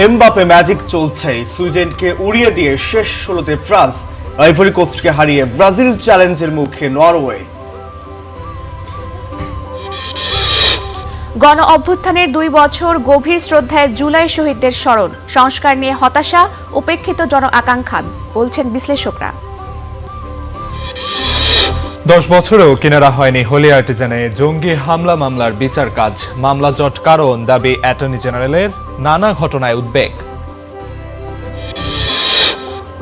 Mbappe magic চলছে, সুইডেনকে উড়িয়ে দিয়ে শেষ 16তে ফ্রান্স, আইভরি কোস্টকে হারিয়ে ব্রাজিল চ্যালেঞ্জের মুখে নরওয়ে। গণ অভ্যুত্থানের 2 বছর, গভীর শ্রদ্ধায় জুলাই শহীদদের স্মরণ, সংস্কার নিয়ে হতাশা, উপেক্ষিত জন আকাঙ্ক্ষা, বলছেন বিশ্লেষকরা। 10 বছরেও কিনারা হয়নি হোলি আর্টিজানে জঙ্গি হামলা মামলার বিচার কাজ, মামলা জট কারণ দাবি অ্যাটর্নি জেনারেলের, নানা ঘটনায় উদ্বেগ।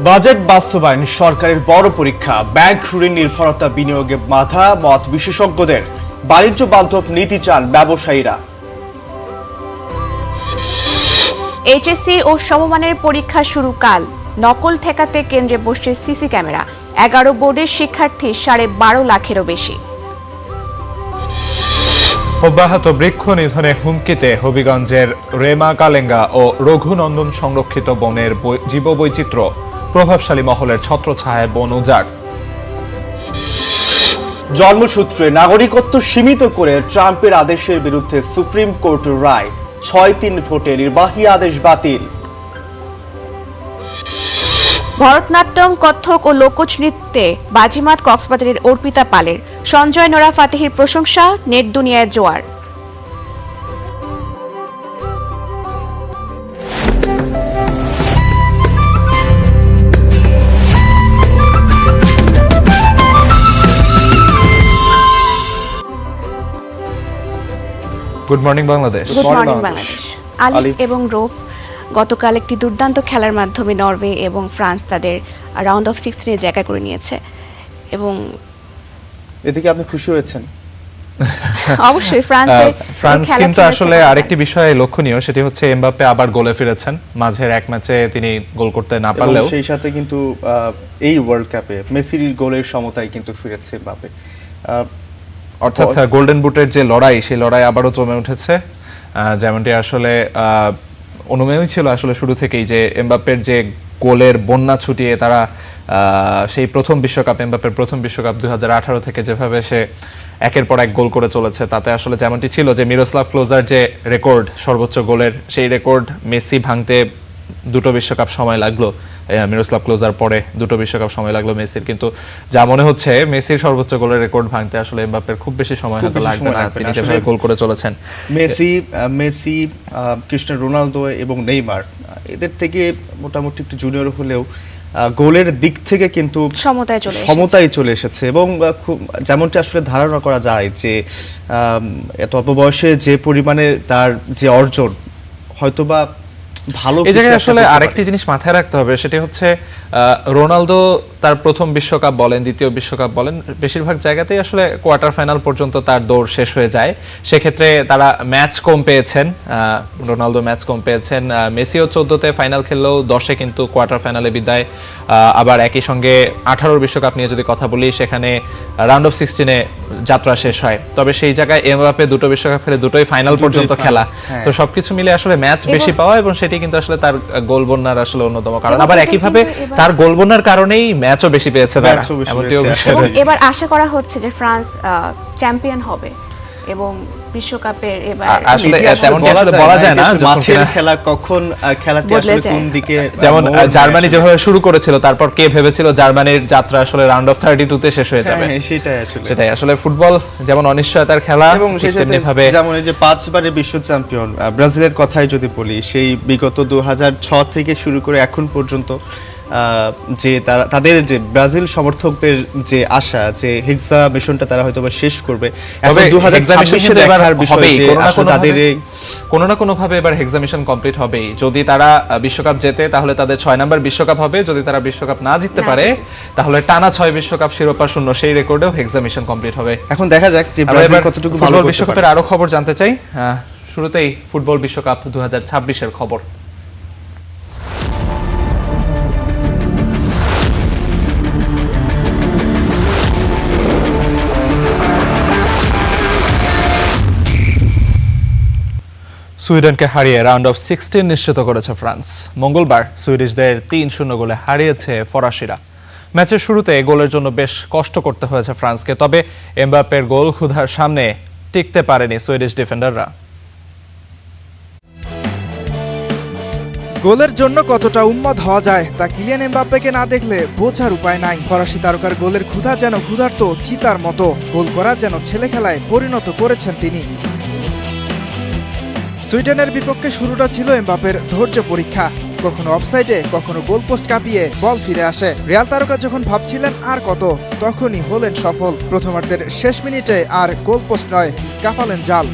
বাজেট বাস্তবায়ন সরকারের বড় পরীক্ষা, ব্যাংক ঋণ নির্ভরতা বিনিয়োগে বাধা, মত বিশেষজ্ঞদের, বাণিজ্য বান্ধব নীতি চান ব্যবসায়ীরা। এইচএসসি ও সমমানের পরীক্ষা শুরু কাল, নকল ঠেকাতে কেন্দ্রে বসছে সিসি ক্যামেরা, 11 বোর্ডের শিক্ষার্থী 12.5 লাখেরও বেশি। অব্যাহত বৃক্ষ নিধনে হুমকিতে হবিগঞ্জের রেমা কালেঙ্গা ও রঘুনন্দন সংরক্ষিত বনের জীববৈচিত্র্য, প্রভাবশালী মহলের ছত্রছায়ায় বন উজাড়। জন্মসূত্রে নাগরিকত্ব সীমিত করে ট্রাম্পের আদেশের বিরুদ্ধে সুপ্রিম কোর্টের রায়, 6-3 ভোটে নির্বাহী আদেশ বাতিল। ভরতনাট্যম, কত্থক ও লোকজ নৃত্যে বাজিমাত কক্সবাজারের অর্পিতা পালের, সঞ্জয় নোরা ফাতেহির প্রশংসা, নেট দুনিয়ায় জোয়ার। Good morning Bangladesh. Good morning Bangladesh. আলিফ এবং রৌফ গতকাল একটি দুর্দান্ত খেলার মাধ্যমে নরওয়ে এবং ফ্রান্স তাদের রাউন্ড অফ 16 জায়গা করে নিয়েছে এবং এদিকে আপনি খুশি হয়েছেন? অবশ্যই ফ্রান্স কিন্তু আসলে আরেকটি বিষয়ে লক্ষণীয়, সেটি হচ্ছে এমবাপ্পে আবার গোলে ফিরেছেন। মাঝের এক ম্যাচে তিনি গোল করতে না পারলেও সেই সাথে কিন্তু এই ওয়ার্ল্ড কাপে মেসির গোলের সমতায় কিন্তু ফিরেছে এমবাপ্পে। অর্থাৎ গোল্ডেন বুটের যে লড়াই, সেই লড়াই আবারও জমে উঠেছে। যেমনটি আসলে অনুমেয়ই ছিল আসলে শুরু থেকেই, যে এমবাপ্পের যে গোলের বন্যা ছুটিয়ে তারা সেই প্রথম বিশ্বকাপ, এমবাপ্পের প্রথম বিশ্বকাপ 2018 থেকে যেভাবে সে একের পর এক গোল করে চলেছে, তাতে আসলে যেমনটি ছিল যে মিরোস্লাভ ক্লোজার যে রেকর্ড সর্বোচ্চ গোলের, সেই রেকর্ড মেসি ভাঙতে 2টো বিশ্বকাপ সময় লাগলো। মিরোস্লাভ ক্লোজার পরে 2টো বিশ্বকাপ সময় লাগলো মেসির, কিন্তু যা মনে হচ্ছে মেসির সর্বোচ্চ গোলের রেকর্ড ভাঙতে আসলে এমবাপ্পের খুব বেশি সময় হয়তো লাগবে না। তিনি যেভাবে গোল করে চলেছেন, মেসি, ক্রিস্টিয়ানো রোনালদো এবং নেইমার, এদের থেকে মোটামুটি একটু জুনিয়র হলেও গোলের দিক থেকে কিন্তু সমতায় চলে এসেছে। এবং যেমনটি আসলে ধারণা করা যায় যে এত অল্প বয়সে যে পরিমাণে তার যে অর্জন, হয়তোবা ভালো। এই জায়গায় আসলে আরেকটি জিনিস মাথায় রাখতে হবে, সেটি হচ্ছে রোনালদো তার প্রথম বিশ্বকাপ বলেন, দ্বিতীয় বিশ্বকাপ বলেন, বেশিরভাগ জায়গাতেই আসলে কোয়ার্টার ফাইনাল পর্যন্ত তার দৌড় শেষ হয়ে যায়। সেক্ষেত্রে তারা ম্যাচ কম পেয়েছেন, রোনালদো ম্যাচ কম পেয়েছেন। মেসিও 14তে ফাইনাল খেললেও 10-এ কিন্তু কোয়ার্টার ফাইনালে বিদায়। আবার একই সঙ্গে 18 বিশ্বকাপ নিয়ে যদি কথা বলি, সেখানে রাউন্ড অফ 16-এ যাত্রা শেষ হয়। তবে সেই জায়গায় এমবাপ্পে 2টো বিশ্বকাপ খেলে 2টোই ফাইনাল পর্যন্ত খেলা। তো সবকিছু মিলে আসলে ম্যাচ বেশি পাওয়া, এবং সেটি কিন্তু আসলে তার গোল বন্যার আসলে অন্যতম কারণ। আবার একইভাবে তার গোল বন্যার কারণেই ম্যাচও বেশি পেয়েছে তারা। এবার আশা করা হচ্ছে যে ফ্রান্স চ্যাম্পিয়ন হবে এবং বিশ্বকাপের এবার আসলে তেমনটি আসলে বলা যায় না মাঠের খেলা কখন খেলাতে আসলে কোন দিকে। যেমন জার্মানি যেভাবে শুরু করেছিল, তারপর কে ভেবেছিল জার্মানির যাত্রা আসলে রাউন্ড অফ 32-তে শেষ হয়ে যাবে। সেটাই আসলে ফুটবল যেমন অনিশ্চয়তার খেলা, এবং সেভাবে যেমন এই যে 5 বারের বিশ্ব চ্যাম্পিয়ন ব্রাজিলের কথাই যদি বলি, সেই বিগত 2006 থেকে শুরু করে এখন পর্যন্ত যে তাদের যে ব্রাজিল সমর্থকদের যে আশা, যে হেক্সা মিশনটা তারা হয়তো শেষ করবে। এখন 2026-এ দেখার বিষয় যে তাদের কোনো না কোনো ভাবে এবার হেক্সা মিশন কমপ্লিট হবেই। যদি তারা বিশ্বকাপ জেতে তাহলে তাদের 6 নাম্বার বিশ্বকাপ হবে, যদি তারা বিশ্বকাপ না জিততে পারে তাহলে টানা 6 বিশ্বকাপ শিরোপা শূন্য, সেই রেকর্ডেও হেক্সা মিশন কমপ্লিট হবে। এখন দেখা যাক যে ব্রাজিল কতটুকু ভালো করতে পারে। বিশ্বকাপের আরো খবর জানতে চাই। শুরুতেই ফুটবল বিশ্বকাপ 2026-এর খবর। সুইডেনকে হারিয়ে রাউন্ড অফ 16 নিশ্চিত করেছে ফ্রান্স। মঙ্গলবার সুইডিশদের 3-0 গোলে হারিয়েছে ফরাসিরা। ম্যাচের শুরুতে গোলের জন্য বেশ কষ্ট করতে হয়েছে ফ্রান্সকে, তবে এমবাপ্পের গোল ক্ষুধার সামনে টিকতে পারেনি সুইডিশ ডিফেন্ডাররা। গোলের জন্য কতটা উন্মাদ হওয়া যায় তা কিলিয়ান এমবাপ্পেকে না দেখলে বোঝার উপায় নাই। ফরাসি তারকার গোলের ক্ষুধা যেন ক্ষুধার্ত চিতার মতো, গোল করা যেন ছেলে খেলায় পরিণত করেছেন তিনি। সুইডেনের বিপক্ষে শুরুটা ছিল এমবাপ্পের ধৈর্য পরীক্ষা। কখনো অফসাইডে, কখনো গোলপোস্ট কাঁপিয়ে বল ফিরে আসে। রিয়াল তারকা যখন ভাবছিলেন আর কত, তখনই হলেন সফল। প্রথমার্ধের শেষ মিনিটে আর গোলপোস্ট নয়, কাঁপালেন জাল।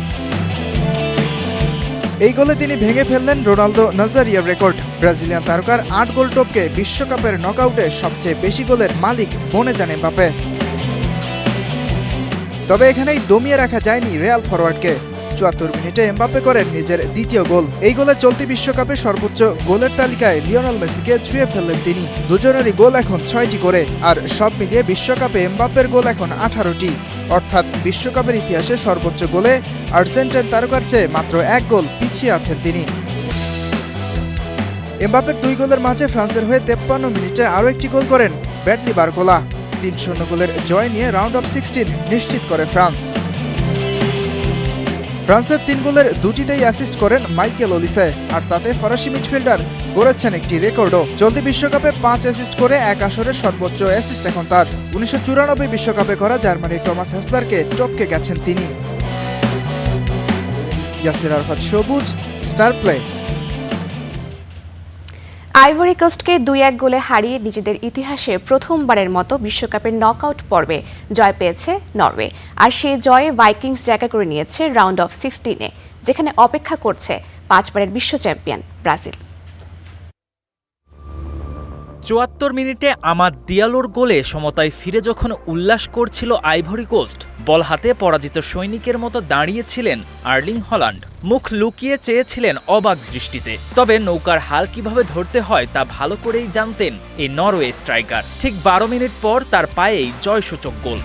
এই গোলে তিনি ভেঙে ফেললেন রোনালদো নাজারিয়ার রেকর্ড। ব্রাজিলিয়ান তারকার 8 গোল টপকে বিশ্বকাপের নকআউটে সবচেয়ে বেশি গোলের মালিক বনে যান এমবাপ্পে। তবে এখানেই দমিয়ে রাখা যায়নি রিয়াল ফরোয়ার্ডকে। ৭৪ মিনিটে এমবাপ্পে করেন নিজের দ্বিতীয় গোল। এই গোলে চলতি বিশ্বকাপে সর্বোচ্চ গোলের তালিকায় লিওনেল মেসিকে ছুঁয়ে ফেললেন তিনি। দুজনেরই গোল এখন 6টি করে, আর সব মিলিয়ে বিশ্বকাপে এমবাপ্পের গোল এখন 18টি। অর্থাৎ বিশ্বকাপের ইতিহাসে সর্বোচ্চ গোলে আর্জেন্টাইন তারকার চেয়ে মাত্র 1 গোল পিছিয়ে আছেন তিনি। এমবাপ্পের 2 গোলের মাঝে ফ্রান্সের হয়ে 53 মিনিটে আরও একটি গোল করেন ব্র্যাডলি বারকোলা। ৩-০ গোলের জয় নিয়ে রাউন্ড অফ 16 নিশ্চিত করে ফ্রান্স। ফ্রান্সের 3 গোলের 2টিতেই অ্যাসিস্ট করেন মাইকেল ওলিসে, আর তাতে ফরাসি মিডফিল্ডার গড়েছেন একটি রেকর্ডও। চলতি বিশ্বকাপে 5 অ্যাসিস্ট করে এক আসরের সর্বোচ্চ অ্যাসিস্ট এখন তার। 1994 বিশ্বকাপে করা জার্মানির টমাস হ্যাসলারকে টপকে গেছেন তিনি। ইয়াসির আরাফাত সবুজ, স্টার প্লে। আইভরি কোস্টকে ২-১ গোলে হারিয়ে নিজেদের ইতিহাসে প্রথমবারের মতো বিশ্বকাপের নকআউট পর্বে জয় পেয়েছে নরওয়ে। আর সেই জয়ে ভাইকিংস জায়গা করে নিয়েছে রাউন্ড অফ 16-এ, যেখানে অপেক্ষা করছে 5বারের বিশ্ব চ্যাম্পিয়ন ব্রাজিল। ৭৪ মিনিটে আমাদ দিয়ালোর গোলে সমতায় ফিরে যখন উল্লাস করছিল আইভরি কোস্ট, বল হাতে পরাজিত সৈনিকের মতো দাঁড়িয়েছিলেন আর্লিং হল্যান্ড। মুখ লুকিয়ে চেয়েছিলেন অবাক দৃষ্টিতে। তবে নৌকার হাল কিভাবে ধরতে হয় তা ভালো করেই জানতেন এই নরওয়ে স্ট্রাইকার। ঠিক 12 মিনিট পর তার পায়েই জয়সূচক গোল।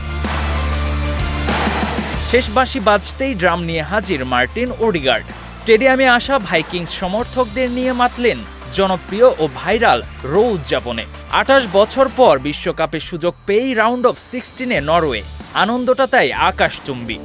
শেষ বাঁশি বাজতেই ড্রাম নিয়ে হাজির মার্টিন ওডিগার্ড। স্টেডিয়ামে আসা ভাইকিংস সমর্থকদের নিয়ে মাতলেন জনপ্রিয় ও ভাইরাল রো উদযাপনে। 28 বছর পর বিশ্বকাপের সুযোগ পেয়েই রাউন্ড অফ 16-এ নরওয়ে, আনন্দটা তাই আকাশচুম্বী।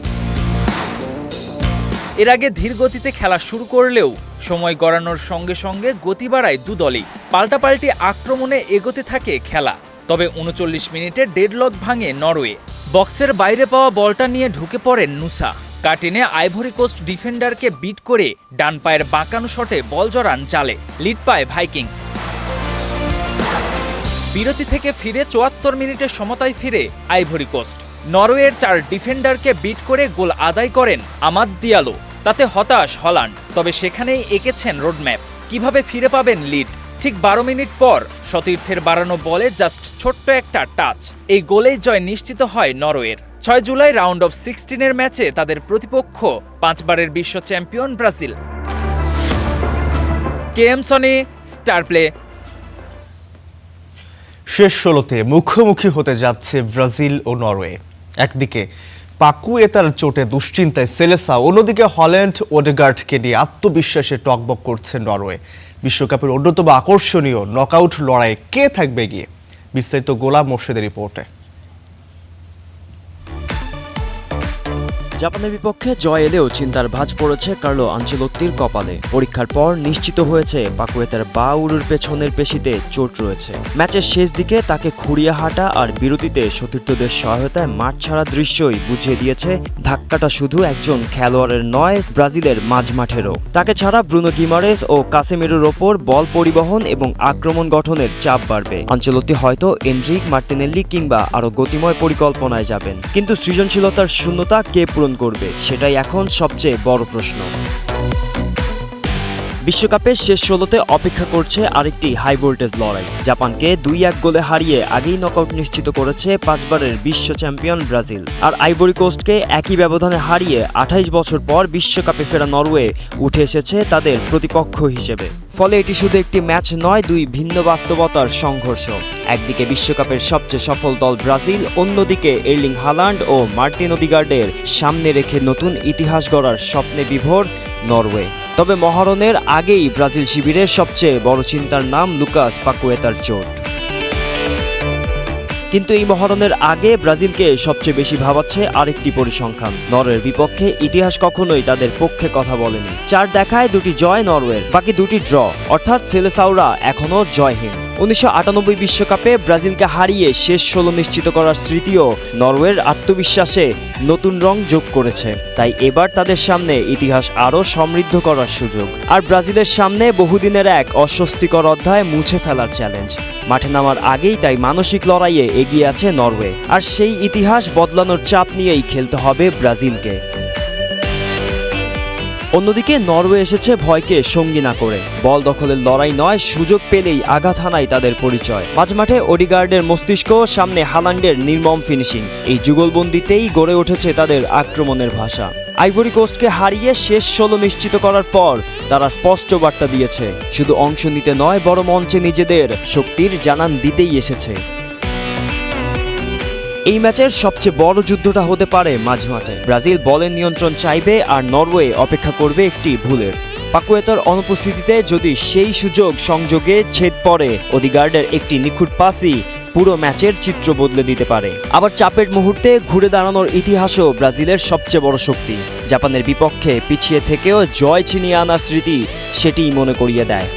এর আগে ধীর গতিতে খেলা শুরু করলেও সময় গড়ানোর সঙ্গে সঙ্গে গতি বাড়ায় দুদলই। পাল্টাপাল্টি আক্রমণে এগোতে থাকে খেলা। তবে 39 মিনিটে ডেডলক ভাঙে নরওয়ে। বক্সের বাইরে পাওয়া বলটা নিয়ে ঢুকে পড়েন নুসা। কাটিনে আইভরি কোস্ট ডিফেন্ডারকে বিট করে ডান পায়ের বাঁকানো শটে বল জড়ান জালে। লিড পায় ভাইকিংস। বিরতি থেকে ফিরে ৭৪ মিনিটে সমতায় ফিরে আইভরি কোস্ট। নরওয়ের 4 ডিফেন্ডারকে বিট করে গোল আদায় করেন আমাদ দিয়ালো। তাতে হতাশ হল্যান্ড, তবে সেখানেই এঁকেছেন রোডম্যাপ কিভাবে ফিরে পাবেন লিড। ঠিক 12 মিনিট পর সতীর্থের বাড়ানো বলে জাস্ট ছোট্ট একটা টাচ, এই গোলেই জয় নিশ্চিত হয় নরওয়ের। 6 জুলাই রাউন্ড অফ 16-এর ম্যাচে তাদের প্রতিপক্ষ 5বারের বিশ্ব champion Brazil. KM Sony, star play. শেষ 16তে মুখোমুখি হতে যাচ্ছে ব্রাজিল ও নরওয়ে। একদিকে পাকুয়েতার চোটে দুশ্চিন্তায় সেলেসা, অন্যদিকে হল্যান্ড ওডেগার্ডকে নিয়ে আত্মবিশ্বাসে টকবক করছে নরওয়ে। বিশ্বকাপের অন্যতম আকর্ষণীয় নকআউট লড়াইয়ে কে থাকবে গিয়ে? বিস্তারিত গোলাম মোর্শেদের রিপোর্টে। জাপানের বিপক্ষে জয় এলেও চিন্তার ভাঁজ পড়েছে কার্লো আনচেলত্তির কপালে। পরীক্ষার পর নিশ্চিত হয়েছে পাকুয়েতার বা উরুর পেছনের পেশিতে চোট রয়েছে। ম্যাচের শেষ দিকে তাকে খুঁড়িয়ে হাঁটা আর বিরতিতে সতীর্থদের সহায়তায় মাঠ ছাড়া দৃশ্যই বুঝিয়ে দিয়েছে ধাক্কাটা শুধু একজন খেলোয়াড়ের নয়, ব্রাজিলের মাঝমাঠেরও। তাকে ছাড়া ব্রুনো গিমারেস ও কাসেমিরোর ওপর বল পরিবহন এবং আক্রমণ গঠনের চাপ বাড়বে। আনচেলত্তি হয়তো এনরিক, মার্টিনেল্লি কিংবা আরও গতিময় পরিকল্পনায় যাবেন, কিন্তু সৃজনশীলতার শূন্যতা কে পূরণ করবে সেটাই এখন সবচেয়ে বড় প্রশ্ন। বিশ্বকাপের শেষ 16তে অপেক্ষা করছে আরেকটি হাই ভোল্টেজ লড়াই। জাপানকে 2-1 গোলে হারিয়ে আগেই নকআউট নিশ্চিত করেছে 5বারের বিশ্ব চ্যাম্পিয়ন ব্রাজিল। আর আইভরি কোস্টকে একই ব্যবধানে হারিয়ে 28 বছর পর বিশ্বকাপে ফেরা নরওয়ে উঠে এসেছে তাদের প্রতিপক্ষ হিসেবে। ফলে এটি শুধু একটি ম্যাচ নয়, 2 ভিন্ন বাস্তবতার সংঘর্ষ। একদিকে বিশ্বকাপের সবচেয়ে সফল দল ব্রাজিল, অন্যদিকে এর্লিং হাল্যান্ড ও মার্টিন ওডিগার্ডের সামনে রেখে নতুন ইতিহাস গড়ার স্বপ্নে বিভোর নরওয়ে। তবে মহারণের আগেই ব্রাজিল শিবিরের সবচেয়ে বড় চিন্তার নাম লুকাস পাকুয়েতার চোট। কিন্তু এই মহারণের আগে ব্রাজিলকে সবচেয়ে বেশি ভাবাচ্ছে আরেকটি পরিসংখ্যান। নরওয়ের বিপক্ষে ইতিহাস কখনোই তাদের পক্ষে কথা বলেনি। 4 দেখায় 2টি জয় নরওয়ের, বাকি 2টি ড্র, অর্থাৎ সেলেসাওরা এখনও জয়হীন। 1998 বিশ্বকাপে ব্রাজিলকে হারিয়ে শেষ 16 নিশ্চিত করার স্মৃতিও নরওয়ের আত্মবিশ্বাসে নতুন রং যোগ করেছে। তাই এবার তাদের সামনে ইতিহাস আরও সমৃদ্ধ করার সুযোগ, আর ব্রাজিলের সামনে বহুদিনের এক অস্বস্তিকর অধ্যায় মুছে ফেলার চ্যালেঞ্জ। মাঠে নামার আগেই তাই মানসিক লড়াইয়ে এগিয়ে আছে নরওয়ে, আর সেই ইতিহাস বদলানোর চাপ নিয়েই খেলতে হবে ব্রাজিলকে। অন্যদিকে নরওয়ে এসেছে ভয়কে সঙ্গী না করে। বল দখলের লড়াই নয়, সুযোগ পেলেই আঘাত হানায় তাদের পরিচয়। মাঝমাঠে ওডিগার্ডের মস্তিষ্ক, সামনে হালান্ডের নির্মম ফিনিশিং, এই যুগলবন্দিতেই গড়ে উঠেছে তাদের আক্রমণের ভাষা। আইভরি কোস্টকে হারিয়ে শেষ 16 নিশ্চিত করার পর তারা স্পষ্ট বার্তা দিয়েছে, শুধু অংশ নিতে নয়, বড় মঞ্চে নিজেদের শক্তির জানান দিতেই এসেছে। এই ম্যাচের সবচেয়ে বড় যুদ্ধটা হতে পারে মাঝমাঠে। ব্রাজিল বলের নিয়ন্ত্রণ চাইবে আর নরওয়ে অপেক্ষা করবে একটি ভুলের। পাকুয়েতার অনুপস্থিতিতে যদি সেই সুযোগ সংযোগে ছেদ পড়ে, ওডিগার্ডের একটি নিখুঁত পাসই পুরো ম্যাচের চিত্র বদলে দিতে পারে। আবার চাপের মুহূর্তে ঘুরে দাঁড়ানোর ইতিহাসও ব্রাজিলের সবচেয়ে বড় শক্তি। জাপানের বিপক্ষে পিছিয়ে থেকেও জয় ছিনিয়ে আনার স্মৃতি সেটিই মনে করিয়ে দেয়।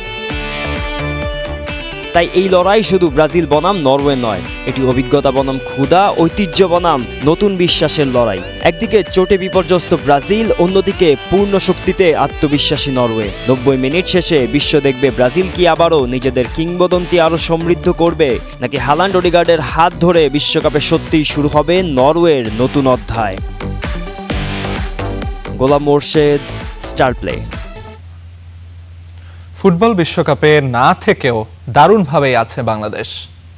তাই এই লড়াই শুধু ব্রাজিল বনাম নরওয়ে নয়, এটি অভিজ্ঞতা বনাম ক্ষুধা, ঐতিহ্য বনাম নতুন বিশ্বাসের লড়াই। একদিকে চোটে বিপর্যস্ত ব্রাজিল, অন্যদিকে পূর্ণ শক্তিতে আত্মবিশ্বাসী নরওয়ে। 90 মিনিট শেষে বিশ্ব দেখবে ব্রাজিল কি আবারও নিজেদের কিংবদন্তি আরও সমৃদ্ধ করবে, নাকি হালান্ড ওডিগার্ডের হাত ধরে বিশ্বকাপে সত্যিই শুরু হবে নরওয়ের নতুন অধ্যায়। গোলাম মোর্শেদ, স্টার প্লে। ফুটবল বিশ্বকাপে না থেকেও দারুণভাবেই আছে বাংলাদেশ।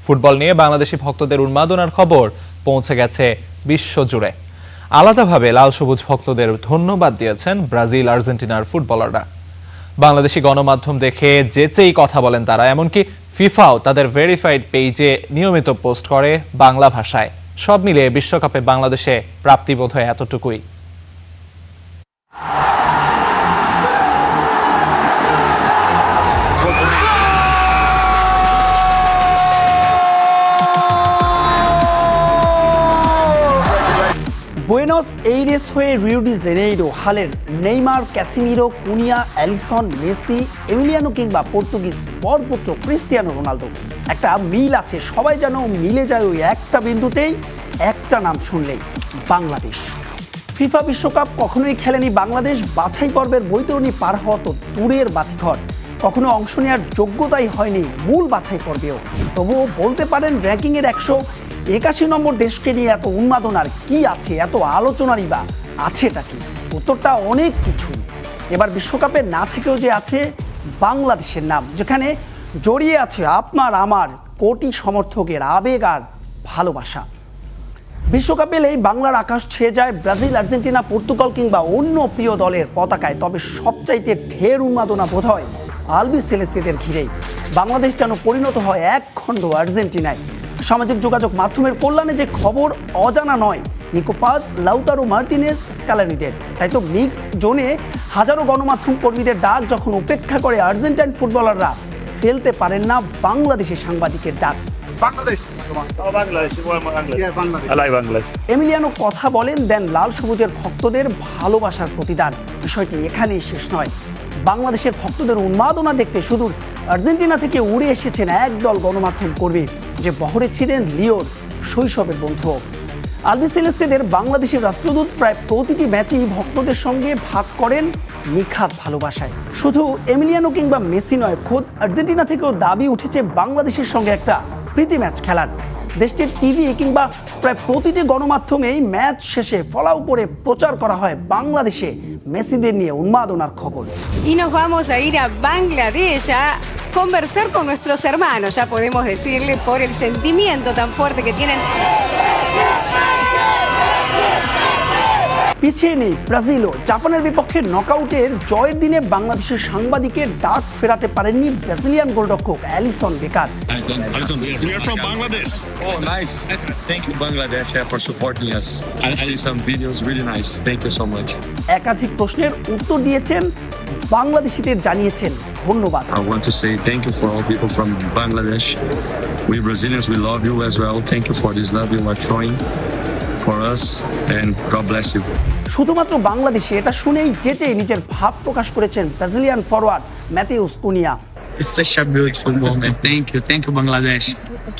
ফুটবল নিয়ে বাংলাদেশি ভক্তদের উন্মাদনার খবর পৌঁছে গেছে বিশ্বজুড়ে। আলাদাভাবে লাল সবুজ ভক্তদের ধন্যবাদ দিয়েছেন ব্রাজিল আর্জেন্টিনার ফুটবলাররা। বাংলাদেশি গণমাধ্যম দেখে যেচেই কথা বলেন তারা, এমনকি ফিফাও তাদের ভেরিফাইড পেজে নিয়মিত পোস্ট করে বাংলা ভাষায়। সব মিলিয়ে বিশ্বকাপে বাংলাদেশে প্রাপ্তিবোধ হয় এতটুকুই। বুয়েনোস এইরেস হয়ে রিও ডি জেনেইরো হালের Neymar, Casemiro, Cunha, Alisson, Messi, Emiliano কিংবা পর্তুগিজ বরপুত্র ক্রিস্টিয়ানো রোনালদো। একটা মিল আছে, সবাই যেন মিলে যায় ওই একটা বিন্দুতেই, একটা নাম শুনলেই বাংলাদেশ। ফিফা বিশ্বকাপ কখনোই খেলেনি বাংলাদেশ, বাছাই পর্বের বৈতরণী পার হওয়া তো দূরের বাতিঘর, কখনো অংশ নেওয়ার যোগ্যতাই হয়নি মূল বাছাই পর্বেও। তবুও বলতে পারেন র্যাঙ্কিংয়ের 181 নম্বর দেশকে নিয়ে এত উন্মাদনার কি আছে, এত আলোচনারই বা আছেটা কি? উত্তরটা অনেক কিছু। এবার বিশ্বকাপে না থেকেও যে আছে বাংলাদেশের নাম, যেখানে জড়িয়ে আছে আপনার আমার কোটি সমর্থকের আবেগ আর ভালোবাসা। বিশ্বকাপ এলেই বাংলার আকাশ ছেয়ে যায় ব্রাজিল, আর্জেন্টিনা, পর্তুগাল কিংবা অন্য প্রিয় দলের পতাকায়। তবে সবচাইতে ঢের উন্মাদনা বোধ হয় আলবি সেলেস্তেদের ঘিরেই। বাংলাদেশ যেন পরিণত হয় এক খণ্ড আর্জেন্টিনায়। সামাজিক যোগাযোগ মাধ্যমের কল্যাণে যে খবর অজানা নয় নিকো পাজ, লাউতারো মার্টিনেজ, স্কালানিদের। তাই তো মিক্সড জোনে হাজারো গণমাধ্যম কর্মীদের ডাক যখন উপেক্ষা করে আর্জেন্টাইন ফুটবলাররা, ফেলতে পারেন না বাংলাদেশের সাংবাদিকের ডাক। এমিলিয়ানো কথা বলেন, দেন লাল সবুজের ভক্তদের ভালোবাসার প্রতিদান। বিষয়টি এখানেই শেষ নয়। বাংলাদেশের ভক্তদের উন্মাদনা দেখতে সুদূর আর্জেন্টিনা থেকে উড়ে এসেছেন একদল গণমাধ্যম কর্মী, যে বহরে ছিলেন লিওর শৈশবের বন্ধু। আলবি সেলেস্তেদের বাংলাদেশের রাষ্ট্রদূত প্রায় প্রতিটি ম্যাচেই ভক্তদের সঙ্গে ভাগ করেন নিখাত ভালোবাসায়। শুধু এমিলিয়ানো কিংবা মেসি নয়, খোদ আর্জেন্টিনা থেকেও দাবি উঠেছে বাংলাদেশের সঙ্গে একটা প্রীতি ম্যাচ খেলার। দেশটির টিভি কিংবা প্রায় প্রতিটি গণমাধ্যমেই ম্যাচ শেষে ফলাও করে প্রচার করা হয় বাংলাদেশে মেসিদের নিয়ে উন্মাদনার খবর। Y nos vamos a ir a Bangladesh a conversar con nuestros hermanos, ya podemos decirle, por el sentimiento tan fuerte que tienen. পিছিয়ে নেই ব্রাজিলও। জাপানের বিপক্ষে নকআউটের জয়ের দিনে বাংলাদেশের সাংবাদিকের ডাক ফেরাতে পারেননি ব্রাজিলিয়ান গোলরক্ষক Alisson Becker. We are from Bangladesh. Oh, nice. Thank you, Bangladesh, for supporting us. I see some videos, really nice. Thank you so much. একাধিক প্রশ্নের উত্তর দিয়েছেন, বাংলাদেশিদের জানিয়েছেন ধন্যবাদ। I want to say thank you for all people from Bangladesh. We Brazilians, we love you as well. Thank you for this love you are showing for us, and God bless you. শুধুমাত্র বাংলাদেশে এটা শুনেই যেচে নিজের ভাব প্রকাশ করেছেন Brazilian forward Matheus Cunha. It's such a beautiful moment. Thank you, Bangladesh.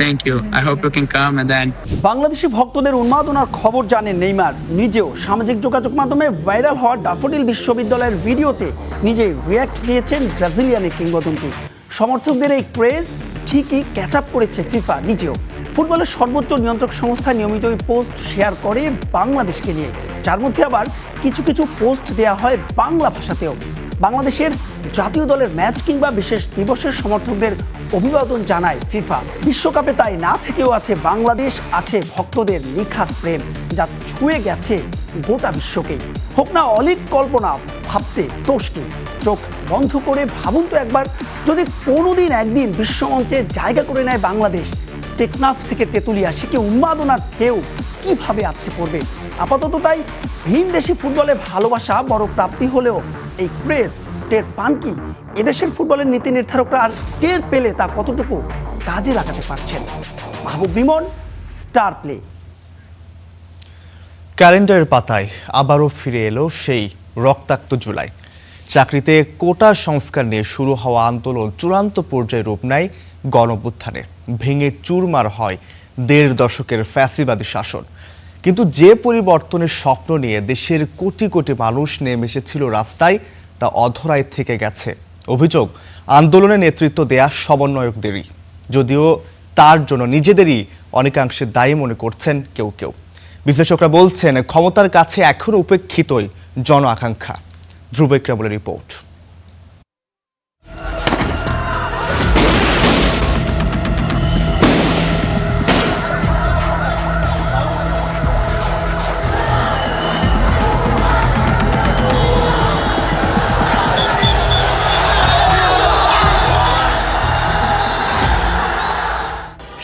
Thank you. I hope you can come and then. Bangladeshi ভক্তদের উন্মাদনার খবর জানেন নেইমার নিজেও। সামাজিক যোগাযোগ মাধ্যমে ভাইরাল হওয়া ডাফোডিল বিশ্ববিদ্যালয়ের ভিডিওতে নিজেই রিয়্যাক্ট দিয়েছেন ব্রাজিলিয়ানের কিংবদন্তি। সমর্থকদের এই ক্রেজ ঠিকই ক্যাচ আপ করেছে ফিফা নিজেও। ফুটবলের সর্বোচ্চ নিয়ন্ত্রক সংস্থা নিয়মিতই পোস্ট শেয়ার করে বাংলাদেশকে নিয়ে, যার মধ্যে আবার কিছু কিছু পোস্ট দেওয়া হয় বাংলা ভাষাতেও। বাংলাদেশের জাতীয় দলের ম্যাচ কিংবা বিশেষ দিবসের সমর্থকদের অভিবাদন জানায় ফিফা। বিশ্বকাপে তাই না থেকেও আছে বাংলাদেশ, আছে ভক্তদের নিখাত প্রেম, যা ছুঁয়ে গেছে গোটা বিশ্বকে। হোক না অলিক কল্পনা, ভাবতে দোষ কি। চোখ বন্ধ করে ভাবুন তো একবার, যদি কোনোদিন একদিন বিশ্বমঞ্চে জায়গা করে নেয় বাংলাদেশ, টেকনাফ থেকে তেঁতুলিয়া, সে কি উন্মাদনার ঢেউ কীভাবে আছড়ে পড়বে। আপাতত তাই ভিনদেশি ফুটবলে ভালোবাসা বড় প্রাপ্তি হলেও এই ক্রেজ টের পান কি এদেশের ফুটবলের নীতি নির্ধারকরা, আর টের পেলে তা কতটুকু কাজে লাগাতে পারছেন। মাহবুব বিমন, স্টার প্লে। ক্যালেন্ডারের পাতায় আবারও ফিরে এলো সেই রক্তাক্ত জুলাই। চাকরিতে কোটা সংস্কার নিয়ে শুরু হওয়া আন্দোলন চূড়ান্ত পর্যায়ে রূপ নেয় গণঅভ্যুত্থানে। ভেঙে চুরমার হয় ১.৫ দশকের ফ্যাসিবাদী শাসন। কিন্তু যে পরিবর্তনের স্বপ্ন নিয়ে দেশের কোটি কোটি মানুষ নেমে এসেছিল রাস্তায়, তা অধরায় থেকে গেছে। অভিযোগ, আন্দোলনে নেতৃত্ব দেয়া সমন্বয়কদেরই, যদিও তার জন্য নিজেদেরই অনেকাংশে দায়ী মনে করছেন কেউ কেউ। বিশ্লেষকরা বলছেন ক্ষমতার কাছে এখনও উপেক্ষিতই জন আকাঙ্ক্ষা। ধ্রুব ইকরামুলের রিপোর্ট।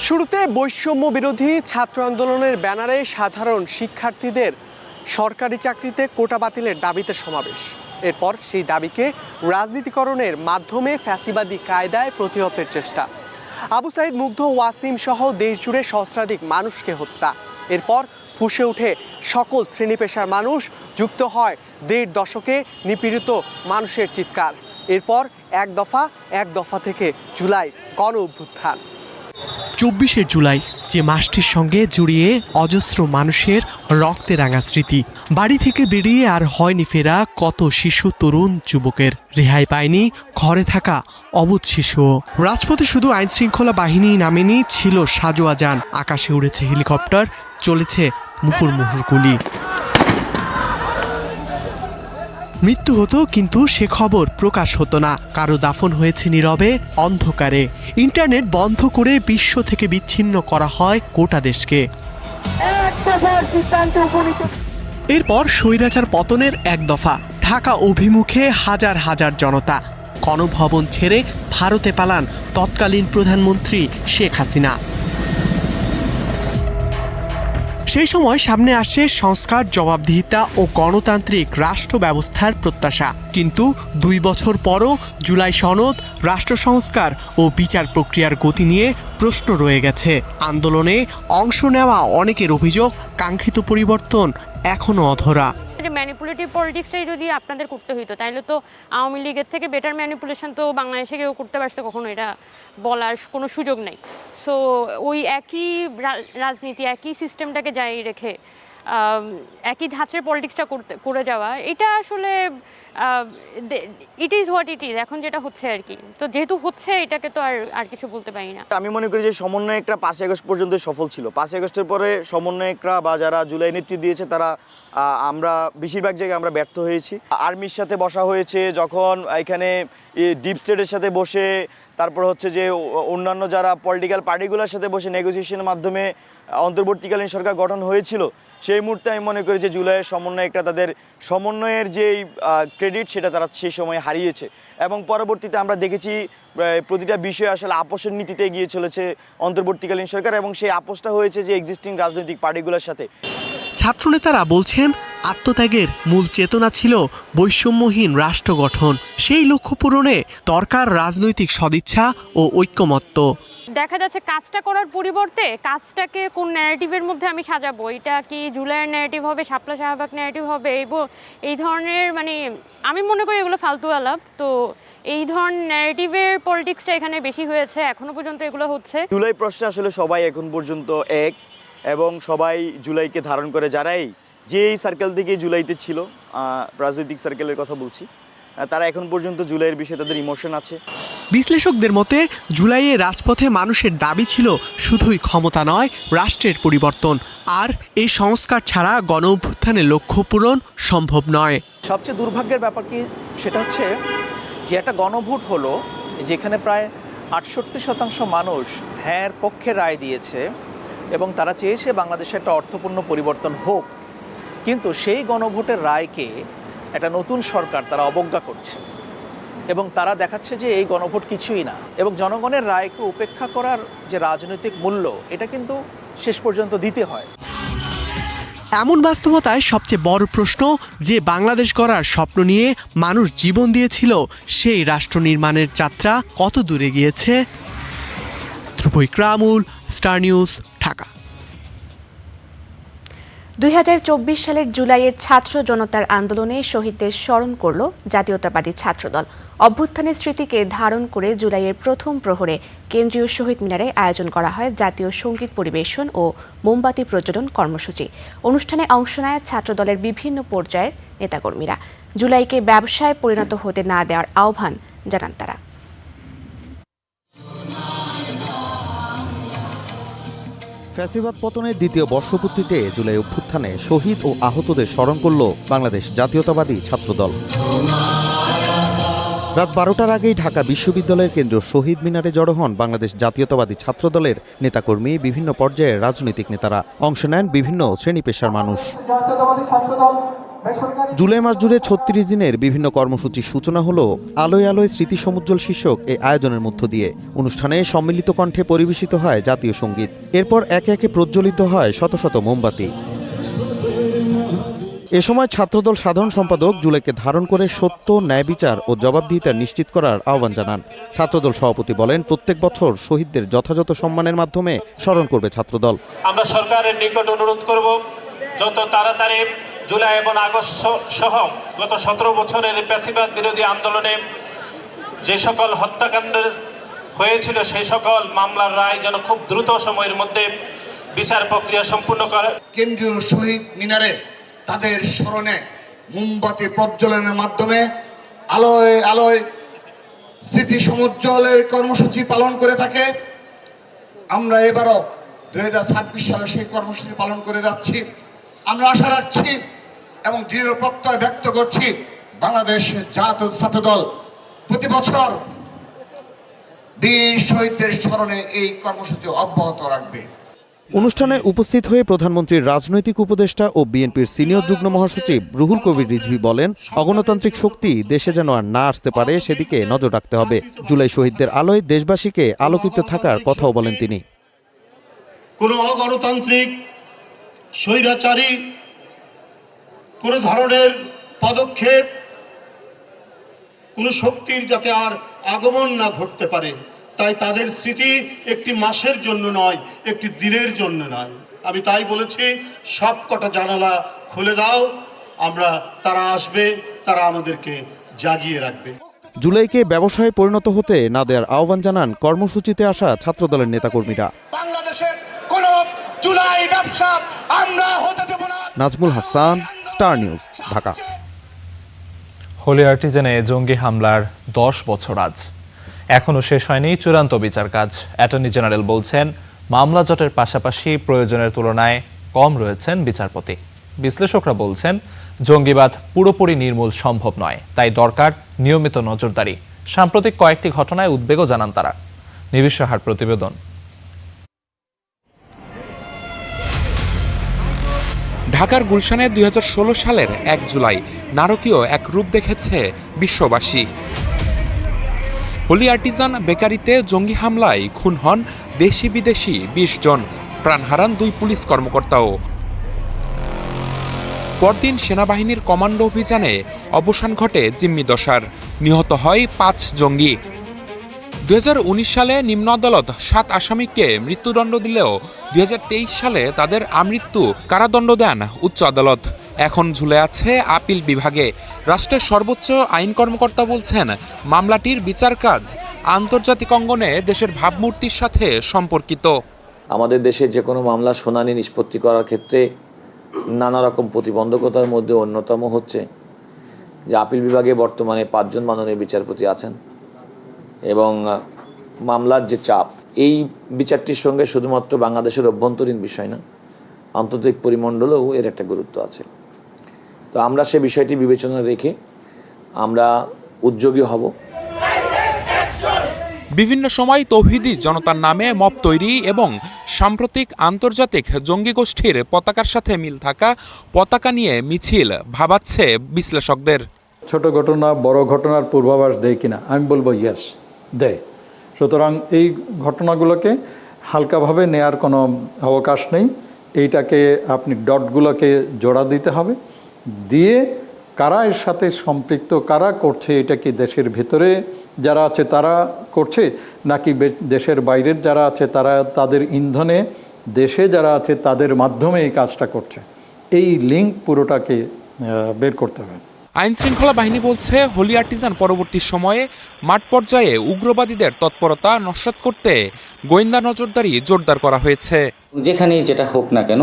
শুরুতে বৈষম্য বিরোধী ছাত্র আন্দোলনের ব্যানারে সাধারণ শিক্ষার্থীদের সরকারি চাকরিতে কোটা বাতিলের দাবিতে সমাবেশ। এরপর সেই দাবিকে রাজনীতিকরণের মাধ্যমে ফ্যাসিবাদী কায়দায় প্রতিহতের চেষ্টা। আবু সাইদ, মুগ্ধ, ওয়াসিম সহ দেশজুড়ে সহস্রাধিক মানুষকে হত্যা। এরপর ফুঁসে ওঠে সকল শ্রেণী পেশার মানুষ, যুক্ত হয় ১.৫ দশকে নিপীড়িত মানুষের চিৎকার। এরপর এক দফা থেকে জুলাই গণ অভ্যুত্থান। ২৪শে জুলাই, যে মাসটির সঙ্গে জড়িয়ে অজস্র মানুষের রক্তে রাঙা স্মৃতি। বাড়ি থেকে বেরিয়ে আর হয়নি ফেরা কত শিশু, তরুণ, যুবকের। রেহাই পায়নি ঘরে থাকা অবুধ শিশুও। রাজপথে শুধু আইন শৃঙ্খলা বাহিনী নামেনি, ছিল সাজোয়া যান। আকাশে উড়েছে হেলিকপ্টার, চলেছে মুহুর্মুহুর গুলি। মৃত্যু হতো, কিন্তু সে খবর প্রকাশ হতো না। কারো দাফন হয়েছে নীরবে, অন্ধকারে। ইন্টারনেট বন্ধ করে বিশ্ব থেকে বিচ্ছিন্ন করা হয় গোটা দেশকে। এরপর স্বৈরাচার পতনের এক দফা। ঢাকা অভিমুখে হাজার হাজার জনতা। গণভবন ছেড়ে ভারতে পালান তৎকালীন প্রধানমন্ত্রী শেখ হাসিনা। সেই সময় সামনে আসে সংস্কার, জবাবদিহিতা ও গণতান্ত্রিক রাষ্ট্র ব্যবস্থার প্রত্যাশা। কিন্তু ২ বছর পরও জুলাই সনদ, রাষ্ট্র সংস্কার ও বিচার প্রক্রিয়ার গতি নিয়ে প্রশ্ন রয়ে গেছে। আন্দোলনে অংশ নেওয়া অনেকের অভিযোগ, কাঙ্ক্ষিত পরিবর্তন এখনো অধরা। ম্যানিপুলেটিভ পলিটিক্সটাই যদি আপনাদের করতে হইতো, তাহলে তো আওয়ামী লীগের থেকে বেটার ম্যানিপুলেশন তো বাংলাদেশে কেউ করতে পারছে কখনো, এটা বলার কোনো সুযোগ নেই। সো ওই একই রাজনীতি, একই সিস্টেমটাকে জারি রেখে একই ধাঁচের পলিটিক্সটা করে যাওয়া, এটা আসলে it is what it is. এখন যেটা হচ্ছে আর কি, তো যেহেতু হচ্ছে এটাকে তো আর কিছু বলতে পারি না। আমি মনে করি যে সমন্বয়করা 5ই আগস্ট পর্যন্ত সফল ছিল। 5ই আগস্টের পরে সমন্বয়করা বা যারা জুলাই নেতৃত্ব দিয়েছে তারা, আমরা বেশিরভাগ জায়গায় আমরা ব্যর্থ হয়েছি। আর্মির সাথে বসা হয়েছে, যখন এখানে ডিপ স্টেটের সাথে বসে, তারপর হচ্ছে যে অন্যান্য যারা পলিটিক্যাল পার্টিগুলোর সাথে বসে নেগোসিয়েশনের মাধ্যমে অন্তর্বর্তীকালীন সরকার গঠন হয়েছিল, সেই মুহূর্তে আমি মনে করি যে জুলাইয়ের সমন্বয়করা তাদের সমন্বয়ের যেই ক্রেডিট সেটা তারা সেই সময় হারিয়েছে এবং পরবর্তীতে আমরা দেখেছি প্রতিটা বিষয়ে আসলে আপোষের নীতিতে এগিয়ে চলেছে অন্তর্বর্তীকালীন সরকার এবং সেই আপোষটা হয়েছে যে এক্সিস্টিং রাজনৈতিক পার্টিগুলোর সাথে। ছাত্রনেতারা বলছেন আত্মত্যাগের মূল চেতনা ছিল বৈষম্যহীন রাষ্ট্র গঠন। সেই লক্ষ্য পূরণে দরকার রাজনৈতিক সদিচ্ছা ও ঐক্যমত্য। দেখা যাচ্ছে কাজটা করার পরিবর্তে কাজটাকে কোন ন্যারেটিভের মধ্যে আমি সাজাবো, এটা কি জুলাইয়ের ন্যারেটিভ হবে, শাপলা শাহবাগ ন্যারেটিভ হবে, এই ধরনের আমি মনে করি এগুলো ফালতু আলাপ। তো এই ধরনের ন্যারেটিভের পলিটিক্সটা এখানে বেশি হয়েছে, এখনো পর্যন্ত এগুলো হচ্ছে। জুলাই প্রশ্নে আসলে সবাই এখন পর্যন্ত এক এবং সবাই জুলাইকে ধারণ করে, যারাই যেই সার্কেল থেকে জুলাইতে ছিল, রাজনৈতিক সার্কেলের কথা বলছি, তারা এখন পর্যন্ত জুলাইয়ের বিষয়ে তাদের ইমোশন আছে। বিশ্লেষকদের মতে জুলাইয়ে রাজপথে মানুষের দাবি ছিল শুধুই ক্ষমতা নয়, রাষ্ট্রের পরিবর্তন। আর এই সংস্কার ছাড়া গণ অভ্যুত্থানের লক্ষ্য পূরণ সম্ভব নয়। সবচেয়ে দুর্ভাগ্যের ব্যাপার কি সেটা হচ্ছে যে একটা গণভোট হলো যেখানে প্রায় ৬৮% মানুষ হ্যাঁর পক্ষে রায় দিয়েছে এবং তারা চেয়েছে বাংলাদেশে একটা অর্থপূর্ণ পরিবর্তন হোক, কিন্তু সেই গণভোটের রায়কে একটা নতুন সরকার তারা অবজ্ঞা করছে এবং তারা দেখাচ্ছে যে এই গণভোট কিছুই না এবং জনগণের রায়কে উপেক্ষা করার যে রাজনৈতিক মূল্য এটা কিন্তু শেষ পর্যন্ত দিতে হয়। এমন বাস্তবতায় সবচেয়ে বড় প্রশ্ন, যে বাংলাদেশ গড়ার স্বপ্ন নিয়ে মানুষ জীবন দিয়েছিল সেই রাষ্ট্র নির্মাণের যাত্রা কত দূরে গিয়েছে। ধ্রুব ইকরামুল, স্টার নিউজ, ঢাকা। ২০২৪ সালের জুলাইয়ের ছাত্র জনতার আন্দোলনে শহীদদের স্মরণ করল জাতীয়তাবাদী ছাত্রদল। অভ্যুত্থানের স্মৃতিকে ধারণ করে জুলাইয়ের প্রথম প্রহরে কেন্দ্রীয় শহীদ মিনারে আয়োজন করা হয় জাতীয় সঙ্গীত পরিবেশন ও মোমবাতি প্রজ্বলন কর্মসূচি। অনুষ্ঠানে অংশ নেয় ছাত্রদলের বিভিন্ন পর্যায়ের নেতাকর্মীরা। জুলাইকে ব্যবসায় পরিণত হতে না দেওয়ার আহ্বান জানান তারা। ফ্যাসিবাদ পতনের দ্বিতীয় বর্ষপূর্তিতে জুলাই অভ্যুত্থানে শহীদ ও আহতদের স্মরণ করল বাংলাদেশ জাতীয়তাবাদী ছাত্রদল। রাত 12টার আগেই ঢাকা বিশ্ববিদ্যালয়ের কেন্দ্রীয় শহীদ মিনারে জড়ো হন বাংলাদেশ জাতীয়তাবাদী ছাত্রদলের নেতাকর্মী, বিভিন্ন পর্যায়ের রাজনৈতিক নেতারা। অংশ নেন বিভিন্ন শ্রেণী পেশার মানুষ। জুলাই মাস জুড়ে ৩৬ দিনের বিভিন্ন কর্মসূচির সূচনা হলো আলোয় আলোয় স্মৃতি সমুজ্জ্বল শীর্ষক এই আয়োজনের মধ্য দিয়ে। অনুষ্ঠানে সম্মিলিত কণ্ঠে পরিবেশিত হয় জাতীয় সঙ্গীত। এরপর একে একে প্রজ্বলিত হয় শত শত মোমবাতি। এ সময় ছাত্রদল সাধারণ সম্পাদক জুলাইকে ধারণ করে সত্য, ন্যায় বিচার ও জবাবদিহিতা নিশ্চিত করার আহ্বান জানান। ছাত্রদল সভাপতি বলেন, প্রত্যেক বছর শহীদদের যথাযথ সম্মানের মাধ্যমে স্মরণ করবে ছাত্রদল। আমরা সরকারের নিকট অনুরোধ করব যত তাড়াতাড়ি জুলাই এবং আগস্ট সহ গত 17 বছরের ফ্যাসিবাদ বিরোধী আন্দোলনে যে সকল হত্যাকাণ্ড হয়েছিল সেই সকল মামলার রায় যেন খুব দ্রুত সময়ের মধ্যে বিচার প্রক্রিয়া সম্পূর্ণ করে। কেন্দ্রীয় শহীদ মিনারে তাদের স্মরণে মোমবাতি প্রজ্বলনের মাধ্যমে আলোয় আলোয় স্মৃতি সমুজ্জ্বলের কর্মসূচি পালন করে থাকে। আমরা এবারও 2026 সালে সেই কর্মসূচি পালন করে যাচ্ছি। আমরা আশা রাখছি এবং দৃঢ় প্রত্যয় ব্যক্ত করছি, বাংলাদেশ জাতীয় ছাত্রদল প্রতি বছর বীর শহীদদের স্মরণে এই কর্মসূচি অব্যাহত রাখবে। অনুষ্ঠানে উপস্থিত হয়ে প্রধানমন্ত্রীর রাজনৈতিক উপদেষ্টা ও বিএনপির সিনিয়র যুগ্ম মহাসচিব রুহুল কবির রিজভী বলেন, অগণতান্ত্রিক শক্তি দেশে যেন আর না আসতে পারে সেদিকে নজর রাখতে হবে। জুলাই শহীদদের আলোয় দেশবাসীকে আলোকিত থাকার কথাও বলেন তিনি। কোনো অগণতান্ত্রিক, স্বৈরাচারী কোনো ধরনের পদক্ষেপ, কোনো শক্তির যাতে আর আগমন না ঘটতে পারে, তাই তাদের স্মৃতি একটি মাসের জন্য নয়, একটি দিনের জন্য নয়। আমি তাই বলেছি, সব কটা জানালা খুলে দাও, তারা আসবে, তারা আমাদেরকে জাগিয়ে রাখবে। জুলাইকে ব্যবসায় পরিণত হতে না দেওয়ার আহ্বান জানান কর্মসূচিতে আসা ছাত্রদলের নেতাকর্মীরা। বাংলাদেশের কোন জুলাই ব্যবসা আমরা হতে দেব না। Nazmul Hasan, star news, Dhaka. Holey আর্টিজেনে জঙ্গি হামলার 10 বছর আজ এখনও শেষ হয়নি চূড়ান্ত বিচার কাজ। অ্যাটর্নি জেনারেল বলছেন, মামলা জটের পাশাপাশি প্রয়োজনের তুলনায় কম রয়েছেন বিচারপতি। বিশ্লেষকরা বলছেন, জঙ্গিবাদ পুরোপুরি নির্মূল সম্ভব নয়, তাই দরকার নিয়মিত নজরদারি। সাম্প্রতিক কয়েকটি ঘটনায় উদ্বেগও জানান তারা। নিবিড় সাহার প্রতিবেদন। ঢাকার গুলশানে 2016 সালের 1 জুলাই নারকীয় এক রূপ দেখেছে বিশ্ববাসী। হোলি আর্টিজান বেকারিতে জঙ্গি হামলায় খুন হন দেশি বিদেশি 20 জন, প্রাণ হারান 2 পুলিশ কর্মকর্তাও। পরদিন সেনাবাহিনীর কমান্ডো অভিযানে অবসান ঘটে জিম্মি দশার, নিহত হয় 5 জঙ্গি। 2019 সালে নিম্ন আদালত 7 আসামিকে মৃত্যুদণ্ড দিলেও 2023 সালে তাদের আমৃত্যু কারাদণ্ড দেন উচ্চ আদালত। এখন ঝুলে আছে আপিল বিভাগে। রাষ্ট্রের সর্বোচ্চ আইন কর্মকর্তা বলছেন, মামলাটির বিচার কাজ আন্তর্জাতিক অঙ্গনে দেশের ভাবমূর্তির সাথে সম্পর্কিত। আমাদের দেশে যে কোনো মামলা শুনানি নিষ্পত্তি করার ক্ষেত্রে নানা রকম প্রতিবন্ধকতার মধ্যে অন্যতম হচ্ছে যে আপিল বিভাগে বর্তমানে 5 জন মাননীয় বিচারপতি আছেন এবং মামলার যে চাপ, এই বিচারটির সঙ্গে শুধুমাত্র বাংলাদেশের অভ্যন্তরীণ বিষয় না, আন্তর্জাতিক পরিমণ্ডলেও এর একটা গুরুত্ব আছে। তো আমরা সে বিষয়টি বিবেচনায় রেখে আমরা উদ্যোগী হব। বিভিন্ন সময় তৌহিদি জনতার নামে মব তৈরি এবং সাম্প্রতিক আন্তর্জাতিক জঙ্গি গোষ্ঠীর পতাকার সাথে মিল থাকা পতাকা নিয়ে মিছিল ভাবাচ্ছে বিশ্লেষকদের। ছোট ঘটনা বড় ঘটনার পূর্বাভাস দেয় কিনা, আমি বলবো ইয়েস, দেয়। সুতরাং এই ঘটনাগুলোকে হালকাভাবে নেয়ার কোনো অবকাশ নেই। এইটাকে আপনি ডটগুলোকে জোড়া দিতে হবে, দিয়ে কারা এর সাথে সম্পৃক্ত, কারা করছে, এটা কি দেশের ভেতরে যারা আছে তারা করছে নাকি দেশের বাইরের যারা আছে তারা তাদের ইন্ধনে দেশে যারা আছে তাদের মাধ্যমে এই কাজটা করছে, এই লিঙ্ক পুরোটাকে বের করতে হবে। আইন শৃঙ্খলা বাহিনী বলছে, হোলি আর্টিজান পরবর্তী সময়ে মাঠ পর্যায়ে উগ্রবাদীদের তৎপরতা নস্যাৎ করতে গোয়েন্দা নজরদারি জোরদার করা হয়েছে। যেখানেই যেটা হোক না কেন,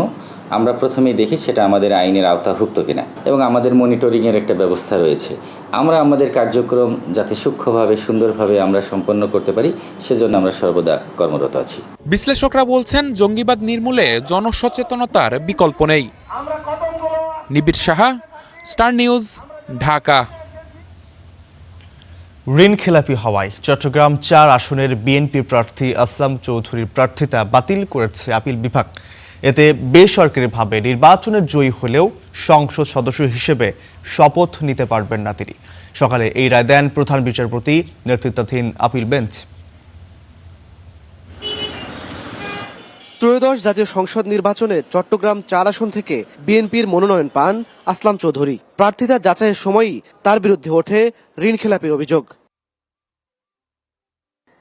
আমরা প্রথমেই দেখি সেটা আমাদের আইনের আওতাভুক্ত কিনা, এবং আমাদের মনিটরিংয়ের একটা ব্যবস্থা রয়েছে। আমরা আমাদের কার্যক্রম যাতে সূক্ষ্মভাবে সুন্দরভাবে আমরা সম্পন্ন করতে পারি, সেজন্য আমরা সর্বদা কর্মরত আছি। বিশ্লেষকরা বলছেন, জঙ্গিবাদ নির্মূলে জনসচেতনতার বিকল্প নেই। নিবিড় সাহা, স্টার নিউজ, ঢাকা। ঋণ খেলাপি হওয়ায় চট্টগ্রাম 4 আসনের বিএনপি প্রার্থী আসলাম চৌধুরীর প্রার্থিতা বাতিল করেছে আপিল বিভাগ। এতে বেসরকারিভাবে নির্বাচনের জয়ী হলেও সংসদ সদস্য হিসেবে শপথ নিতে পারবেন না তিনি। সকালে এই রায় দেন প্রধান বিচারপতি নেতৃত্বাধীন আপিল বেঞ্চ। ত্রয়োদশ জাতীয় সংসদ নির্বাচনে চট্টগ্রাম 4 আসন থেকে বিএনপির মনোনয়ন পান আসলাম চৌধুরী। প্রার্থিতা যাচাইয়ের সময়ই তার বিরুদ্ধে ওঠে ঋণ খেলাপির অভিযোগ।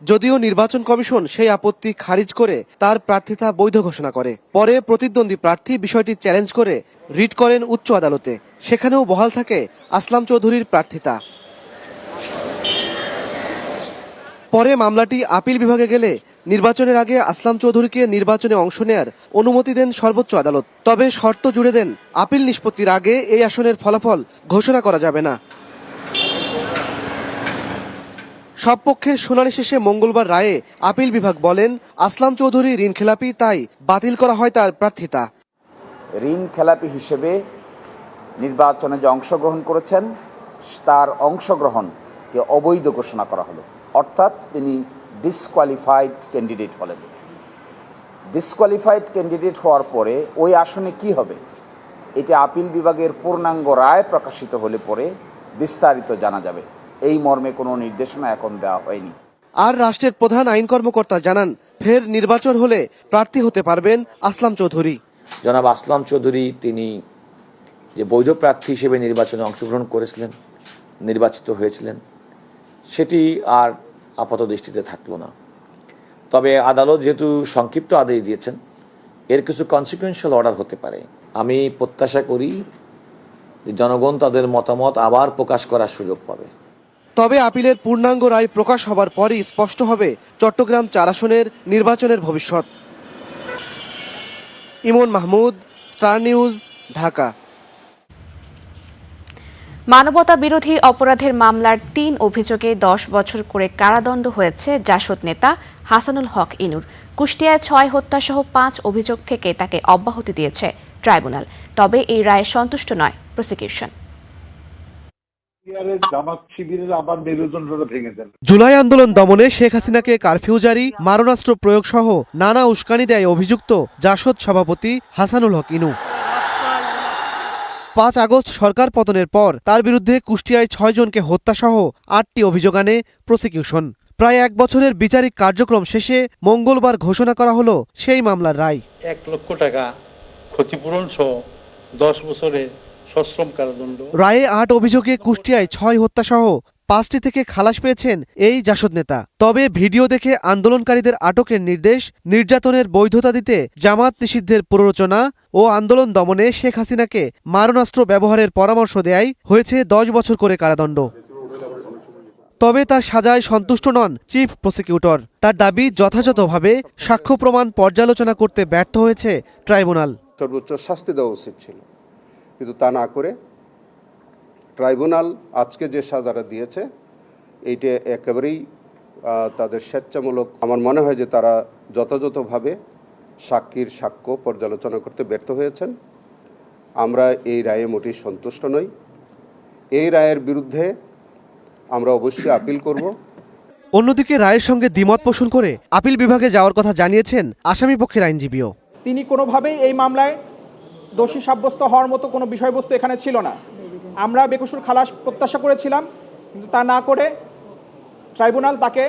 যদিও নির্বাচন কমিশন সেই আপত্তি খারিজ করে তার প্রার্থিতা বৈধ ঘোষণা করে। পরে প্রতিদ্বন্দ্বী প্রার্থী বিষয়টি চ্যালেঞ্জ করে রিট করেন উচ্চ আদালতে। সেখানেও বহাল থাকে আসলাম চৌধুরীর প্রার্থিতা। পরে মামলাটি আপিল বিভাগে গেলে নির্বাচনের আগে আসলাম চৌধুরীকে নির্বাচনে অংশ নেয়ার অনুমতি দেন সর্বোচ্চ আদালত। তবে শর্ত জুড়ে দেন, আপিল নিষ্পত্তির আগে এই আসনের ফলাফল ঘোষণা করা যাবে না। সব পক্ষের শুনানি শেষে মঙ্গলবার রায়ে আপিল বিভাগ বলেন, আসলাম চৌধুরী ঋণ খেলাপি, তাই বাতিল করা হয় তার প্রার্থিতা। ঋণ খেলাপি হিসেবে নির্বাচনে যে অংশগ্রহণ করেছেন, তার অংশগ্রহণকে অবৈধ ঘোষণা করা হলো, অর্থাৎ তিনি ডিসকোয়ালিফাইড ক্যান্ডিডেট হলেন। ডিসকোয়ালিফাইড ক্যান্ডিডেট হওয়ার পরে ওই আসনে কি হবে, এটা আপিল বিভাগের পূর্ণাঙ্গ রায় প্রকাশিত হলে পরে বিস্তারিত জানা যাবে। এই মর্মে কোনো নির্দেশনা এখন দেওয়া হয়নি। আর রাষ্ট্রের প্রধান আইন কর্মকর্তা জানান, ফের নির্বাচন হলে প্রার্থী হতে পারবেন আসলাম চৌধুরী। জনাব আসলাম চৌধুরী তিনি যে বৈধ প্রার্থী হিসেবে নির্বাচনে অংশগ্রহণ করেছিলেন, নির্বাচিত হয়েছিলেন, সেটি আর আপাত দৃষ্টিতে থাকলো না। তবে আদালত যেহেতু সংক্ষিপ্ত আদেশ দিয়েছেন, এর কিছু কনসিকুয়েন্সিয়াল অর্ডার হতে পারে। আমি প্রত্যাশা করি যে জনগণ তাদের মতামত আবার প্রকাশ করার সুযোগ পাবে। তবে আপিলের পূর্ণাঙ্গ রায় প্রকাশ হবার পরই স্পষ্ট হবে চট্টগ্রাম 4 আসনের নির্বাচনের ভবিষ্যৎ। ইমন মাহমুদ, স্টার নিউজ, ঢাকা। মানবতা বিরোধী অপরাধের মামলার 3 অভিযোগে 10 বছর করে কারাদণ্ড হয়েছে জাসদ নেতা হাসানুল হক ইনুর। কুষ্টিয়ায় 6 হত্যাসহ 5 অভিযোগ থেকে তাকে অব্যাহতি দিয়েছে ট্রাইব্যুনাল। তবে এই রায়ে সন্তুষ্ট নয় প্রসিকিউশন। জুলাই আন্দোলন দমনে শেখ হাসিনাকে কারফিউ জারি, মারণাস্ত্র প্রয়োগ সহ নানা উস্কানি দেয় অভিযুক্ত জাসদ সভাপতি হাসানুল হক ইনু। 5 আগস্ট সরকার পতনের পর তার বিরুদ্ধে কুষ্টিয়ায় 6 জনকে হত্যাসহ 8টি অভিযোগ আনে প্রসিকিউশন। প্রায় 1 বছরের বিচারিক কার্যক্রম শেষে মঙ্গলবার ঘোষণা করা হলো সেই মামলার রায়। 1 লক্ষ টাকা ক্ষতিপূরণ সহ 10 বছরের সশ্রম কারাদণ্ড। রায়ে 8 অভিযোগে কুষ্টিয়ায় 6 হত্যাসহ 5টি থেকে খালাস পেয়েছেন এই জাসদ নেতা। তবে ভিডিও দেখে আন্দোলনকারীদের আটকের নির্দেশ, নির্যাতনের বৈধতা দিতে জামাত নিষিদ্ধের প্ররোচনা ও আন্দোলন দমনে শেখ হাসিনাকে মারণাস্ত্র ব্যবহারের পরামর্শ দেয় হয়েছে 10 বছর করে কারাদণ্ড। তবে তার সাজায় সন্তুষ্ট নন চিফ প্রসিকিউটর। তার দাবি যথাযথভাবে সাক্ষ্য প্রমাণ পর্যালোচনা করতে ব্যর্থ হয়েছে ট্রাইব্যুনাল। সর্বোচ্চ শাস্তি দেওয়া উচিত ছিল, কিন্তু তা না করে ট্রাইব্যুনাল আজকে যে সাজাটা দিয়েছে এইটা একেবারেই তাদের স্বেচ্ছামূলক। আমার মনে হয় যে তারা যথাযথভাবে সাক্ষীর সাক্ষ্য পর্যালোচনা করতে ব্যর্থ হয়েছেন। আমরা এই রায়ে মোটেই সন্তুষ্ট নই। এই রায়ের বিরুদ্ধে আমরা অবশ্যই আপিল করব। অন্যদিকে রায়ের সঙ্গে দ্বিমত পোষণ করে আপিল বিভাগে যাওয়ার কথা জানিয়েছেন আসামি পক্ষের আইনজীবীও। তিনি কোনোভাবেই এই মামলায় দোষী সাব্যস্ত হওয়ার মতো কোনো বিষয়বস্তু এখানে ছিল না। আমরা বেকসুর খালাস প্রত্যাশা করেছিলাম, কিন্তু তা না করে ট্রাইব্যুনাল তাকে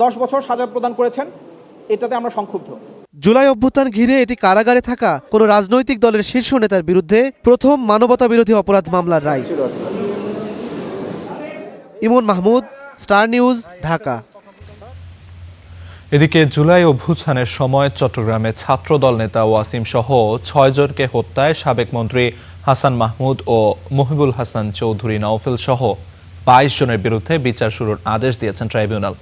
10 বছর সাজা প্রদান করেছেন। এটাতে আমরা সংক্ষুব্ধ। জুলাই অভ্যুত্থান ঘিরে এটি কারাগারে থাকা কোনো রাজনৈতিক দলের শীর্ষ নেতার বিরুদ্ধে প্রথম মানবতা বিরোধী অপরাধ মামলার রায়। ইমন মাহমুদ, স্টার নিউজ, ঢাকা। এদিকে জুলাই অভ্যুত্থানের সময় চট্টগ্রামে ছাত্রদল নেতা ওয়াসিম সহ 6 জনকে হত্যায় সাবেক মন্ত্রী হাসান মাহমুদ ও মহিবুল হাসান চৌধুরী নওফেল সহ 22 জনের বিরুদ্ধে বিচার শুরুর আদেশ দিয়েছেন ট্রাইব্যুনাল।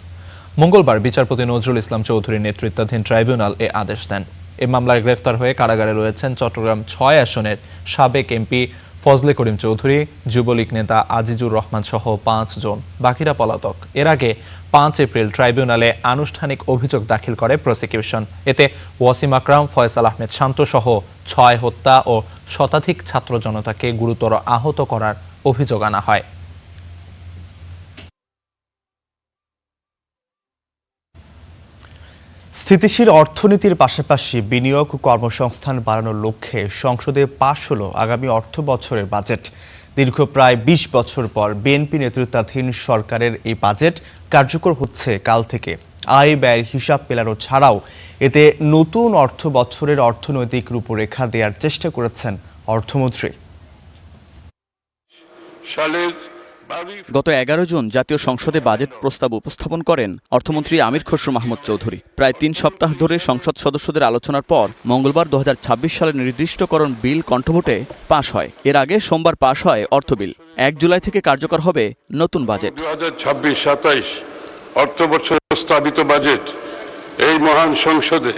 মঙ্গলবার বিচারপতি নজরুল ইসলাম চৌধুরীর নেতৃত্বাধীন ট্রাইব্যুনাল এ আদেশ দেন। এ মামলায় গ্রেফতার হয়ে কারাগারে রয়েছেন চট্টগ্রাম 6 আসনের সাবেক এমপি ফজলে করিম চৌধুরী, যুবলীগ নেতা আজিজুর রহমান সহ 5 জন। বাকিরা পলাতক। এর আগে 5 এপ্রিল ট্রাইব্যুনালে আনুষ্ঠানিক অভিযোগ দাখিল করে প্রসিকিউশন। এতে ওয়াসিম আকরাম, ফয়সাল আহমেদ শান্ত সহ 6 হত্যা ও শতাধিক ছাত্র জনতাকে গুরুতর আহত করার অভিযোগ আনা হয়। স্থিতিশীল অর্থনীতির পাশাপাশি বিনিয়োগ ও কর্মসংস্থান বাড়ানোর লক্ষ্যে সংসদে পাশ হলো আগামী অর্থ বছরের বাজেট। দীর্ঘ প্রায় 20 বছর পর বিএনপি নেতৃত্বাধীন সরকারের এই বাজেট কার্যকর হচ্ছে কাল থেকে। আয় ব্যয়ের হিসাব মেলানো ছাড়াও এতে নতুন অর্থ বছরের অর্থনৈতিক রূপরেখা দেওয়ার চেষ্টা করেছেন অর্থমন্ত্রী। গত 11 জুন জাতীয় সংসদে বাজেট প্রস্তাব উপস্থাপন করেন অর্থমন্ত্রী আমির খসরু মাহমুদ চৌধুরী। প্রায় 3 সপ্তাহ ধরে সংসদ সদস্যদের আলোচনার পর মঙ্গলবার 2026 সালের নির্দিষ্টকরণ বিল কণ্ঠভোটে পাশ হয়। এর আগে সোমবার পাশ হয় অর্থ বিল। 1 জুলাই থেকে কার্যকর হবে নতুন বাজেট। 2026-27 অর্থবছর প্রস্তাবিত বাজেট এই মহান সংসদে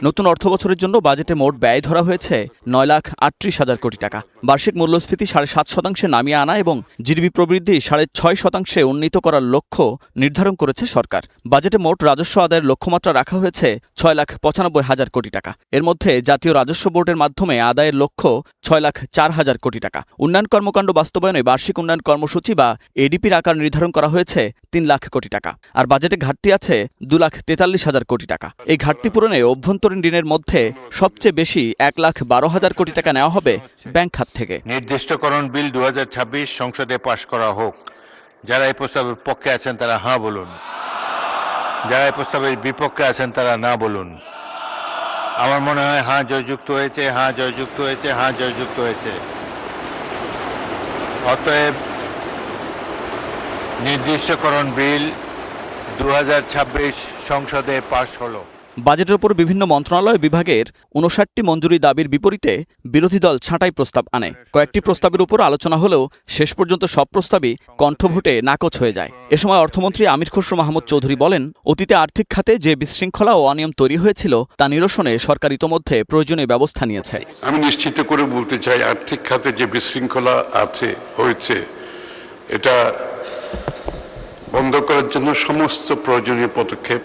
নতুন অর্থ বছরের জন্য বাজেটে মোট ব্যয় ধরা হয়েছে 9,38,000 কোটি টাকা। বার্ষিক মূল্যস্ফীতি 7.5% নামিয়ে আনা এবং জিডিপি প্রবৃদ্ধি 6.5% উন্নীত করার লক্ষ্য নির্ধারণ করেছে সরকার। বাজেটে মোট রাজস্ব আদায়ের লক্ষ্যমাত্রা রাখা হয়েছে 6,95,000 কোটি টাকা। এর মধ্যে জাতীয় রাজস্ব বোর্ডের মাধ্যমে আদায়ের লক্ষ্য 6,04,000 কোটি টাকা। উন্নয়ন কর্মকাণ্ড বাস্তবায়নে বার্ষিক উন্নয়ন কর্মসূচি বা এডিপির আকার নির্ধারণ করা হয়েছে 3 লাখ কোটি টাকা। আর বাজেটে ঘাটতি আছে 2,43,000 কোটি টাকা। এই ঘাটতি পূরণে অভ্যন্তরীণ ঋণের মধ্যে সবচেয়ে বেশি 1,12,000 কোটি টাকা নেওয়া হবে ব্যাংক খাত থেকে। নির্দিষ্টকরণ বিল 2026 সংসদে পাশ করা হোক। যারা এই প্রস্তাবের পক্ষে আছেন তারা হ্যাঁ বলুন, যারা এই প্রস্তাবের বিপক্ষে আছেন তারা না বলুন। আমার মনে হয় হ্যাঁ জয়যুক্ত হয়েছে, হ্যাঁ জয়যুক্ত হয়েছে, হ্যাঁ জয়যুক্ত হয়েছে। অতএব নির্দিষ্টকরণ বিল 2026 সংসদে পাশ হলো। বাজেটের উপর বিভিন্ন মন্ত্রণালয় বিভাগের 59টি মঞ্জুরি দাবির বিপরীতে বিরোধী দল ছাঁটাই প্রস্তাব আনে। কয়েকটি প্রস্তাবের উপর আলোচনা হলেও শেষ পর্যন্ত সব প্রস্তাবই কণ্ঠভোটে নাকচ হয়ে যায়। এ সময় অর্থমন্ত্রী আমির খসরু মাহমুদ চৌধুরী বলেন, অতীতে আর্থিক খাতে যে বিশৃঙ্খলা ও অনিয়ম তৈরি হয়েছিল তা নিরসনে সরকার ইতোমধ্যে প্রয়োজনীয় ব্যবস্থা নিয়েছে। আমি নিশ্চিত করে বলতে চাই, আর্থিক খাতে যে বিশৃঙ্খলা হয়েছে এটা বন্ধ করার জন্য সমস্ত প্রয়োজনীয় পদক্ষেপ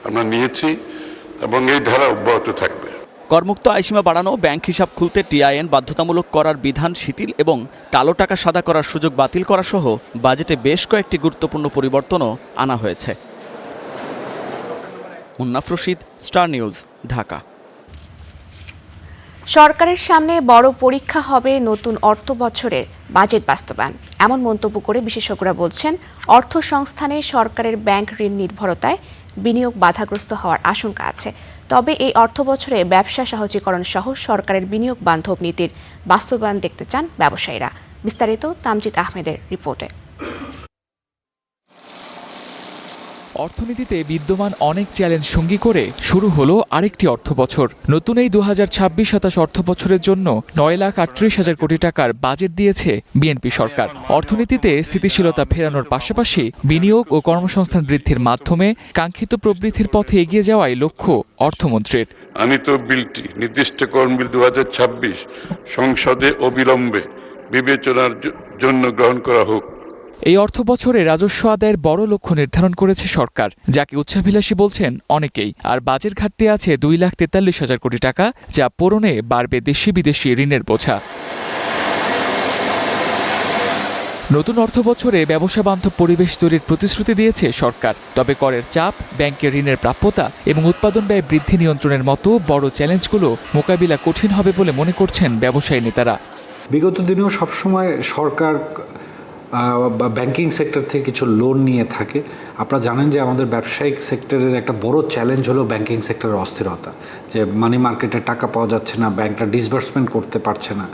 আমরা নিয়েছি এবং এই ধারা অব্যাহত থাকবে। করমুক্ত আয়সীমা বাড়ানো, ব্যাংক হিসাব খুলতে টিআইএন বাধ্যতামূলক করার বিধান শিথিল এবং কালো টাকা সাদা করার সুযোগ বাতিল করা সহ বাজেটে বেশ কয়েকটি গুরুত্বপূর্ণ পরিবর্তনও আনা হয়েছে। Munnaf Rashid, star news, Dhaka. সরকারের সামনে বড় পরীক্ষা হবে নতুন অর্থ বছরের বাজেট বাস্তবায়ন, এমন মন্তব্য করে বিশেষজ্ঞরা বলছেন অর্থ সংস্থানে সরকারের ব্যাংক ঋণ নির্ভরতায় বিনিয়োগ বাধাগ্রস্ত হওয়ার আশঙ্কা আছে। তবে এই অর্থ বছরে ব্যবসা সহজীকরণ সহ সরকারের বিনিয়োগ বান্ধব নীতির বাস্তবায়ন দেখতে চান ব্যবসায়ীরা। বিস্তারিত তামজিদ আহমেদের রিপোর্টে। অর্থনীতিতে বিদ্যমান অনেক চ্যালেঞ্জ সঙ্গী করে শুরু হলো আরেকটি অর্থবছর। নতুন এই 2026-27 অর্থবছরের জন্য 9,38,000 কোটি টাকার বাজেট দিয়েছে বিএনপি সরকার। অর্থনীতিতে স্থিতিশীলতা ফেরানোর পাশাপাশি বিনিয়োগ ও কর্মসংস্থান বৃদ্ধির মাধ্যমে কাঙ্ক্ষিত প্রবৃদ্ধির পথে এগিয়ে যাওয়াই লক্ষ্য অর্থমন্ত্রীর। আনিত বিলটি নির্দিষ্টকরণ বিল 2026 সংসদে অবিলম্বে বিবেচনার জন্য গ্রহণ করা হোক। এই অর্থবছরে রাজস্ব আদায়ের বড় লক্ষ্য নির্ধারণ করেছে সরকার, যাকে উচ্চাভিলাষী বলছেন অনেকেই। আর বাজেট ঘাটতি আছে 2,43,000 কোটি টাকা, যা পূরণে বাড়বে দেশি বিদেশি ঋণের বোঝা। নতুন অর্থবছরে ব্যবসা বান্ধব পরিবেশ তৈরির প্রতিশ্রুতি দিয়েছে সরকার। তবে করের চাপ, ব্যাংকের ঋণের প্রাপ্যতা এবং উৎপাদন ব্যয় বৃদ্ধি নিয়ন্ত্রণের মতো বড় চ্যালেঞ্জগুলো মোকাবিলা কঠিন হবে বলে মনে করছেন ব্যবসায়ী নেতারা। বিগত দিনেও সবসময় সরকার ব্যাংকিং সেক্টর থেকে কিছু লোন নিয়ে থাকে। আপনারা জানেন যে আমাদের ব্যবসায়িক সেক্টরের একটা বড় চ্যালেঞ্জ হলো ব্যাংকিং সেক্টরের অস্থিরতা, যে মানি মার্কেটে টাকা পাওয়া যাচ্ছে না, ব্যাংকটা ডিসবার্সমেন্ট করতে পারছে না।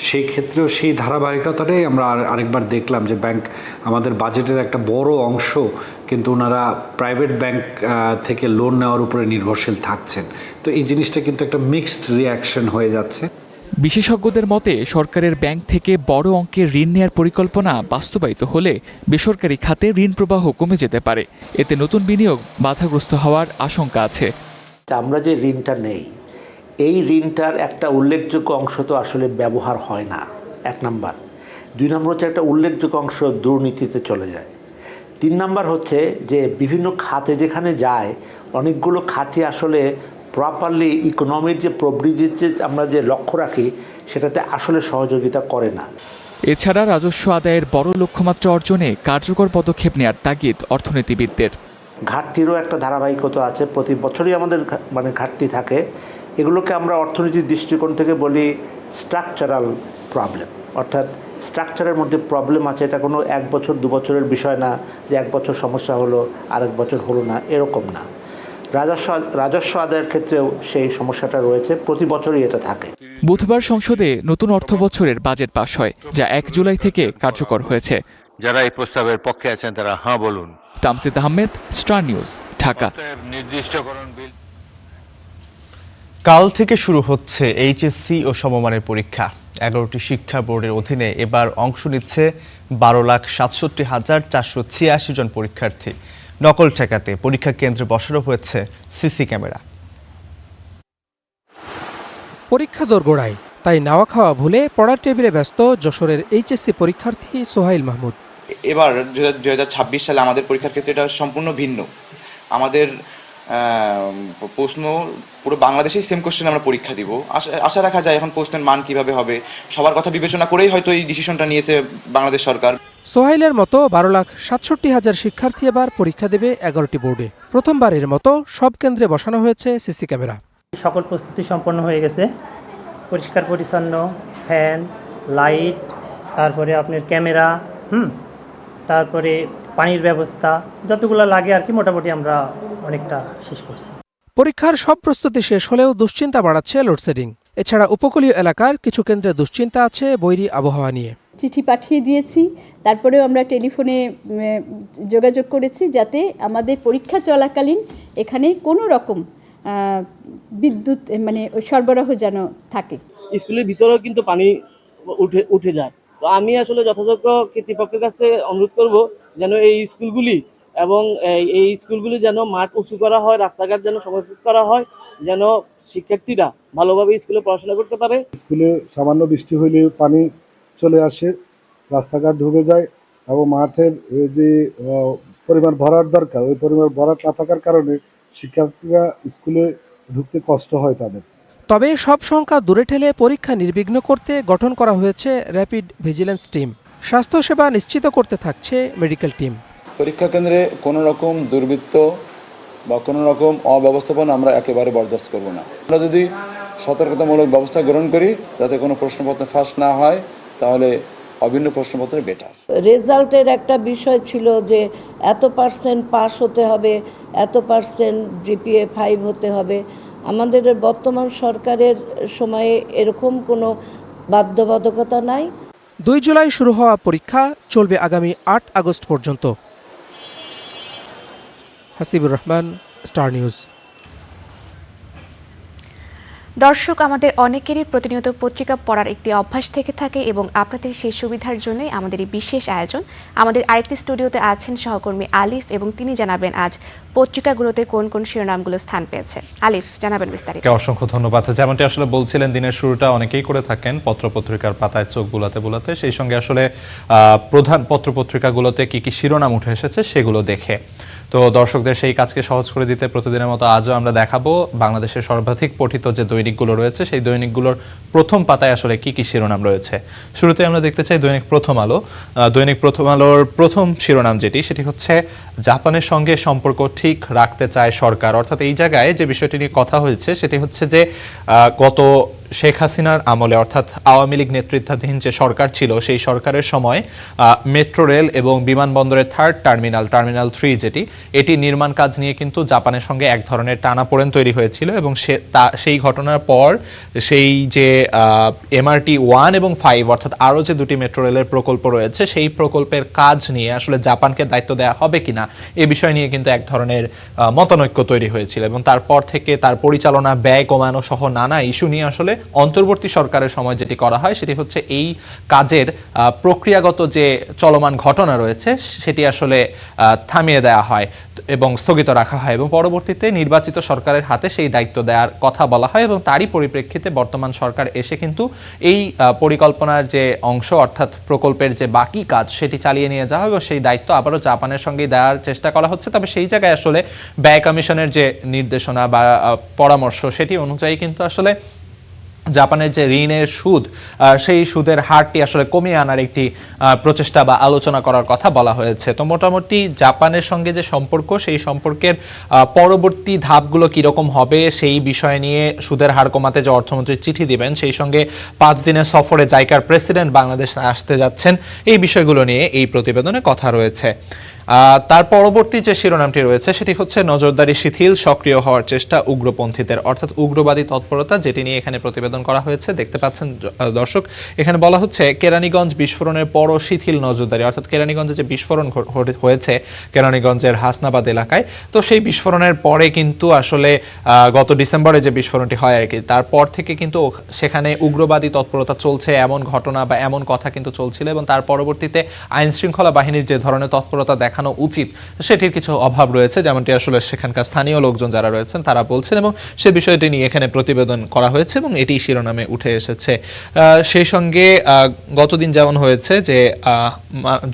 সেই ক্ষেত্রেও সেই ধারাবাহিকতাটাই আমরা আরেকবার দেখলাম যে ব্যাংক আমাদের বাজেটের একটা বড় অংশ কিন্তু ওনারা প্রাইভেট ব্যাংক থেকে লোন নেওয়ার উপরে নির্ভরশীল থাকছেন। তো এই জিনিসটা কিন্তু একটা মিক্সড রিয়াকশন হয়ে যাচ্ছে। বিশেষজ্ঞদের মতে সরকারের ব্যাংক থেকে বড় অঙ্কের ঋণ নেয়ার পরিকল্পনা বাস্তবায়িত হলে বেসরকারি খাতে ঋণ প্রবাহ কমে যেতে পারে। এতে নতুন বিনিয়োগ বাধাগ্রস্ত হওয়ার আশঙ্কা আছে। আমরা যে ঋণটা নেই, এই ঋণটার একটা উল্লেখযোগ্য অংশ তো আসলে ব্যবহার হয় না, 1 নাম্বার। 2 নম্বর হচ্ছে একটা উল্লেখযোগ্য অংশ দুর্নীতিতে চলে যায়। 3 নাম্বার হচ্ছে যে বিভিন্ন খাতে যেখানে যায়, অনেকগুলো খাতে আসলে প্রপারলি ইকোনমির যে প্রবৃদ্ধির যে আমরা যে লক্ষ্য রাখি সেটাতে আসলে সহযোগিতা করে না। এছাড়া রাজস্ব আদায়ের বড় লক্ষ্যমাত্রা অর্জনে কার্যকর পদক্ষেপ নেওয়ার তাগিদ অর্থনীতিবিদদের। ঘাটতিরও একটা ধারাবাহিকতা আছে, প্রতি বছরই আমাদের ঘাটতি থাকে। এগুলোকে আমরা অর্থনীতির দৃষ্টিকোণ থেকে বলি স্ট্রাকচারাল প্রবলেম, অর্থাৎ স্ট্রাকচারের মধ্যে প্রবলেম আছে। এটা কোনো 1 বছর 2 বছরের বিষয় না যে 1 বছর সমস্যা হলো আরেক বছর হলো না, এরকম না। রাজস্ব আদায়ের ক্ষেত্রেও সেই সমস্যাটা রয়েছে, প্রতি বছরই এটা থাকে। বুধবার সংসদে নতুন অর্থবছরের বাজেট পাশ হয়, যা 1 জুলাই থেকে কার্যকর হয়েছে। যারা এই প্রস্তাবের পক্ষে আছেন তারা হ্যাঁ বলুন। Tamjid Ahmed, star news, Dhaka. নির্দিষ্টকরণ বিল। কাল থেকে শুরু হচ্ছে এইচএসসি ও সমমানের পরীক্ষা। 11টি শিক্ষা বোর্ডের অধীনে এবার অংশ নিচ্ছে 12,67,486 জন পরীক্ষার্থী। নকল ঠেকাতে পরীক্ষা কেন্দ্রে বসানো হয়েছে সিসি ক্যামেরা। পরীক্ষা দোরগোড়ায়, তাই নাওয়া খাওয়া ভুলে পড়ার টেবিলে ব্যস্ত যশোরের এইচএসসি পরীক্ষার্থী সোহাইল মাহমুদ। এবার 2026 সালে আমাদের পরীক্ষার ক্ষেত্রে এটা সম্পূর্ণ ভিন্ন। আমাদের প্রশ্ন পুরো বাংলাদেশেই সেম কোশ্চেন আমরা পরীক্ষা দিব। আশা রাখা যায় এখন প্রশ্নের মান কিভাবে হবে সবার কথা বিবেচনা করেই হয়তো এই ডিসিশনটা নিয়েছে বাংলাদেশ সরকার। সোহাইলের মতো 12,67,000 শিক্ষার্থী এবার পরীক্ষা দেবে 11টি বোর্ডে। প্রথমবারের মতো সব কেন্দ্রে বসানো হয়েছে সিসি ক্যামেরা। সকল প্রস্তুতি সম্পন্ন হয়ে গেছে, পরিষ্কার পরিচ্ছন্ন, ফ্যান, লাইট, তারপরে আপনার ক্যামেরা, তারপরে পানির ব্যবস্থা, যতগুলো লাগে আর কি মোটামুটি আমরা অনেকটা শেষ করছি। পরীক্ষার সব প্রস্তুতি শেষ হলেও দুশ্চিন্তা বাড়াচ্ছে লোডশেডিং। এছাড়া উপকূলীয় এলাকার কিছু কেন্দ্রে দুশ্চিন্তা আছে বৈরী আবহাওয়া নিয়ে। চিঠি পাঠিয়ে দিয়েছি, তারপরেও আমরা টেলিফোনে যোগাযোগ করেছি যাতে আমাদের পরীক্ষা চলাকালীন এখানে কোনো রকম বিদ্যুৎ সরবরাহ যেন থাকে। স্কুলের ভিতরেও কিন্তু পানি উঠে যায়। তো আমি আসলে যথাযোগ্য কর্তৃপক্ষের কাছে অনুরোধ করব যেন এই স্কুলগুলি এবং এই স্কুলগুলি যেন মাঠ উঁচু করা হয়, রাস্তাঘাট যেন সংস্কার করা হয়, যেন শিক্ষার্থীরা ভালোভাবে স্কুলে পড়াশোনা করতে পারে। স্কুলে সামান্য বৃষ্টি হইলে পানি চলে আসে, রাস্তাঘাট ঢুকে যায় এবং মাঠের যে পরিমাণ ভরাট দরকার ওই পরিমাণ ভরাট না থাকার কারণে শিক্ষার্থীরা স্কুলে ঢুকতে কষ্ট হয় তাদের। তবে সব সংখ্যা দূরে ঠেলে পরীক্ষা নির্বিঘ্ন করতে গঠন করা হয়েছে র্যাপিড ভিজিলেন্স টিম। স্বাস্থ্যসেবা নিশ্চিত করতে থাকছে মেডিকেল টিম। পরীক্ষা কেন্দ্রে কোনো রকম দুর্বৃত্ত বা কোনো রকম অব্যবস্থাপনা আমরা একেবারে বরদাস্ত করব না। আমরা যদি সতর্কতামূলক ব্যবস্থা গ্রহণ করি যাতে কোনো প্রশ্নপত্র ফাঁস না হয়, তাহলে অভিন্ন প্রশ্নপত্র বেটার। রেজাল্টের একটা বিষয় ছিল যে এত পার্সেন্ট পাস হতে হবে, এত পার্সেন্ট জিপিএ 5 হতে হবে। আমাদের বর্তমান সরকারের সময়ে এরকম কোনো বাধ্যবাধকতা নাই। 2 জুলাই শুরু হওয়া পরীক্ষা চলবে আগামী 8 আগস্ট পর্যন্ত। Hasibur Rahman, star news. দর্শক, আমাদের অনেকেরই প্রতিনিয়ত পত্রিকা পড়ার একটি অভ্যাস থেকে থাকে এবং আপনাদের সেই সুবিধার জন্যই আমাদের এই বিশেষ আয়োজন। আমাদের আরেকটি স্টুডিওতে আছেন সহকর্মী আলিফ এবং তিনি জানাবেন আজ পত্রিকাগুলোতে কোন কোন শিরোনামগুলো স্থান পেয়েছে। আলিফ, জানাবেন বিস্তারিত। অসংখ্য ধন্যবাদ। যেমনটি আসলে বলছিলেন, দিনের শুরুটা অনেকেই করে থাকেন পত্রপত্রিকার পাতায় চোখ বুলাতে বুলাতে, সেই সঙ্গে আসলে প্রধান পত্রপত্রিকাগুলোতে কি কি শিরোনাম উঠে এসেছে সেগুলো দেখে। তো দর্শকদের সেই কাজকে সহজ করে দিতে প্রতিদিনের মতো আজও আমরা দেখাবো বাংলাদেশের সর্বাধিক পঠিত যে দৈনিকগুলো রয়েছে সেই দৈনিকগুলোর প্রথম পাতায় আসলে কি কি শিরোনাম রয়েছে। শুরুতে আমরা দেখতে চাই দৈনিক প্রথম আলো। দৈনিক প্রথম আলোর প্রথম শিরোনাম সেটি হচ্ছে জাপানের সঙ্গে সম্পর্ক ঠিক রাখতে চায় সরকার। অর্থাৎ এই জায়গায় যে বিষয়টি নিয়ে কথা হয়েছে সেটি হচ্ছে যে গত শেখ হাসিনার আমলে অর্থাৎ আওয়ামী লীগ নেতৃত্বাধীন যে সরকার ছিল সেই সরকারের সময় মেট্রো রেল এবং বিমানবন্দরের থার্ড টার্মিনাল 3 এটি নির্মাণ কাজ নিয়ে কিন্তু জাপানের সঙ্গে এক ধরনের টানাপোড়েন তৈরি হয়েছিল এবং সেই ঘটনার পর সেই যে MRT 1 এবং 5 অর্থাৎ আরও যে দুটি মেট্রো রেলের প্রকল্প রয়েছে সেই প্রকল্পের কাজ নিয়ে আসলে জাপানকে দায়িত্ব দেওয়া হবে কিনা এই বিষয় নিয়ে কিন্তু এক ধরনের মতানৈক্য তৈরি হয়েছিল এবং তারপর থেকে তার পরিচালনা ব্যয় কমানো সহ নানা ইস্যু নিয়ে আসলে অন্তর্বর্তী সরকারের সময় যেটি করা হয় সেটি হচ্ছে এই কাজের প্রক্রিয়াগত যে চলমান ঘটনা রয়েছে সেটি আসলে থামিয়ে দেওয়া হয় এবং স্থগিত রাখা হয় এবং পরবর্তীতে নির্বাচিত সরকারের হাতে সেই দায়িত্ব দেওয়ার কথা বলা হয় এবং তারই পরিপ্রেক্ষিতে বর্তমান সরকার এসে কিন্তু এই পরিকল্পনার যে অংশ অর্থাৎ প্রকল্পের যে বাকি কাজ সেটি চালিয়ে নিয়ে যাওয়া এবং সেই দায়িত্ব আবারও জাপানের সঙ্গে দেওয়ার চেষ্টা করা হচ্ছে। তবে সেই জায়গায় আসলে ব্যয় কমিশনের যে নির্দেশনা বা পরামর্শ সেটি অনুযায়ী কিন্তু আসলে জাপানের যে ঋণের সুদ সেই সুদের হারটি আসলে কমিয়ে আনার একটি প্রচেষ্টা বা আলোচনা করার কথা বলা হয়েছে। তো মোটামুটি জাপানের সঙ্গে যে সম্পর্ক সেই সম্পর্কের পরবর্তী ধাপগুলো কীরকম হবে সেই বিষয় নিয়ে সুদের হার কমাতে যে অর্থমন্ত্রী চিঠি দিবেন, সেই সঙ্গে 5 দিনের সফরে জাইকার প্রেসিডেন্ট বাংলাদেশ আসতে যাচ্ছেন, এই বিষয়গুলো নিয়ে এই প্রতিবেদনে কথা রয়েছে। তার পরবর্তী যে শিরোনামটি রয়েছে সেটি হচ্ছে নজরদারি শিথিল, সক্রিয় হওয়ার চেষ্টা উগ্রপন্থীদের, অর্থাৎ উগ্রবাদী তৎপরতা, যেটি নিয়ে এখানে প্রতিবেদন করা হয়েছে। দেখতে পাচ্ছেন দর্শক, এখানে বলা হচ্ছে কেরানীগঞ্জ বিস্ফোরণের পরও শিথিল নজরদারি, অর্থাৎ কেরানীগঞ্জে যে বিস্ফোরণ হয়েছে কেরানীগঞ্জের হাসনাবাদ এলাকায়, তো সেই বিস্ফোরণের পরে কিন্তু আসলে গত ডিসেম্বরে যে বিস্ফোরণটি হয় আর কি, তারপর থেকে কিন্তু সেখানে উগ্রবাদী তৎপরতা চলছে এমন ঘটনা বা এমন কথা কিন্তু চলছিল এবং তার পরবর্তীতে আইন শৃঙ্খলা বাহিনীর যে ধরনের তৎপরতা দেখানো উচিত সেটির কিছু অভাব রয়েছে, যেমনটি আসলে সেখানকার স্থানীয় লোকজন যারা রয়েছেন তারা বলছেন এবং সে বিষয়টি নিয়ে এখানে প্রতিবেদন করা হয়েছে এবং এটি শিরোনামে উঠে এসেছে। সেই সঙ্গে গতদিন যেমন হয়েছে যে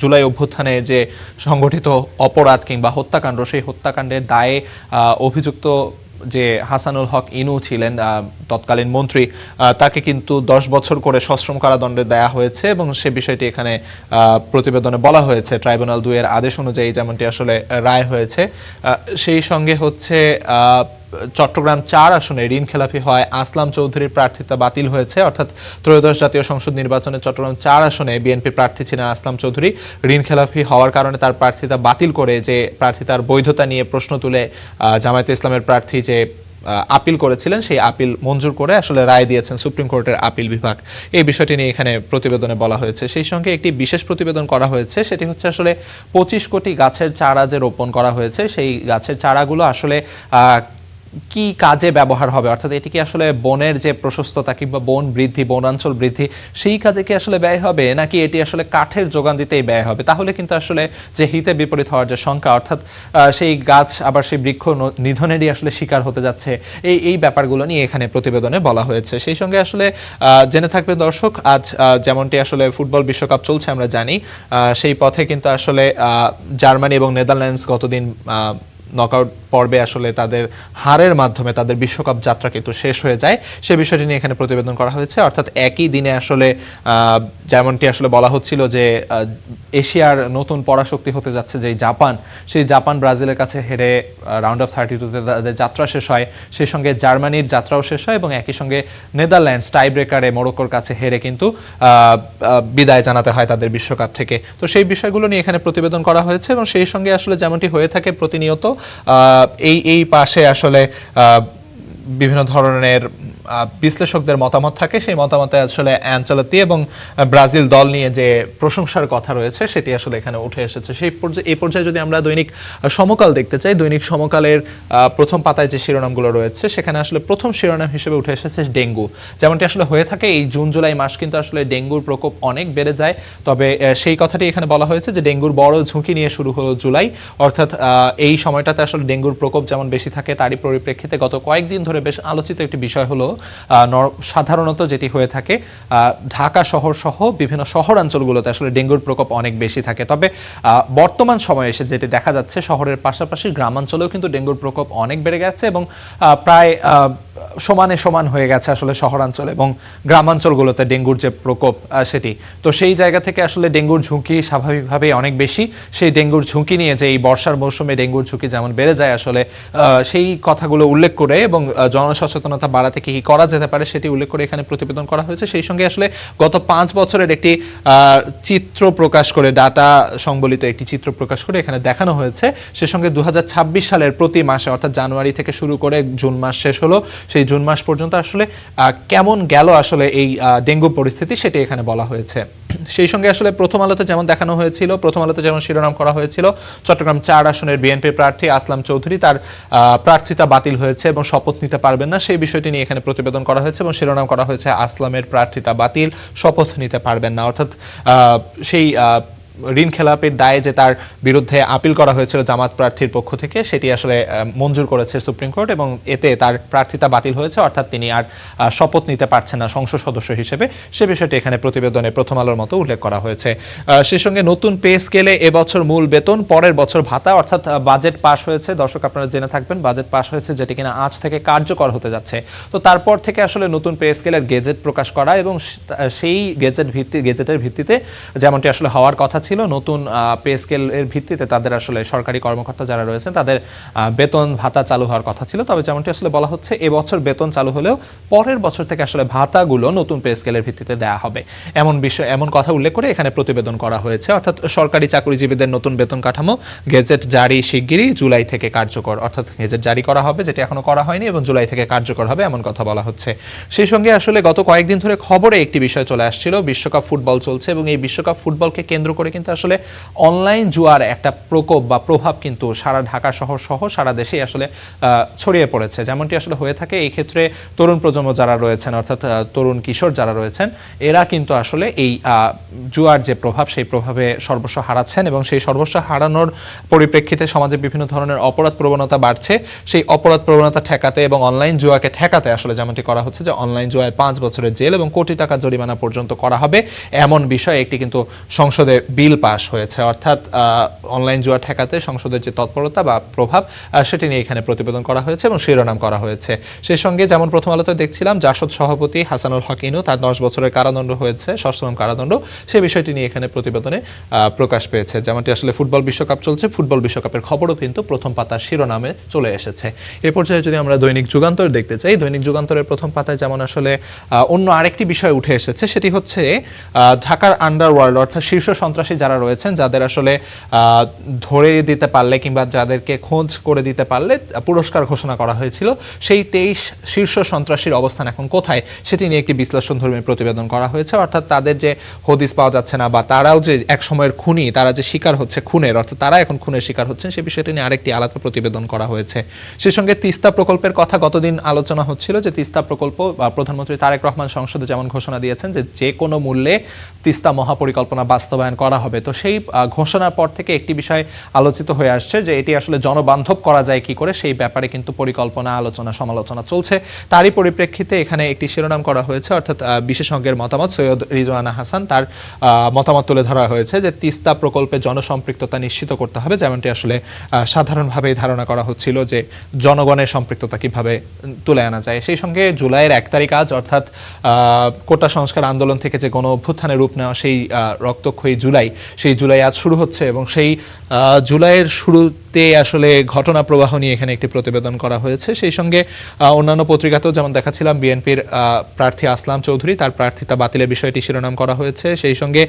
জুলাই অভ্যুত্থানে যে সংগঠিত অপরাধ কিংবা হত্যাকাণ্ড, সেই হত্যাকাণ্ডের দায়ে অভিযুক্ত যে হাসানুল হক ইনু ছিলেন তৎকালীন মন্ত্রী, তাকে কিন্তু 10 বছর করে সশ্রম কারাদণ্ডে দেয়া হয়েছে এবং সে বিষয়টি এখানে প্রতিবেদনে বলা হয়েছে। ট্রাইব্যুনাল 2 এর আদেশ অনুযায়ী যেমনটি আসলে রায় হয়েছে। সেই সঙ্গে হচ্ছে চট্টগ্রাম 4 আসনে ঋণ খেলাপি হয় আসলাম চৌধুরীর প্রার্থিতা বাতিল হয়েছে, অর্থাৎ ত্রয়োদশ জাতীয় সংসদ নির্বাচনে চট্টগ্রাম 4 আসনে বিএনপি প্রার্থী ছিলেন আসলাম চৌধুরী। ঋণ খেলাপি হওয়ার কারণে তার প্রার্থিতা বাতিল করে যে প্রার্থিতার বৈধতা নিয়ে প্রশ্ন তুলে জামায়াতে ইসলামের প্রার্থী যে আপিল করেছিলেন সেই আপিল মঞ্জুর করে আসলে রায় দিয়েছেন সুপ্রিম কোর্টের আপিল বিভাগ। এই বিষয়টি নিয়ে এখানে প্রতিবেদনে বলা হয়েছে। সেই সঙ্গে একটি বিশেষ প্রতিবেদন করা হয়েছে, সেটি হচ্ছে আসলে 25 কোটি গাছের চারা যে রোপণ করা হয়েছে সেই গাছের চারাগুলো আসলে কি কাজে ব্যবহার হবে, অর্থাৎ এটি কি আসলে বনের যে প্রশস্ততা কিংবা বন বৃদ্ধি, বনাঞ্চল বৃদ্ধি সেই কাজে কি আসলে ব্যয় হবে নাকি এটি আসলে কাঠের যোগান দিতেই ব্যয় হবে। তাহলে কিন্তু আসলে যে হিতে বিপরীত হওয়ার যে শঙ্কা, অর্থাৎ সেই গাছ আবার সেই বৃক্ষ নিধনেরই আসলে শিকার হতে যাচ্ছে, এই ব্যাপারগুলো নিয়ে এখানে প্রতিবেদনে বলা হয়েছে। সেই সঙ্গে আসলে জেনে থাকবে দর্শক, আজ যেমনটি আসলে ফুটবল বিশ্বকাপ চলছে আমরা জানি, সেই পথে কিন্তু আসলে জার্মানি এবং নেদারল্যান্ডস গতদিন নকআউট পর্বে আসলে তাদের হারের মাধ্যমে তাদের বিশ্বকাপ যাত্রা কিন্তু শেষ হয়ে যায়, সে বিষয়টি নিয়ে এখানে প্রতিবেদন করা হয়েছে। অর্থাৎ একই দিনে আসলে যেমনটি আসলে বলা হচ্ছিল যে এশিয়ার নতুন পরাশক্তি হতে যাচ্ছে যে জাপান, সেই জাপান ব্রাজিলের কাছে হেরে রাউন্ড অফ 32-তে তাদের যাত্রা শেষ হয়, সেই সঙ্গে জার্মানির যাত্রাও শেষ হয় এবং একই সঙ্গে নেদারল্যান্ডস টাই ব্রেকারে মরক্কোর কাছে হেরে কিন্তু বিদায় জানাতে হয় তাদের বিশ্বকাপ থেকে। তো সেই বিষয়গুলো নিয়ে এখানে প্রতিবেদন করা হয়েছে এবং সেই সঙ্গে আসলে যেমনটি হয়ে থাকে প্রতিনিয়ত এই পাশে আসলে বিভিন্ন ধরনের বিশ্লেষকদের মতামত থাকে, সেই মতামতে আসলে অ্যানচেলত্তি এবং ব্রাজিল দল নিয়ে যে প্রশংসার কথা রয়েছে সেটি আসলে এখানে উঠে এসেছে। এই পর্যায়ে যদি আমরা দৈনিক সমকাল দেখতে চাই, দৈনিক সমকালের প্রথম পাতায় যে শিরোনামগুলো রয়েছে সেখানে আসলে প্রথম শিরোনাম হিসেবে উঠে এসেছে ডেঙ্গু। যেমনটি আসলে হয়ে থাকে এই জুন জুলাই মাস কিন্তু আসলে ডেঙ্গুর প্রকোপ অনেক বেড়ে যায়, তবে সেই কথাটি এখানে বলা হয়েছে যে ডেঙ্গুর বড় ঝুঁকি নিয়ে শুরু হলো জুলাই, অর্থাৎ এই সময়টাতে আসলে ডেঙ্গুর প্রকোপ যেমন বেশি থাকে তারই পরিপ্রেক্ষিতে গত কয়েকদিন ধরে বেশ আলোচিত একটি বিষয় হলো সাধারণত যেটি হয়ে থাকে ঢাকা শহর সহ বিভিন্ন শহরাঞ্চলগুলোতে আসলে ডেঙ্গুর প্রকোপ অনেক বেশি থাকে। তবে বর্তমান সময়ে এসে যেটি দেখা যাচ্ছে শহরের পাশাপাশি গ্রামাঞ্চলেও কিন্তু ডেঙ্গুর প্রকোপ অনেক বেড়ে গেছে এবং প্রায় সমানে সমান হয়ে গেছে আসলে শহরাঞ্চল এবং গ্রামাঞ্চলগুলোতে ডেঙ্গুর যে প্রকোপ সেটি। তো সেই জায়গা থেকে আসলে ডেঙ্গুর ঝুঁকি স্বাভাবিকভাবেই অনেক বেশি। সেই ডেঙ্গুর ঝুঁকি নিয়ে যে এই বর্ষার মৌসুমে ডেঙ্গুর ঝুঁকি যেমন বেড়ে যায় আসলে সেই কথাগুলো উল্লেখ করে এবং জনসচেতনতা বাড়াতে কি করা যেতে পারে সেটি উল্লেখ করে এখানে প্রতিবেদন করা হয়েছে। সেই সঙ্গে আসলে গত 5 বছরের একটি চিত্র প্রকাশ করে, ডাটা সংবলিত একটি চিত্র প্রকাশ করে এখানে দেখানো হয়েছে। সে সঙ্গে 2026 সালের প্রতি মাসে অর্থাৎ জানুয়ারি থেকে শুরু করে জুন মাস শেষ হলো, সেই জুন মাস পর্যন্ত আসলে কেমন গেল আসলে এই ডেঙ্গু পরিস্থিতি সেটি এখানে বলা হয়েছে। সেই সঙ্গে আসলে প্রথম আলোতে যেমন দেখানো হয়েছিল, প্রথম আলোতে যেমন শিরোনাম করা হয়েছিল চট্টগ্রাম 4 আসনের বিএনপি প্রার্থী আসলাম চৌধুরী তার প্রার্থিতা বাতিল হয়েছে এবং শপথ নিতে পারবেন না, সেই বিষয়টি নিয়ে এখানে প্রতিবেদন করা হয়েছে এবং শিরোনাম করা হয়েছে আসলামের প্রার্থিতা বাতিল, শপথ নিতে পারবেন না। অর্থাৎ সেই ঋণ খেলাপির দায়ে যে তার বিরুদ্ধে আপিল করা হয়েছিল জামাত প্রার্থীর পক্ষ থেকে সেটি আসলে মঞ্জুর করেছে সুপ্রিম কোর্ট এবং এতে তার প্রার্থিতা বাতিল হয়েছে, অর্থাৎ তিনি আর শপথ নিতে পারছেন না সংসদ সদস্য হিসেবে। সে বিষয়টি এখানে প্রতিবেদনে প্রথম আলোর মতো উল্লেখ করা হয়েছে। সেই সঙ্গে নতুন পে স্কেলে এবছর মূল বেতন, পরের বছর ভাতা, অর্থাৎ বাজেট পাস হয়েছে। দর্শক আপনারা জেনে থাকবেন বাজেট পাস হয়েছে যেটি কিনা আজ থেকে কার্যকর হতে যাচ্ছে। তো তারপর থেকে আসলে নতুন পে স্কেলের গেজেট প্রকাশ করা এবং সেই গেজেটের ভিত্তিতে যেমনটি আসলে হওয়ার কথা ছিল, নতুন পে স্কেলের ভিত্তিতে তাদের আসলে সরকারি কর্মকর্তা যারা রয়েছেন তাদের বেতন ভাতা চালু হওয়ার কথা ছিল। তবে যেমনটি আসলে বলা হচ্ছে এবছর বেতন চালু হলেও পরের বছর থেকে আসলে ভাতাগুলো নতুন পে স্কেলের ভিত্তিতে দেওয়া হবে, এমন কথা উল্লেখ করে এখানে প্রতিবেদন করা হয়েছে। অর্থাৎ সরকারি চাকরিজীবীদের নতুন বেতন কাঠামো গেজেট জারি শিগগিরই জুলাই থেকে কার্যকর, অর্থাৎ গেজেট জারি করা হবে যেটি এখনো করা হয়নি এবং জুলাই থেকে কার্যকর হবে এমন কথা বলা হচ্ছে। সেই সঙ্গে আসলে গত কয়েকদিন ধরে খবরে একটি বিষয় চলে আসছিল, বিশ্বকাপ ফুটবল চলছে এবং এই বিশ্বকাপ ফুটবলকে কেন্দ্র করে কিন্তু আসলে অনলাইন জুয়ার একটা প্রকোপ বা প্রভাব কিন্তু সারা ঢাকা শহর সহ সারা দেশেই আসলে ছড়িয়ে পড়েছে। যেমনটি আসলে হয়ে থাকে এই ক্ষেত্রে তরুণ প্রজন্ম যারা রয়েছেন অর্থাৎ তরুণ কিশোর যারা রয়েছেন এরা কিন্তু আসলে এই জুয়ার যে প্রভাব সেই প্রভাবে সর্বস্ব হারাচ্ছেন এবং সেই সর্বস্ব হারানোর পরিপ্রেক্ষিতে সমাজে বিভিন্ন ধরনের অপরাধ প্রবণতা বাড়ছে। সেই অপরাধ প্রবণতা ঠেকাতে এবং অনলাইন জুয়াকে ঠেকাতে আসলে যেমনটি করা হচ্ছে যে অনলাইন জুয়ায় 5 বছরের জেল এবং কোটি টাকা জরিমানা পর্যন্ত করা হবে এমন বিষয়ে একটি কিন্তু সংসদে বিল পাস হয়েছে। অর্থাৎ অনলাইন জুয়া ঠেকাতে সংসদের যে তৎপরতা বা প্রভাব সেটি নিয়ে এখানে প্রতিবেদন করা হয়েছে এবং শিরোনাম করা হয়েছে। সেই সঙ্গে যেমন প্রথম আলোতে দেখছিলাম জাসদ সভাপতি হাসানুল হক ইনু তার 10 বছরের কারাদণ্ড হয়েছে, সশ্রম কারাদণ্ড, সেই বিষয়টি নিয়ে এখানে প্রতিবেদনে প্রকাশ পেয়েছে। যেমনটি আসলে ফুটবল বিশ্বকাপ চলছে, ফুটবল বিশ্বকাপের খবরও কিন্তু প্রথম পাতার শিরোনামে চলে এসেছে। এ পর্যায়ে যদি আমরা দৈনিক যুগান্তর দেখতে চাই, দৈনিক যুগান্তরের প্রথম পাতায় যেমন আসলে অন্য আরেকটি বিষয় উঠে এসেছে সেটি হচ্ছে ঢাকার আন্ডারওয়ার্ল্ড অর্থাৎ শীর্ষ সন্ত্রাসী যারা রয়েছেন যাদের আসলে ধরে দিতে পারলে কিংবা যাদেরকে খোঁজ করে দিতে পারলে পুরস্কার ঘোষণা করা হয়েছিল, সেই 23 শীর্ষ সন্ত্রাসীর অবস্থান এখন কোথায় সেটি নিয়ে একটি বিশ্লেষণধর্মী প্রতিবেদন করা হয়েছে। অর্থাৎ তাদের যে হদিস পাওয়া যাচ্ছে না বা তারাও যে এক সময়ের খুনি, তারা যে শিকার হচ্ছে খুনের, অর্থাৎ তারা এখন খুনের শিকার হচ্ছেন সেই বিষয়টি নিয়ে আরেকটি আলাদা প্রতিবেদন করা হয়েছে। সেই সঙ্গে তিস্তা প্রকল্পের কথা গতদিন আলোচনা হচ্ছিল যে তিস্তা প্রকল্প বা প্রধানমন্ত্রী তারেক রহমান সংসদে যেমন ঘোষণা দিয়েছেন যে যে কোনো মূল্যে তিস্তা মহাপরিকল্পনা বাস্তবায়ন করা হবে হবে। তো সেই ঘোষণার পর থেকে একটি বিষয় আলোচিত হয়ে আসছে যে এটি আসলে জনবান্ধব করা যায় কি করে, সেই ব্যাপারে কিন্তু পরিকল্পনা, আলোচনা, সমালোচনা চলছে। তারই পরিপ্রেক্ষিতে এখানে একটি শিরোনাম করা হয়েছে, অর্থাৎ বিশেষজ্ঞের মতামত। সৈয়দ রিজওয়ানা হাসান তার মতামত তুলে ধরা হয়েছে যে তিস্তা প্রকল্পে জনসম্পৃক্ততা নিশ্চিত করতে হবে, যেমনটি আসলে সাধারণভাবেই ধারণা করা হচ্ছিল যে জনগণের সম্পৃক্ততা কিভাবে তুলে আনা যায়। সেই সঙ্গে জুলাইয়ের 1 তারিখ আজ, অর্থাৎ কোটা সংস্কার আন্দোলন থেকে যে গণ অভ্যুত্থানের রূপ নেওয়া সেই রক্তক্ষয়ী জুলাই, সেই জুলাই আজ শুরু হচ্ছে এবং সেই জুলাইয়ের শুরুতে আসলে ঘটনা প্রবাহ নিয়ে এখানে একটি প্রতিবেদন করা হয়েছে। সেই সঙ্গে অন্যান্য পত্রিকাতেও যেমন দেখাচ্ছিলাম, বিএনপির প্রার্থী আসলাম চৌধুরী তার প্রার্থিতা বাতিলের বিষয়টি শিরোনাম করা হয়েছে। সেই সঙ্গে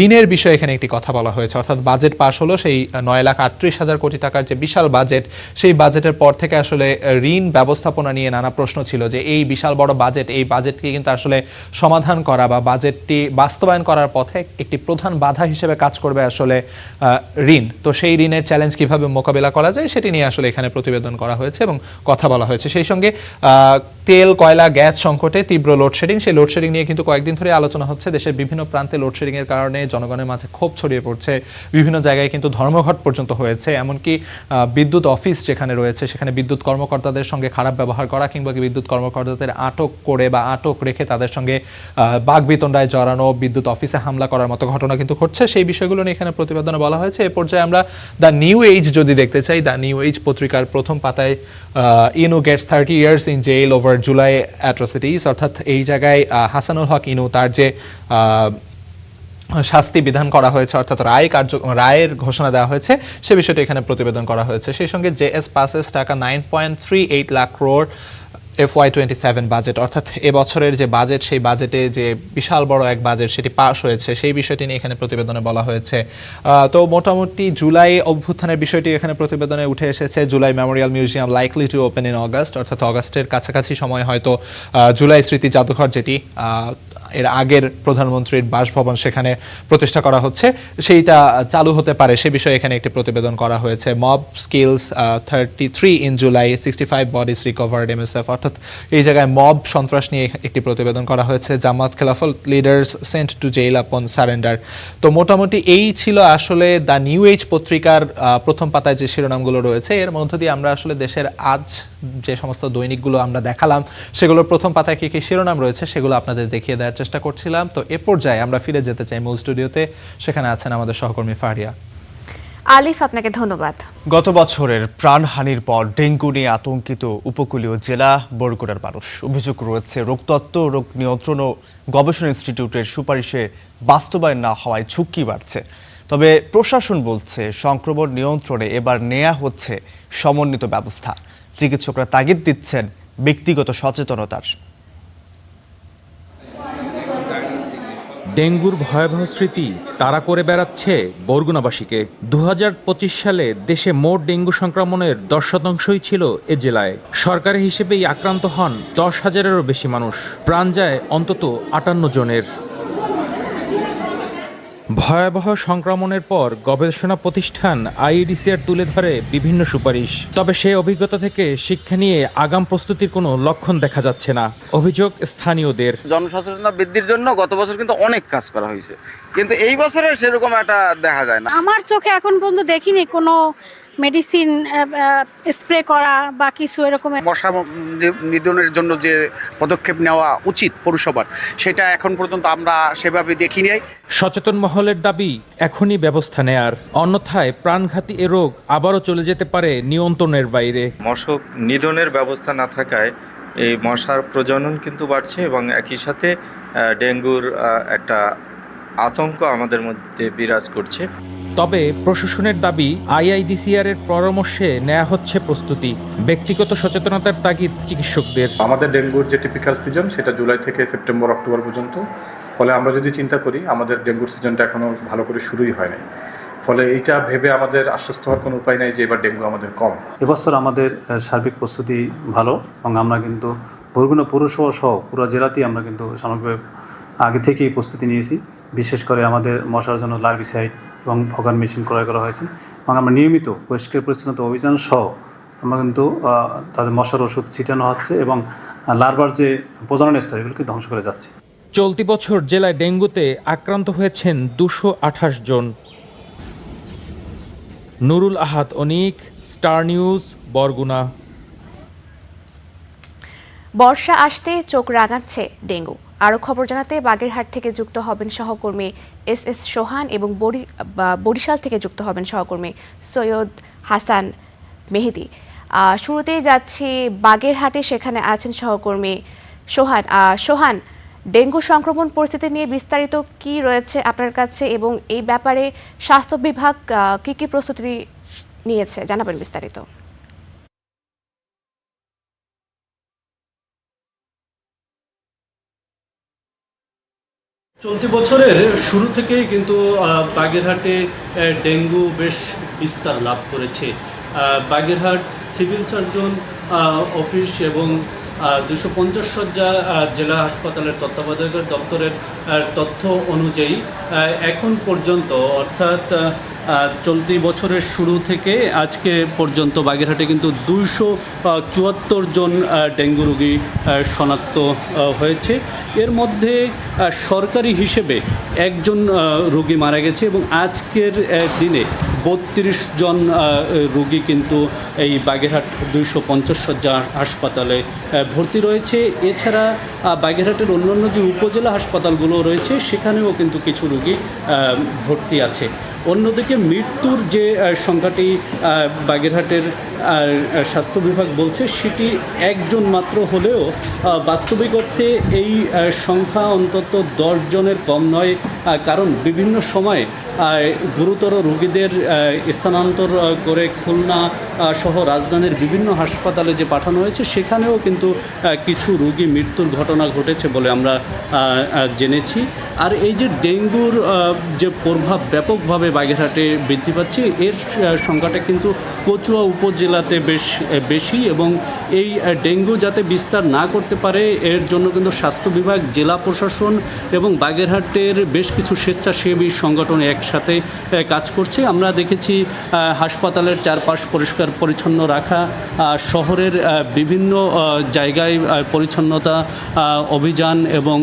ঋণের বিষয়ে এখানে একটি কথা বলা হয়েছে, অর্থাৎ বাজেট পাশ হলো, সেই 9,38,000 কোটি টাকার যে বিশাল বাজেট, সেই বাজেটের পর থেকে আসলে ঋণ ব্যবস্থাপনা নিয়ে নানা প্রশ্ন ছিল যে এই বিশাল বড় বাজেট, এই বাজেটকে কিন্তু আসলে সমাধান করা বা বাজেটটি বাস্তবায়ন করার পথে একটি প্রধান বাধা হিসেবে কাজ করবে আসলে ঋণ। তো সেই ঋণের চ্যালেঞ্জ কিভাবে মোকাবেলা করা যায় সেটি নিয়ে আসলে এখানে প্রতিবেদন করা হয়েছে এবং কথা বলা হয়েছে। সেই সঙ্গে তেল, কয়লা, গ্যাস সংকটে তীব্র লোডশেডিং, সেই লোডশেডিং নিয়ে কিন্তু কয়েকদিন ধরে আলোচনা হচ্ছে। দেশের বিভিন্ন প্রান্তে লোডশেডিংয়ের কারণে জনগণের মাঝে ক্ষোভ ছড়িয়ে পড়ছে, বিভিন্ন জায়গায় কিন্তু ধর্মঘট পর্যন্ত হয়েছে। এমনকি বিদ্যুৎ অফিস যেখানে রয়েছে সেখানে বিদ্যুৎ কর্মকর্তাদের সঙ্গে খারাপ ব্যবহার করা কিংবা বিদ্যুৎ কর্মকর্তাদের আটক করে বা আটক রেখে তাদের সঙ্গে বাকবিতণ্ডায় জড়ানো, বিদ্যুৎ অফিসে হামলা করার মতো ঘটনা কিন্তু ঘটছে। সেই বিষয়গুলো নিয়ে এখানে প্রতিবেদনে বলা হয়েছে। এ পর্যায়ে আমরা দ্য নিউ এজ যদি দেখতে চাই, দ্য নিউ এজ পত্রিকার প্রথম পাতায় ইনু Gates 30 years in jail over July atrocities, অর্থাৎ এই জায়গায় হাসানুল হক ইনু তার যে শাস্তি বিধান করা হয়েছে, অর্থাৎ রায়ের ঘোষণা দেওয়া হয়েছে, সে বিষয়টি এখানে প্রতিবেদন করা হয়েছে। সেই সঙ্গে জেএস পাসেস টাকা 9.38 লাখ crore FY27 বাজেট, অর্থাৎ এবছরের যে বাজেট, সেই বাজেটে যে বিশাল বড় এক বাজেট সেটি পাস হয়েছে, সেই বিষয়টি নিয়ে এখানে প্রতিবেদনে বলা হয়েছে। তো মোটামুটি জুলাই অভ্যুত্থানের বিষয়টি এখানে প্রতিবেদনে উঠে এসেছে। July Memorial museum likely to open in August, অর্থাৎ অগাস্টের কাছাকাছি সময় হয়তো জুলাই স্মৃতি জাদুঘর, যেটি এর আগের প্রধানমন্ত্রীর বাসভবন সেখানে প্রতিষ্ঠা করা হচ্ছে, সেইটা চালু হতে পারে, সে বিষয়ে এখানে একটি প্রতিবেদন করা হয়েছে। Mob skills 33 in July, 65 bodies recovered MSF, অর্থাৎ এই জায়গায় মব সন্ত্রাস নিয়ে একটি প্রতিবেদন করা হয়েছে। জামাত খেলাফত লিডার্স সেন্ট টু জেল আপন সারেন্ডার। তো মোটামুটি এই ছিল আসলে দ্য নিউ এজ পত্রিকার প্রথম পাতায় যে শিরোনামগুলো রয়েছে। এর মধ্য দিয়ে আমরা আসলে দেশের আজ যে সমস্ত দৈনিকগুলো আমরা দেখালাম সেগুলোর প্রথম পাতায় কী কী শিরোনাম রয়েছে সেগুলো আপনাদের দেখিয়ে দেওয়ার চেষ্টা করছিলাম। তো এ পর্যায়ে আমরা ফিরে যেতে চাই মূল স্টুডিওতে, সেখানে আছেন আমাদের সহকর্মী ফারিয়া। আলিফ, আপনাকে ধন্যবাদ। গত বছরের প্রাণহানির পর ডেঙ্গু নিয়ে আতঙ্কিত উপকূলীয় জেলা বরগুনার মানুষ। অভিযোগ রয়েছে রোগতত্ত্ব, রোগ নিয়ন্ত্রণ ও গবেষণা ইনস্টিটিউটের সুপারিশে বাস্তবায়ন না হওয়ায় ঝুঁকি বাড়ছে। তবে প্রশাসন বলছে সংক্রমণ নিয়ন্ত্রণে এবার নেওয়া হচ্ছে সমন্বিত ব্যবস্থা। চিকিৎসকরা তাগিদ দিচ্ছেন ব্যক্তিগত সচেতনতার। ডেঙ্গুর ভয়াবহ স্মৃতি তাড়া করে বেড়াচ্ছে বরগুনাবাসীকে। 2025 সালে দেশে মোট ডেঙ্গু সংক্রমণের 10%ই ছিল এ জেলায়। সরকারি হিসেবেই আক্রান্ত হন 10,000-এরও বেশি মানুষ, প্রাণ যায় অন্তত 58 জনের। ভয়াবহ সংক্রমণের পর গবেষণা প্রতিষ্ঠান IEDCR তুলে ধরে বিভিন্ন সুপারিশ। তবে সেই অভিজ্ঞতা থেকে শিক্ষা নিয়ে আগাম প্রস্তুতির কোনো লক্ষণ দেখা যাচ্ছে না, অভিযোগ স্থানীয়দের। জনসচেতনতা বৃদ্ধির জন্য গত বছর কিন্তু অনেক কাজ করা হয়েছে, কিন্তু এই বছরে সেরকম একটা দেখা যায় না। আমার চোখে এখন পর্যন্ত দেখিনি কোনো মেডিসিন স্প্রে করা বা কিছু এরকম। মশা নিধনের জন্য যে পদক্ষেপ নেওয়া উচিত পৌরসভার, সেটা এখন পর্যন্ত আমরা সেভাবে দেখি নাই। সচেতন মহলের দাবি এখনই ব্যবস্থা নেয়ার, অন্যথায় প্রাণঘাতী এ রোগ আবারও চলে যেতে পারে নিয়ন্ত্রণের বাইরে। মশক নিধনের ব্যবস্থা না থাকায় এই মশার প্রজনন কিন্তু বাড়ছে এবং একই সাথে ডেঙ্গুর একটা আতঙ্ক আমাদের মধ্যে বিরাজ করছে। তবে প্রশাসনের দাবি IIDCR এর পরামর্শে নেওয়া হচ্ছে প্রস্তুতি, ব্যক্তিগত সচেতনতার তাগিদ চিকিৎসকদের। আমাদের ডেঙ্গুর যে টিপিক্যাল সিজন সেটা জুলাই থেকে সেপ্টেম্বর অক্টোবর পর্যন্ত, ফলে আমরা যদি চিন্তা করি আমাদের ডেঙ্গুর সিজনটা এখনও ভালো করে শুরুই হয় নাই, ফলে এইটা ভেবে আমাদের আশ্বস্ত হওয়ার কোনো উপায় নাই যে এবার ডেঙ্গু আমাদের কম। এবছর আমাদের সার্বিক প্রস্তুতি ভালো এবং আমরা কিন্তু বরগুনা পৌরসভা সহ পুরো জেলাতেই আমরা কিন্তু সামগ্রিকভাবে আগে থেকেই প্রস্তুতি নিয়েছি। বিশেষ করে আমাদের মশার জন্য লার্ভিসাইড এবং ফগার মেশিন ক্রয় করা হয়েছে এবং আমরা নিয়মিত পরিষ্কার পরিচ্ছন্নতা অভিযান সহ আমরা কিন্তু তাদের মশার ওষুধ ছিটানো হচ্ছে এবং লার্ভার যে প্রজনন স্তর এগুলোকে ধ্বংস করে যাচ্ছে। চলতি বছর জেলায় ডেঙ্গুতে আক্রান্ত হয়েছেন 228 জন। নুরুল আহাদ অনিক, স্টার নিউজ, বরগুনা। বর্ষা আসতে চোখ রাঙাচ্ছে ডেঙ্গু। আরও খবর জানাতে বাগেরহাট থেকে যুক্ত হবেন সহকর্মী এস সোহান এবং বরিশাল থেকে যুক্ত হবেন সহকর্মী সৈয়দ হাসান মেহেদি। শুরুতেই যাচ্ছি বাগেরহাটে, সেখানে আছেন সহকর্মী সোহান। ডেঙ্গু সংক্রমণ পরিস্থিতি নিয়ে বিস্তারিত কি রয়েছে আপনার কাছে এবং এই ব্যাপারে স্বাস্থ্য বিভাগ কি প্রস্তুতি নিয়েছে জানাবেন বিস্তারিত। চলতি বছরের শুরু থেকেই কিন্তু বাগেরহাটে ডেঙ্গু বেশ বিস্তার লাভ করেছে। বাগেরহাট সিভিল সার্জন অফিস এবং 250 শয্যা জেলা হাসপাতালের তত্ত্বাবধায়ক দপ্তরের তথ্য অনুযায়ী এখন পর্যন্ত অর্থাৎ চলতি বছরের শুরু থেকে আজকে পর্যন্ত বাগেরহাটে কিন্তু 274 জন ডেঙ্গু রোগী শনাক্ত হয়েছে। এর মধ্যে সরকারি হিসেবে একজন রোগী মারা গেছে এবং আজকের দিনে 32 জন রোগী কিন্তু এই বাগেরহাট 250 শয্যা হাসপাতালে ভর্তি রয়েছে। এছাড়া বাগেরহাটের অন্যান্য যে উপজেলা হাসপাতালগুলো রয়েছে সেখানেও কিন্তু কিছু রোগী ভর্তি আছে। অন্যদিকে মৃত্যুর যে সংখ্যাটি বাগেরহাটের স্বাস্থ্য বিভাগ বলছে সেটি একজন মাত্র হলেও বাস্তবিক অর্থে এই সংখ্যা অন্তত 10 জনের কম নয়। কারণ বিভিন্ন সময় গুরুতর রোগীদের স্থানান্তর করে খুলনা সহ রাজধানীর বিভিন্ন হাসপাতালে যে পাঠানো হয়েছে সেখানেও কিন্তু কিছু রোগী মৃত্যুর ঘটনা ঘটেছে বলে আমরা জেনেছি। আর এই যে ডেঙ্গুর যে প্রভাব ব্যাপকভাবে বাগেরহাটে বৃদ্ধি পাচ্ছে, এর সংখ্যাটা কিন্তু কচুয়া উপজেলাতে বেশ বেশি এবং এই ডেঙ্গু যাতে বিস্তার না করতে পারে এর জন্য কিন্তু স্বাস্থ্য বিভাগ, জেলা প্রশাসন এবং বাগেরহাটের বেশ কিছু স্বেচ্ছাসেবী সংগঠন একসাথে কাজ করছে। আমরা দেখেছি হাসপাতালের চারপাশ পরিষ্কার পরিচ্ছন্ন রাখা, শহরের বিভিন্ন জায়গায় পরিচ্ছন্নতা অভিযান এবং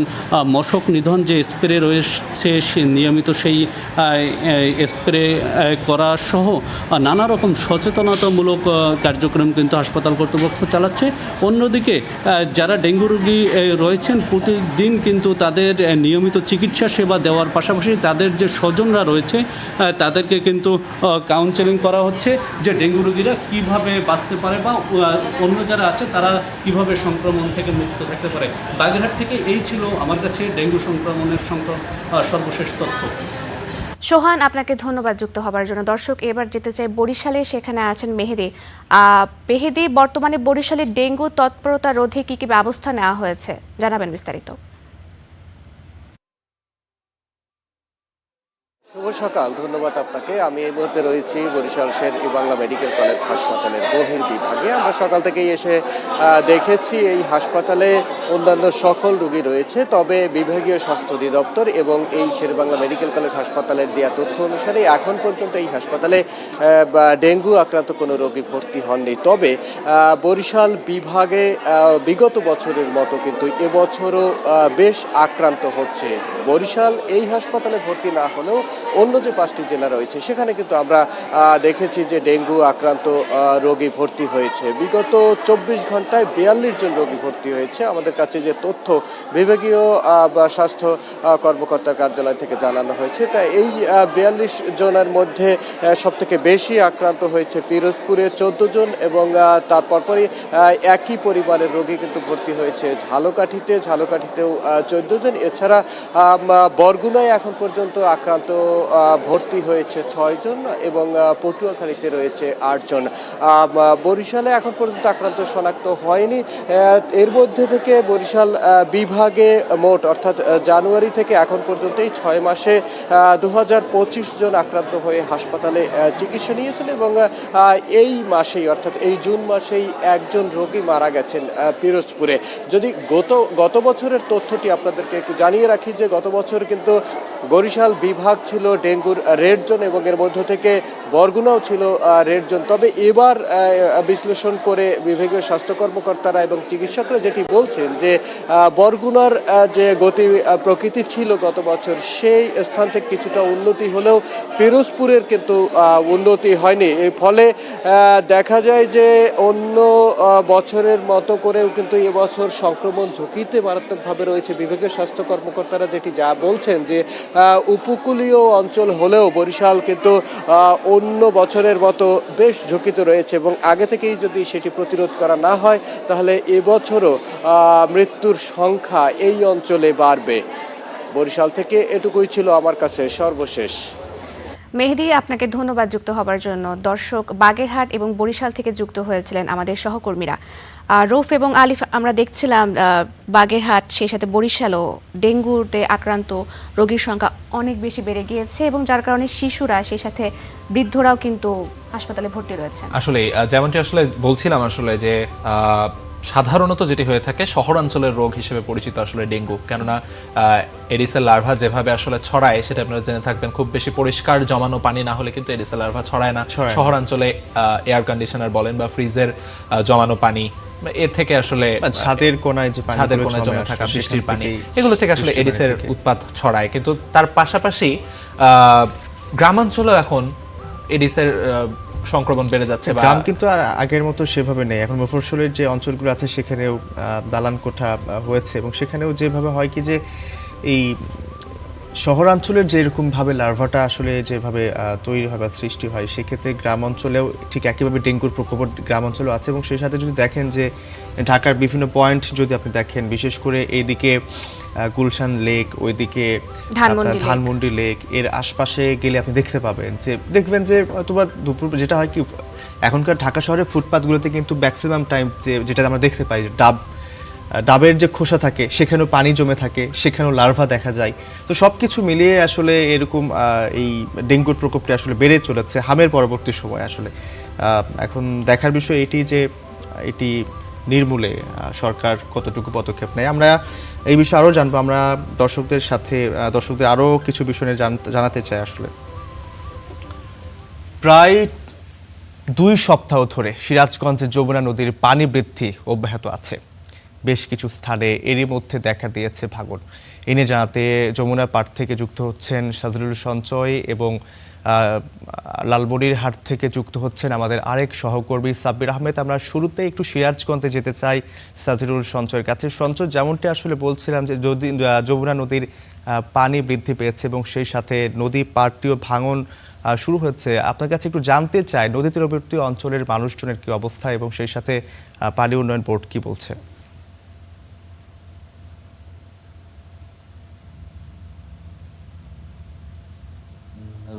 মশক নিধন যে স্প্রে রয়েছে সে নিয়মিত সেই স্প্রে করা সহ নানা রকম সচেতনতামূলক কার্যক্রম কিন্তু হাসপাতাল কর্তৃপক্ষ চালাচ্ছে। অন্যদিকে যারা ডেঙ্গু রোগী রয়েছেন প্রতিদিন কিন্তু তাদের নিয়মিত চিকিৎসা সেবা দেওয়ার পাশাপাশি তাদের যে স্বজনরা রয়েছে তাদেরকে কিন্তু কাউন্সেলিং করা হচ্ছে যে ডেঙ্গু রোগীরা কীভাবে বাঁচতে পারে বা অন্য যারা আছে তারা কীভাবে সংক্রমণ থেকে মুক্ত থাকতে পারে। বাগেরহাট থেকে এই ছিল আমার কাছে ডেঙ্গু সংক্রমণের সর্বশেষ তথ্য। সোহান, আপনাকে ধন্যবাদ যুক্ত হবার জন্য। দর্শক, এবার যেতে চাই বরিশালে, সেখানে আছেন মেহেদি। মেহেদি, বর্তমানে বরিশালে ডেঙ্গু তৎপরতা রোধে কি ব্যবস্থা নেওয়া হয়েছে জানাবেন বিস্তারিত। শুভ সকাল, ধন্যবাদ আপনাকে। আমি এই মুহূর্তে রয়েছি বরিশাল শের-ই বাংলা মেডিকেল কলেজ হাসপাতালের বহির্বিভাগে। আমরা সকাল থেকেই এসে দেখেছি এই হাসপাতালে অন্যান্য সকল রোগী রয়েছে, তবে বিভাগীয় স্বাস্থ্য অধিদপ্তর এবং এই শের-ই-বাংলা মেডিকেল কলেজ হাসপাতালের দেওয়া তথ্য অনুসারে এখন পর্যন্ত এই হাসপাতালে ডেঙ্গু আক্রান্ত কোনো রোগী ভর্তি হননি। তবে বরিশাল বিভাগে বিগত বছরের মতো কিন্তু এবছরও বেশ আক্রান্ত হচ্ছে। বরিশাল এই হাসপাতালে ভর্তি না হলেও অন্য যে 5টি জেলা রয়েছে সেখানে কিন্তু আমরা দেখেছি যে ডেঙ্গু আক্রান্ত রোগী ভর্তি হয়েছে। বিগত 24 ঘন্টায় 42 জন রোগী ভর্তি হয়েছে। আমাদের কাছে যে তথ্য বিভাগীয় স্বাস্থ্য কর্মকর্তার কার্যালয় থেকে জানানো হয়েছে, তা এই 42 জনের মধ্যে সবথেকে বেশি আক্রান্ত হয়েছে পিরোজপুরে 14 জন এবং তার পরপরই একই পরিবারের রোগী কিন্তু ভর্তি হয়েছে ঝালকাঠিতেও 14 জন। এছাড়া বরগুনায় এখন পর্যন্ত আক্রান্ত ভর্তি হয়েছে 6 জন এবং পটুয়াখালীতে রয়েছে 8 জন। বরিশালে এখন পর্যন্ত আক্রান্ত শনাক্ত হয়নি। এর মধ্যে থেকে বরিশাল বিভাগে মোট অর্থাৎ জানুয়ারি থেকে এখন পর্যন্ত এই 6 মাসে 2025 জন আক্রান্ত হয়ে হাসপাতালে চিকিৎসা নিয়েছেন এবং এই মাসেই অর্থাৎ এই জুন মাসেই একজন রোগী মারা গেছেন পিরোজপুরে। যদি গত বছরের তথ্যটি আপনাদেরকে একটু জানিয়ে রাখি যে গত বছর কিন্তু বরিশাল বিভাগ ছিল ডেঙ্গুর রেড জোন এবং এর মধ্য থেকে বরগুনাও ছিল রেড জোন। তবে এবার বিশ্লেষণ করে বিভাগীয় স্বাস্থ্য কর্মকর্তারা এবং চিকিৎসকরা যেটি বলছেন যে বরগুনার যে গতি প্রকৃতি ছিল গত বছর সেই স্থান থেকে কিছুটা উন্নতি হলেও পিরোজপুরের কিন্তু উন্নতি হয়নি। এর ফলে দেখা যায় যে অন্য বছরের মতো করেও কিন্তু এবছর সংক্রমণ ঝুঁকিতে মারাত্মকভাবে রয়েছে। বিভাগীয় স্বাস্থ্য কর্মকর্তারা যেটি যা বলছেন যে উপকূলীয় অঞ্চল হলেও বরিশাল কিন্তু অন্য বছরের মতো বেশ ঝুঁকিতে রয়েছে এবং আগে থেকেই যদি সেটি প্রতিরোধ করা না হয় তাহলে এবছরও মৃত্যুর সংখ্যা এই অঞ্চলে বাড়বে। বরিশাল থেকে এটুকুই ছিল আমার কাছে সর্বশেষ। মেহেদী, আপনাকে ধন্যবাদ যুক্ত হবার জন্য। দর্শক, বাগেরহাট এবং বরিশাল থেকে যুক্ত হয়েছিলেন আমাদের সহকর্মীরা রৌফ এবং আলিফ। আমরা দেখছিলাম বাগেরহাট সেই সাথে বরিশালও ডেঙ্গুতে আক্রান্ত রোগীর সংখ্যা অনেক বেশি বেড়ে গিয়েছে এবং যার কারণে শিশুরা সেই সাথে বৃদ্ধরাও কিন্তু হাসপাতালে ভর্তি রয়েছে। আসলে যেমনটি আসলে বলছিলাম আসলে যে সাধারণত যেটি হয়ে থাকে শহরাঞ্চলের রোগ হিসেবে পরিচিত আসলে ডেঙ্গু, কেননা এডিসের লার্ভা যেভাবে আসলে ছড়ায় সেটা আপনারা জেনে থাকবেন। খুব বেশি পরিষ্কার জমানো পানি না হলে কিন্তু এডিসের লার্ভা ছড়ায় না। শহরাঞ্চলে এয়ার কন্ডিশনার বলেন বা ফ্রিজের জমানো পানি, এর থেকে আসলে ছাদের কোনায় জমে থাকা বৃষ্টির পানি, এগুলো থেকে আসলে এডিসের উৎপাত ছড়ায়। কিন্তু তার পাশাপাশি গ্রামাঞ্চলেও এখন এডিসের সংক্রমণ বেড়ে যাচ্ছে। গ্রাম কিন্তু আর আগের মতো সেভাবে নেই। এখন মফস্বলের যে অঞ্চলগুলো আছে সেখানেও দালান কোঠা হয়েছে এবং সেখানেও যেভাবে হয় কি যে এই শহরাঞ্চলের যেরকমভাবে লার্ভাটা আসলে যেভাবে তৈরি হয় বা সৃষ্টি হয়, সেক্ষেত্রে গ্রাম অঞ্চলেও ঠিক একইভাবে ডেঙ্গুর প্রকোপ গ্রাম অঞ্চলেও আছে। এবং সেই সাথে যদি দেখেন যে ঢাকার বিভিন্ন পয়েন্ট যদি আপনি দেখেন, বিশেষ করে এইদিকে গুলশান লেক, ওইদিকে ধানমন্ডি লেক, এর আশপাশে গেলে আপনি দেখবেন যে অথবা দুপুর যেটা হয় কি এখনকার ঢাকা শহরের ফুটপাথগুলোতে কিন্তু ম্যাক্সিমাম টাইম যেটা আমরা দেখতে পাই ডাবের যে খোসা থাকে সেখানেও পানি জমে থাকে, সেখানেও লার্ভা দেখা যায়। তো সব কিছু মিলিয়ে আসলে এরকম এই ডেঙ্গুর প্রকোপটি আসলে বেড়ে চলেছে হামের পরবর্তী সময়। আসলে এখন দেখার বিষয় এটি যে এটি নির্মূলে সরকার কতটুকু পদক্ষেপ নেয়। আমরা এই বিষয়ে আরও জানবো। আমরা দর্শকদের আরও কিছু বিষয় নিয়ে জানাতে চাই। আসলে প্রায় 2 সপ্তাহ ধরে সিরাজগঞ্জে যমুনা নদীর পানি বৃদ্ধি অব্যাহত আছে। বেশ কিছু স্থানে এরই মধ্যে দেখা দিয়েছে ভাঙন। এনে জানাতে যমুনা পাড় থেকে যুক্ত হচ্ছেন সাজরুল সঞ্চয় এবং লালমনিরহাট থেকে যুক্ত হচ্ছেন আমাদের আরেক সহকর্মী সাব্বির আহমেদ। আমরা শুরুতে একটু সিরাজগঞ্জে যেতে চাই সাজরুল সঞ্চয়ের কাছে। সঞ্চয়, যেমনটি আসলে বলছিলাম যে যদি যমুনা নদীর পানি বৃদ্ধি পেয়েছে এবং সেই সাথে নদী পাড়টিও ভাঙন শুরু হচ্ছে, আপনার কাছে একটু জানতে চাই নদী তীরবর্তী অঞ্চলের মানুষজনের কি অবস্থা এবং সেই সাথে পানি উন্নয়ন বোর্ড কি বলছে?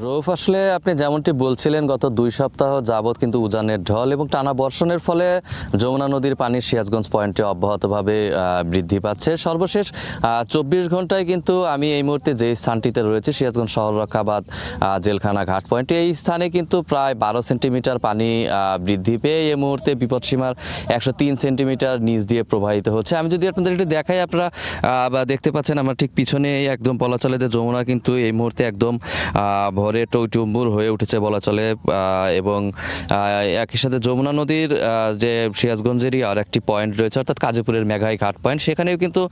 রৌফ, আসলে আপনি যেমনটি বলছিলেন গত 2 সপ্তাহ যাবৎ কিন্তু উজানের ঢল এবং টানা বর্ষণের ফলে যমুনা নদীর পানি সিরাজগঞ্জ পয়েন্টে অব্যাহতভাবে বৃদ্ধি পাচ্ছে। সর্বশেষ 24 ঘন্টায় কিন্তু আমি এই মুহূর্তে যে স্থানটিতে রয়েছে সিরাজগঞ্জ শহররক্ষাবাদ জেলখানা ঘাট পয়েন্টে, এই স্থানে কিন্তু প্রায় 12 সেন্টিমিটার পানি বৃদ্ধি পেয়ে এই মুহূর্তে বিপদসীমার 103 সেন্টিমিটার নিচ দিয়ে প্রবাহিত হচ্ছে। আমি যদি আপনাদের একটু দেখাই, আপনারা দেখতে পাচ্ছেন আমার ঠিক পিছনে একদম বলা চলে যে যমুনা কিন্তু এই মুহূর্তে একদম ভরে টইটুম্বুর হয়ে উঠেছে বলা চলে। এবং একই সাথে যমুনা নদীর যে সিরাজগঞ্জেরই আর একটি পয়েন্ট রয়েছে অর্থাৎ কাজীপুরের মেঘাই ঘাট পয়েন্ট, সেখানেও কিন্তু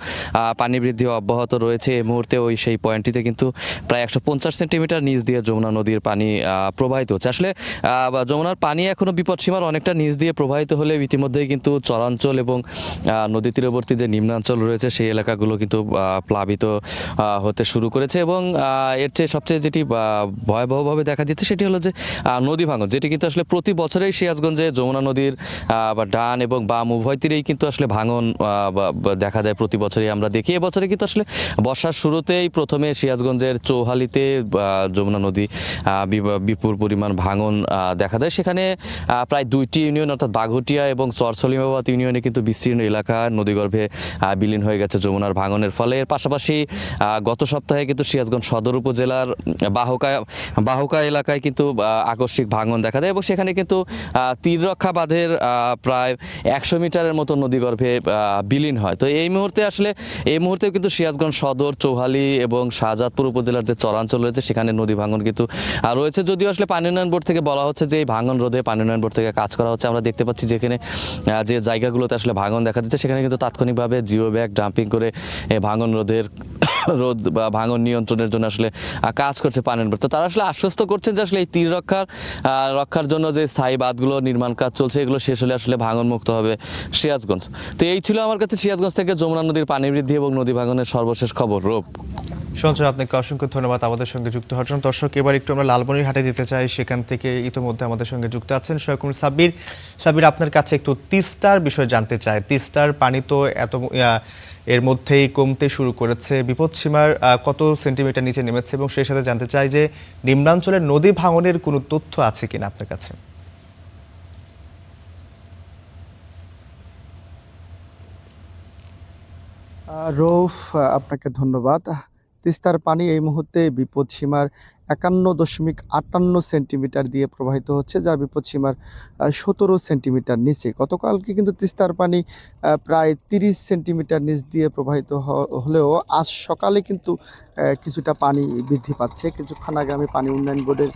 পানি বৃদ্ধি অব্যাহত রয়েছে। এই মুহূর্তে সেই পয়েন্টটিতে কিন্তু প্রায় 150 সেন্টিমিটার নিচ দিয়ে যমুনা নদীর পানি প্রবাহিত হচ্ছে। আসলে যমুনার পানি এখনও বিপদসীমার অনেকটা নিচ দিয়ে প্রবাহিত হলে ইতিমধ্যেই কিন্তু চরাঞ্চল এবং নদী তীরবর্তী যে নিম্নাঞ্চল রয়েছে সেই এলাকাগুলো কিন্তু প্লাবিত হতে শুরু করেছে। এবং এর চেয়ে সবচেয়ে যেটি ভয়াবহভাবে দেখা দিচ্ছে সেটি হলো যে নদী ভাঙন, যেটি কিন্তু আসলে প্রতি বছরেই সিরাজগঞ্জে যমুনা নদীর ডান এবং বাম উভয় তীরেই কিন্তু আসলে ভাঙন দেখা দেয়। প্রতি বছরই আমরা দেখি। এবছরে কিন্তু আসলে বর্ষার শুরুতেই প্রথমে সিরাজগঞ্জের চৌহালিতে যমুনা নদী বিপুল পরিমাণ ভাঙন দেখা দেয়। সেখানে প্রায় 2টি ইউনিয়ন অর্থাৎ বাঘুটিয়া এবং সলিমাবাদ ইউনিয়নে কিন্তু বিস্তীর্ণ এলাকা নদীগর্ভে বিলীন হয়ে গেছে যমুনার ভাঙনের ফলে। এর পাশাপাশি গত সপ্তাহে কিন্তু সিরাজগঞ্জ সদর উপজেলার বাহুকা এলাকায় কিন্তু আকস্মিক ভাঙন দেখা দেয় এবং সেখানে কিন্তু তীররক্ষা বাঁধের প্রায় 100 মিটারের মতো নদীগর্ভে বিলীন হয়। তো এই মুহূর্তে কিন্তু সিরাজগঞ্জ সদর, চৌহালি এবং শাহজাদপুর উপজেলার যে চরাঞ্চল রয়েছে সেখানে নদী ভাঙন কিন্তু রয়েছে। যদিও আসলে পানি উন্নয়ন বোর্ড থেকে বলা হচ্ছে যে এই ভাঙন রোধে পানি উন্নয়ন বোর্ড থেকে কাজ করা হচ্ছে। আমরা দেখতে পাচ্ছি যেখানে যে জায়গাগুলোতে আসলে ভাঙন দেখা দিচ্ছে সেখানে কিন্তু তাৎক্ষণিকভাবে জিও ব্যাগ ডাম্পিং করে ভাঙন রোধ বা ভাঙন নিয়ন্ত্রণের জন্য আসলে কাজ করছে পানি উন্নয়ন বোর্ড। তো তারা আসলে আশ্বস্ত করছেন যে আসলে এই তীর রক্ষার জন্য যে স্থায়ী বাঁধগুলো নির্মাণ কাজ চলছে এগুলো শেষ হলে আসলে ভাঙন মুক্ত হবে সিরাজগঞ্জ। তো এই ছিল আমার কাছে সিরাজগঞ্জ থেকে যমুনা নদীর পানি বৃদ্ধি এবং নদী ভাঙনের সর্বশেষ খবর। রূপ, সঞ্চয়, আপনাকে অসংখ্য ধন্যবাদ আমাদের সঙ্গে যুক্ত হওয়ার জন্য। দর্শক, এবার একটু আমরা লালমনিরহাটে যেতে চাই। সেখান থেকে ইতিমধ্যে আমাদের সঙ্গে যুক্ত আছেন সহকর্মী সাব্বির। আপনার কাছে একটু তিস্তার বিষয়ে জানতে চাই। তিস্তার পানি তো এর মধ্যেই কমতে শুরু করেছে, বিপদসীমার কত সেন্টিমিটার নিচে নেমেছে, এবং সেই সাথে জানতে চাই যে নিম্নাঞ্চলের নদী ভাঙনের কোনো তথ্য আছে কিনা আপনার কাছে? রৌফ, আপনাকে ধন্যবাদ। তিস্তার পানি এই মুহূর্তে বিপদসীমার 51.58 সেন্টিমিটার দিয়ে প্রবাহিত হচ্ছে, যা বিপদসীমার 17 সেন্টিমিটার নিচে। গতকালকে কিন্তু তিস্তার পানি প্রায় 30 সেন্টিমিটার নিচ দিয়ে প্রবাহিত হলেও আজ সকালে কিন্তু কিছুটা পানি বৃদ্ধি পাচ্ছে। কিছুক্ষণ আগে আমি পানি উন্নয়ন বোর্ডের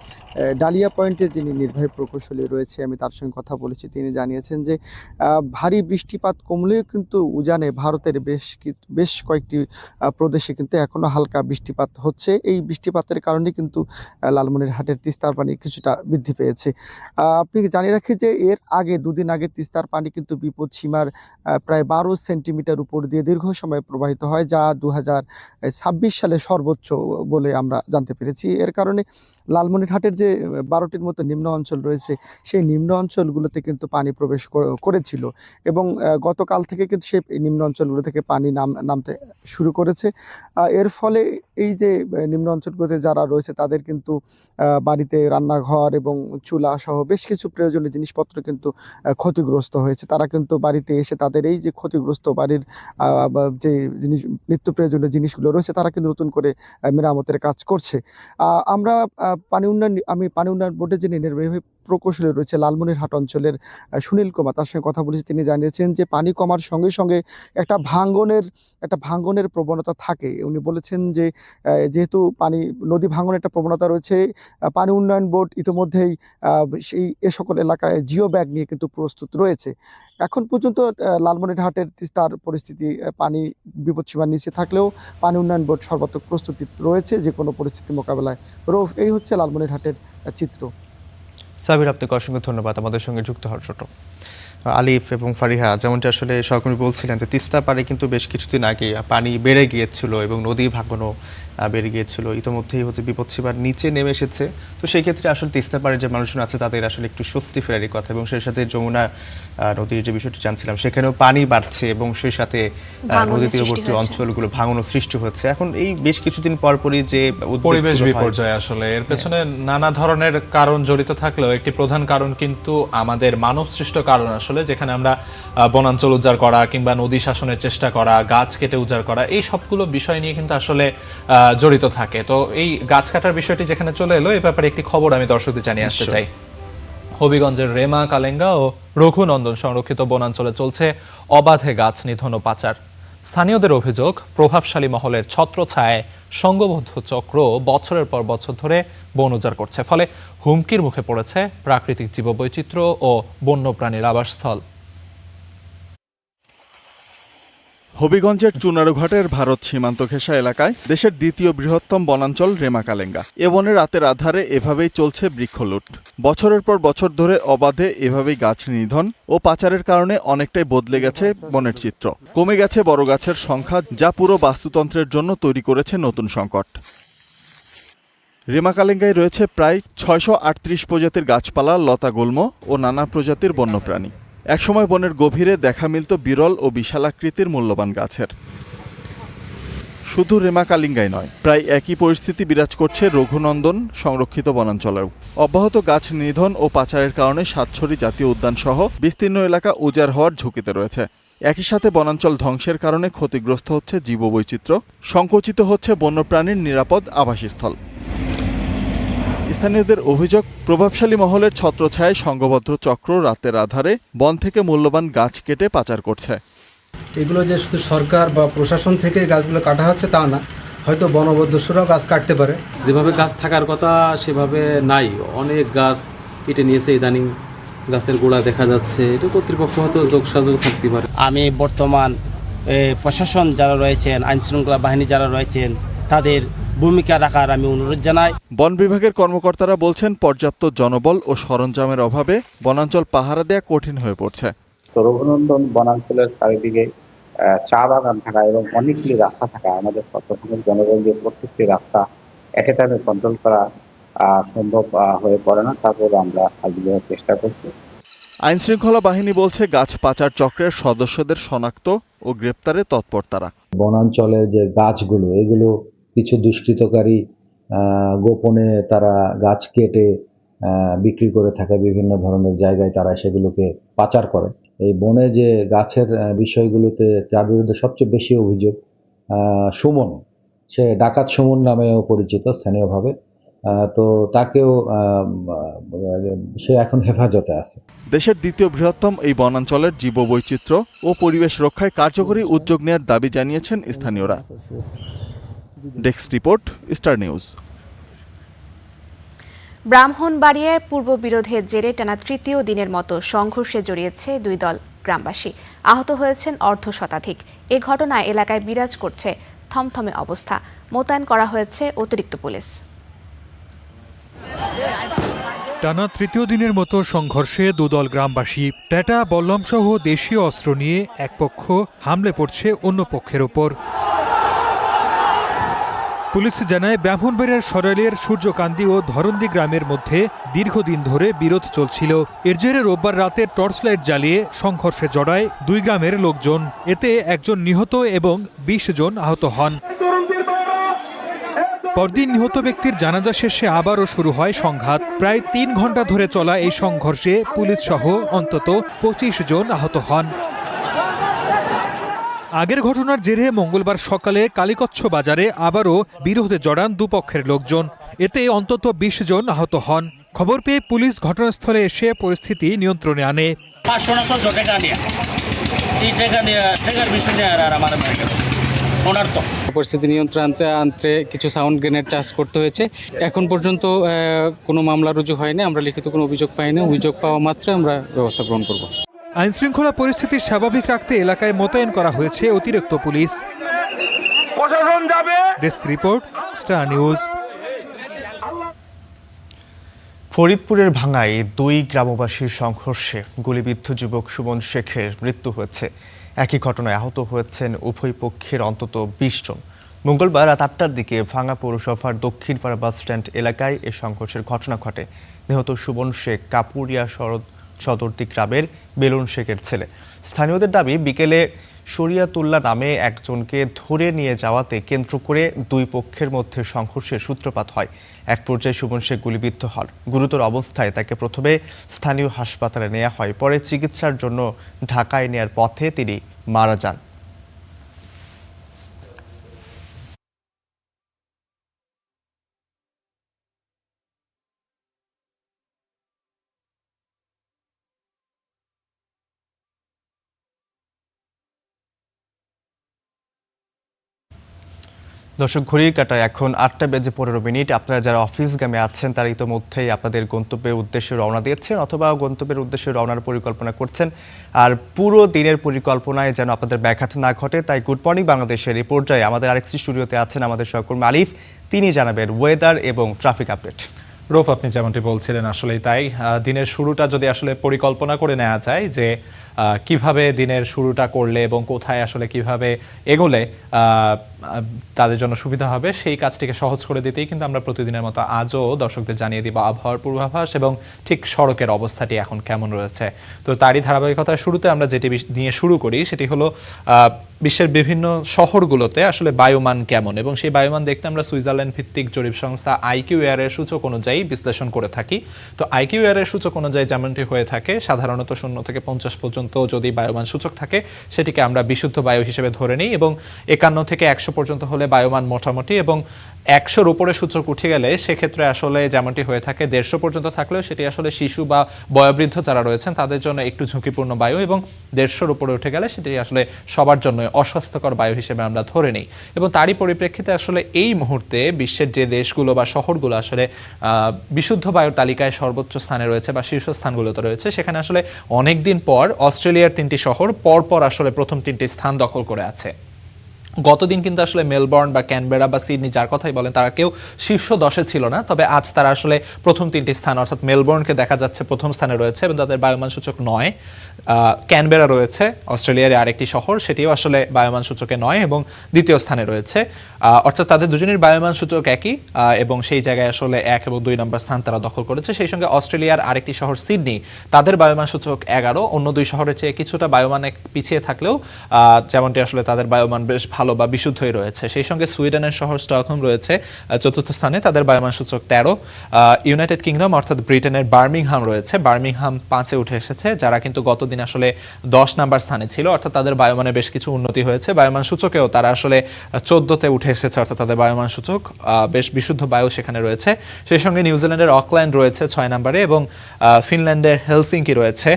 ডালিয়া পয়েন্টের যিনি নির্বাহী প্রকৌশলী রয়েছে, আমি তার সঙ্গে কথা বলেছি। তিনি জানিয়েছেন যে ভারী বৃষ্টিপাত কমলেও কিন্তু উজানে ভারতের বেশ কয়েকটি প্রদেশে কিন্তু এখনও হালকা বৃষ্টিপাত হচ্ছে। এই বৃষ্টিপাতের কারণে কিন্তু লালমনিরহাটের তিস্তার পানি কিছুটা বৃদ্ধি পেয়েছে। আপনি জানিয়ে রাখি যে এর আগে দুদিন আগে তিস্তার পানি কিন্তু বিপদসীমার প্রায় 12 সেন্টিমিটার উপর দিয়ে দীর্ঘ সময় প্রবাহিত হয়, যা 2026 সালে সর্বোচ্চ বলে আমরা জানতে পেরেছি। এর কারণে লালমনিরহাটের যে 12টির মতো নিম্ন অঞ্চল রয়েছে সেই নিম্ন অঞ্চলগুলোতে কিন্তু পানি প্রবেশ করেছিল এবং গতকাল থেকে কিন্তু সেই নিম্ন অঞ্চলগুলো থেকে পানি নামতে শুরু করেছে। এর ফলে এই যে নিম্ন অঞ্চলগুলোতে যারা রয়েছে তাদের কিন্তু বাড়িতে রান্নাঘর এবং চুলা সহ বেশ কিছু প্রয়োজনীয় জিনিসপত্র কিন্তু ক্ষতিগ্রস্ত হয়েছে। তারা কিন্তু বাড়িতে এসে তাদের এই যে ক্ষতিগ্রস্ত বাড়ির যে নিত্য প্রয়োজনীয় জিনিসগুলো রয়েছে তারা কিন্তু নতুন করে মেরামতের কাজ করছে। আমরা পানি উন্নয়ন বোর্ডের যিনি নির্বাহী প্রকৌশলী রয়েছে লালমনিরহাট অঞ্চলের সুনীল কুমার, তার সঙ্গে কথা বলেছি। তিনি জানিয়েছেন যে পানি কমার সঙ্গে সঙ্গে একটা ভাঙ্গনের প্রবণতা থাকে। উনি বলেছেন যে যেহেতু নদী ভাঙনের একটা প্রবণতা রয়েছে, পানি উন্নয়ন বোর্ড ইতিমধ্যেই এ সকল এলাকায় জিও ব্যাগ নিয়ে কিন্তু প্রস্তুত রয়েছে। এখন পর্যন্ত লালমনিরহাটের তিস্তার পরিস্থিতি পানি বিপদসীমার নিচে থাকলেও পানি উন্নয়ন বোর্ড সর্বাত্মক প্রস্তুতি রয়েছে যে কোনো পরিস্থিতি মোকাবেলায়। রৌফ, এই হচ্ছে লালমনিরহাটের চিত্র। সাবির, আপনাকে অসংখ্য ধন্যবাদ আমাদের সঙ্গে যুক্ত হওয়ার জন্য। আলিফ এবং ফারিহা, যেমনটা আসলে সহকর্মী বলছিলেন যে তিস্তা পাড়ে কিন্তু বেশ কিছুদিন আগে পানি বেড়ে গিয়েছিল এবং নদী ভাঙনও বেড়ে গিয়েছিল। ইতিমধ্যেই বিপদসীমার নিচে নেমে এসেছে। তো সেই ক্ষেত্রে আসলে তিস্তা পাড়ের যে মানুষজন আছে তাদের আসলে একটু স্বস্তি ফেরারই কথা, এবং সেই সাথে যমুনা নদীর যে বিষয়টি জানছিলাম সেখানেও পানি বাড়ছে এবং সেই সাথে নদী তীরবর্তী অঞ্চলগুলো ভাঙনও সৃষ্টি হচ্ছে। এখন এই বেশ কিছুদিন পরপরই যে পরিবেশ বিপর্যয়, আসলে এর পেছনে নানা ধরনের কারণ জড়িত থাকলেও একটি প্রধান কারণ কিন্তু আমাদের মানব সৃষ্ট কারণ, আসলে যেখানে আমরা বনাঞ্চল উজাড় করা কিংবা নদী শাসনের চেষ্টা করা, গাছ কেটে উজাড় করা, এই সবগুলো বিষয় নিয়ে কিন্তু আসলে জড়িত থাকে। তো এই গাছ কাটার বিষয়টি যেখানে চলে এলো, এই ব্যাপারে একটি খবর আমি দর্শকদের জানিয়ে আসতে চাই। হবিগঞ্জের রেমা, কালেঙ্গা ও রঘুনন্দন সংরক্ষিত বনাঞ্চলে চলছে অবাধে গাছ নিধন ও পাচার। স্থানীয়দের অভিযোগ, প্রভাবশালী মহলের ছত্রছায়ায় সংঘবদ্ধ চক্র বছরের পর বছর ধরে বন উজাড় করছে, ফলে হুমকির মুখে পড়েছে প্রাকৃতিক জীববৈচিত্র্য ও বন্যপ্রাণীর আবাসস্থল। হবিগঞ্জের চুনারুঘাটের ভারত সীমান্ত ঘেঁষা এলাকায় দেশের দ্বিতীয় বৃহত্তম বনাঞ্চল রেমাকালেঙ্গা। এ বনে রাতের আধারে এভাবেই চলছে বৃক্ষলুট। বছরের পর বছর ধরে অবাধে এভাবেই গাছ নিধন ও পাচারের কারণে অনেকটাই বদলে গেছে বনের চিত্র। কমে গেছে বড় গাছের সংখ্যা, যা পুরো বাস্তুতন্ত্রের জন্য তৈরি করেছে নতুন সংকট। রেমাকালেঙ্গায় রয়েছে প্রায় 638 প্রজাতির গাছপালা, লতাগুল্ম ও নানা প্রজাতির বন্যপ্রাণী। একসময় বনের গভীরে দেখা মিলত বিরল ও বিশালাকৃতির মূল্যবান গাছের। শুধু রেমাকালিঙ্গায় নয়, প্রায় একই পরিস্থিতি বিরাজ করছে রঘুনন্দন সংরক্ষিত বনাঞ্চলেও। অব্যাহত গাছ নিধন ও পাচারের কারণে সাতছড়ি জাতীয় উদ্যান সহ বিস্তীর্ণ এলাকা উজাড় হওয়ার ঝুঁকিতে রয়েছে। একই সাথে বনাঞ্চল ধ্বংসের কারণে ক্ষতিগ্রস্ত হচ্ছে জীববৈচিত্র্য, সংকুচিত হচ্ছে বন্যপ্রাণীর নিরাপদ আবাসস্থল। স্থানীয়দের অভিযোগ, প্রভাবশালী মহলের ছত্রছায়ায় সংঘবদ্ধ চক্র রাতের আধারে বন থেকে মূল্যবান গাছ কেটে পাচার করছে। এগুলো যে শুধু সরকার বা প্রশাসন থেকে গাছগুলো কাটা হচ্ছে তা না, হয়তো বনবদ্ধসরাও গাছ কাটতে পারে। যেভাবে গাছ থাকার কথা সেভাবে নাই, অনেক গাছ কেটে নিয়েছে। ইদানিং গাছের গোড়া দেখা যাচ্ছে, এটা কর্তৃপক্ষ হয়তো যোগসাযোগ থাকতে পারে। আমি বর্তমান প্রশাসন যারা রয়েছেন, আইনশৃঙ্খলা বাহিনী যারা রয়েছেন, তাদের ভূমিকা রাখার আমি অনুরোধ জানাই। বন বিভাগের কর্মকর্তারা বলছেন, পর্যাপ্ত জনবল ও সরঞ্জামের অভাবে বনাঞ্চল পাহারা দেওয়া কঠিন হয়ে পড়ছে। রঘুনন্দন বনাঞ্চলের চারিদিকে চা বাগান থাকা এবং অনেকগুলি রাস্তা থাকা, আমাদের সর্বসাধারণ জনগণ দিয়ে প্রত্যেকটি রাস্তা এট এ টাইমে কন্ট্রোল করা সম্ভব হয়ে পড়ে না। তারপরে আমরা সাহায্য চেষ্টা করছি। আইন শৃঙ্খলা বাহিনী বলছে, গাছ পাচার চক্রের সদস্যদের শনাক্ত ও গ্রেপ্তারে তৎপর তারা। বনাঞ্চলের যে গাছগুলো, এগুলো কিছু দুষ্কৃতকারী গোপনে তারা গাছ কেটে বিক্রি করে থাকে, বিভিন্ন ধরনের জায়গায় তারা সেগুলোকে পাচার করে। এই বনে যে গাছের বিষয়গুলোতে যার বিরুদ্ধে সবচেয়ে বেশি অভিযোগ, সুমন, সে ডাকাত সুমন নামেও পরিচিত স্থানীয়ভাবে, তো তাকেও সে এখন হেফাজতে আছে। দেশের দ্বিতীয় বৃহত্তম এই বনাঞ্চলের জীববৈচিত্র্য ও পরিবেশ রক্ষায় কার্যকরী উদ্যোগ নেওয়ার দাবি জানিয়েছেন স্থানীয়রা। Desk report, star news. ব্রাহ্মণবাড়িয়ায় পূর্ব বিরোধের জেরে টানা তৃতীয় দিনের মতো সংঘর্ষে জড়িয়েছে দুই দল গ্রামবাসী। আহত হয়েছেন অর্ধশতাধিক। এ ঘটনায় এলাকায় বিরাজ করছে থমথমে অবস্থা। মোতায়েন করা হয়েছে অতিরিক্ত পুলিশ। টানা তৃতীয় দিনের মতো সংঘর্ষে দুদল গ্রামবাসী। ট্যাটা, বল্লমসহ দেশীয় অস্ত্র নিয়ে এক পক্ষ হামলে পড়ছে অন্য পক্ষের ওপর। পুলিশ জানায়, ব্রাহ্মণবাড়িয়ার সরাইলের সূর্যকান্দি ও ধরন্দি গ্রামের মধ্যে দীর্ঘদিন ধরে বিরোধ চলছিল। এর জেরে রোববার রাতে টর্চ লাইট জ্বালিয়ে সংঘর্ষে জড়ায় দুই গ্রামের লোকজন। এতে একজন নিহত এবং 20 জন আহত হন। পরদিন নিহত ব্যক্তির জানাজা শেষে আবারও শুরু হয় সংঘাত। প্রায় 3 ঘন্টা ধরে চলা এই সংঘর্ষে পুলিশ সহ অন্তত 25 জন আহত হন। আগের ঘটনার জেরে মঙ্গলবার সকালে কালীকচ্ছ বাজারে আবারও বিরোধে জড়ান দুপক্ষের লোকজন। এতে অন্তত 20 জন আহত হন। খবর পেয়ে পুলিশ ঘটনাস্থলে এসে পরিস্থিতি নিয়ন্ত্রণে আনে। পরিস্থিতি নিয়ন্ত্রণে আনতে কিছু সাউন্ড গ্রেনেড চার্জ করতে হয়েছে। এখন পর্যন্ত কোনো মামলা রুজু হয়নি, আমরা লিখিত কোনো অভিযোগ পাইনি। অভিযোগ পাওয়া মাত্র আমরা ব্যবস্থা গ্রহণ করব। আইনশৃঙ্খলা পরিস্থিতি স্বাভাবিক রাখতে এলাকায় মোতায়েন করা হয়েছে অতিরিক্ত police. Desk report, star news. ফরিদপুরের ভাঙ্গায় 2 গ্রামবাসীর সংঘর্ষে গুলিবিদ্ধ যুবক সুমন শেখের মৃত্যু হয়েছে। একই ঘটনায় আহত হয়েছেন উভয় পক্ষের অন্তত 20 জন। মঙ্গলবার রাত 8টার দিকে ভাঙ্গা পৌরসভার দক্ষিণপাড়া বাসস্ট্যান্ড এলাকায় এই সংঘর্ষের ঘটনা ঘটে। নিহত সুমন শেখ কাপুরিয়া সদরদি গ্রামের বেলুন শেখের ছেলে। স্থানীয়দের দাবি, বিকেলে শরিয়াতুল্লাহ নামে একজনকে ধরে নিয়ে যাওয়াতে কেন্দ্র করে দুই পক্ষের মধ্যে সংঘর্ষের সূত্রপাত হয়। এক পর্যায়ে সুমন শেখ গুলিবিদ্ধ হন। গুরুতর অবস্থায় তাকে প্রথমে স্থানীয় হাসপাতালে নেওয়া হয়, পরে চিকিৎসার জন্য ঢাকায় নেয়ার পথে তিনি মারা যান। দর্শক, ঘড়ির কাঁটায় এখন 8:15। আপনারা যারা অফিসগামী আছেন তারা ইতোমধ্যেই আপনাদের গন্তব্যের উদ্দেশ্যে রওনা দিয়েছেন অথবা গন্তব্যের উদ্দেশ্যে রওনার পরিকল্পনা করছেন। আর পুরো দিনের পরিকল্পনায় যেন আপনাদের ব্যাঘাত না ঘটে, তাই গুড মর্নিং বাংলাদেশের এই পর্যায়ে আমাদের আরেকটি স্টুডিওতে আছেন আমাদের সহকর্মী আলিফ। তিনি জানাবেন ওয়েদার এবং ট্রাফিক আপডেট। রৌফ, আপনি যেমনটি বলছিলেন আসলেই তাই। দিনের শুরুটা যদি আসলে পরিকল্পনা করে নেওয়া যায় যে কিভাবে দিনের শুরুটা করলে এবং কোথায় আসলে কিভাবে এগোলে তাদের জন্য সুবিধা হবে, সেই কাজটিকে সহজ করে দিতেই কিন্তু আমরা প্রতিদিনের মতো আজও দর্শকদের জানিয়ে দিব আবহাওয়ার পূর্বাভাস এবং ঠিক সড়কের অবস্থাটি এখন কেমন রয়েছে। তো তারই ধারাবাহিকতার শুরুতে আমরা যেটি নিয়ে শুরু করি সেটি হলো বিশ্বের বিভিন্ন শহরগুলোতে আসলে বায়ুমান কেমন, এবং সেই বায়ুমান দেখতে আমরা সুইজারল্যান্ড ভিত্তিক জরিপ সংস্থা IQAir এর সূচক অনুযায়ী বিশ্লেষণ করে থাকি। তো IQAir এর সূচক অনুযায়ী যেমনটি হয়ে থাকে, সাধারণত 0 থেকে 50 পর্যন্ত যদি বায়ুমান সূচক থাকে সেটিকে আমরা বিশুদ্ধ বায়ু হিসেবে ধরে নিই, এবং 51 থেকে 100 100 পর্যন্ত হলে বায়ুমান মোটামুটি, এবং 100-র উপরে সূচক উঠে গেলে সেক্ষেত্রে আসলে যেমনটি হয়ে থাকে 150 পর্যন্ত থাকলেও সেটি আসলে শিশু বা বয়োবৃদ্ধ যারা রয়েছেন তাদের জন্য একটু ঝুঁকিপূর্ণ বায়ু, এবং 150-র উপরে উঠে গেলে সেটি আসলে সবার জন্য অস্বাস্থ্যকর বায়ু হিসেবে আমরা ধরে নিই। এবং তারই পরিপ্রেক্ষিতে আসলে এই মুহূর্তে বিশ্বের যে দেশগুলো বা শহরগুলো আসলে বিশুদ্ধ বায়ুর তালিকায় সর্বোচ্চ স্থানে রয়েছে বা শীর্ষস্থানগুলোতে রয়েছে, সেখানে আসলে অনেক দিন পর অস্ট্রেলিয়ার 3টি শহর পরপর আসলে প্রথম 3টি স্থান দখল করে আছে। গতদিন কিন্তু আসলে মেলবোর্ন বা ক্যানবেরা বা সিডনি যার কথাই বলেন তারা কেউ শীর্ষ 10-এ ছিল না, তবে আজ তারা আসলে প্রথম 3টি স্থান অর্থাৎ মেলবোর্নকে দেখা যাচ্ছে প্রথম স্থানে রয়েছে এবং তাদের বায়ুমান সূচক 9। ক্যানবেরা রয়েছে অস্ট্রেলিয়ার আরেকটি শহর, সেটিও আসলে বায়ুমান সূচকে 9 এবং দ্বিতীয় স্থানে রয়েছে, অর্থাৎ তাদের দুজনের বায়ুমান সূচক একই এবং সেই জায়গায় আসলে 1 এবং 2 নম্বর স্থান তারা দখল করেছে। সেই সঙ্গে অস্ট্রেলিয়ার আরেকটি শহর সিডনি, তাদের বায়ুমান সূচক 11, অন্য 2 শহরের চেয়ে কিছুটা বায়ুমানে পিছিয়ে থাকলেও যেমনটি আসলে তাদের বায়ুমান বেশ ভালো বা বিশুদ্ধই রয়েছে। সেই সঙ্গে সুইডেনের শহর স্টকহোম রয়েছে 4র্থ স্থানে, তাদের বায়ুমান সূচক 13। ইউনাইটেড কিংডম অর্থাৎ ব্রিটেনের বার্মিংহাম রয়েছে, বার্মিংহাম 5-এ উঠে এসেছে, যারা কিন্তু গতদিন আসলে 10 নম্বর স্থানে ছিল, অর্থাৎ তাদের বায়ুমানে বেশ কিছু উন্নতি হয়েছে। বায়ুমান সূচকেও তারা আসলে 14তে উঠে এসেছে, অর্থাৎ তাদের বায়ুমান সূচক বেশ বিশুদ্ধ বায়ু সেখানে রয়েছে। সেই সঙ্গে নিউজিল্যান্ডের অকল্যান্ড রয়েছে 6 নম্বরে এবং ফিনল্যান্ডের হেলসিঙ্কি রয়েছে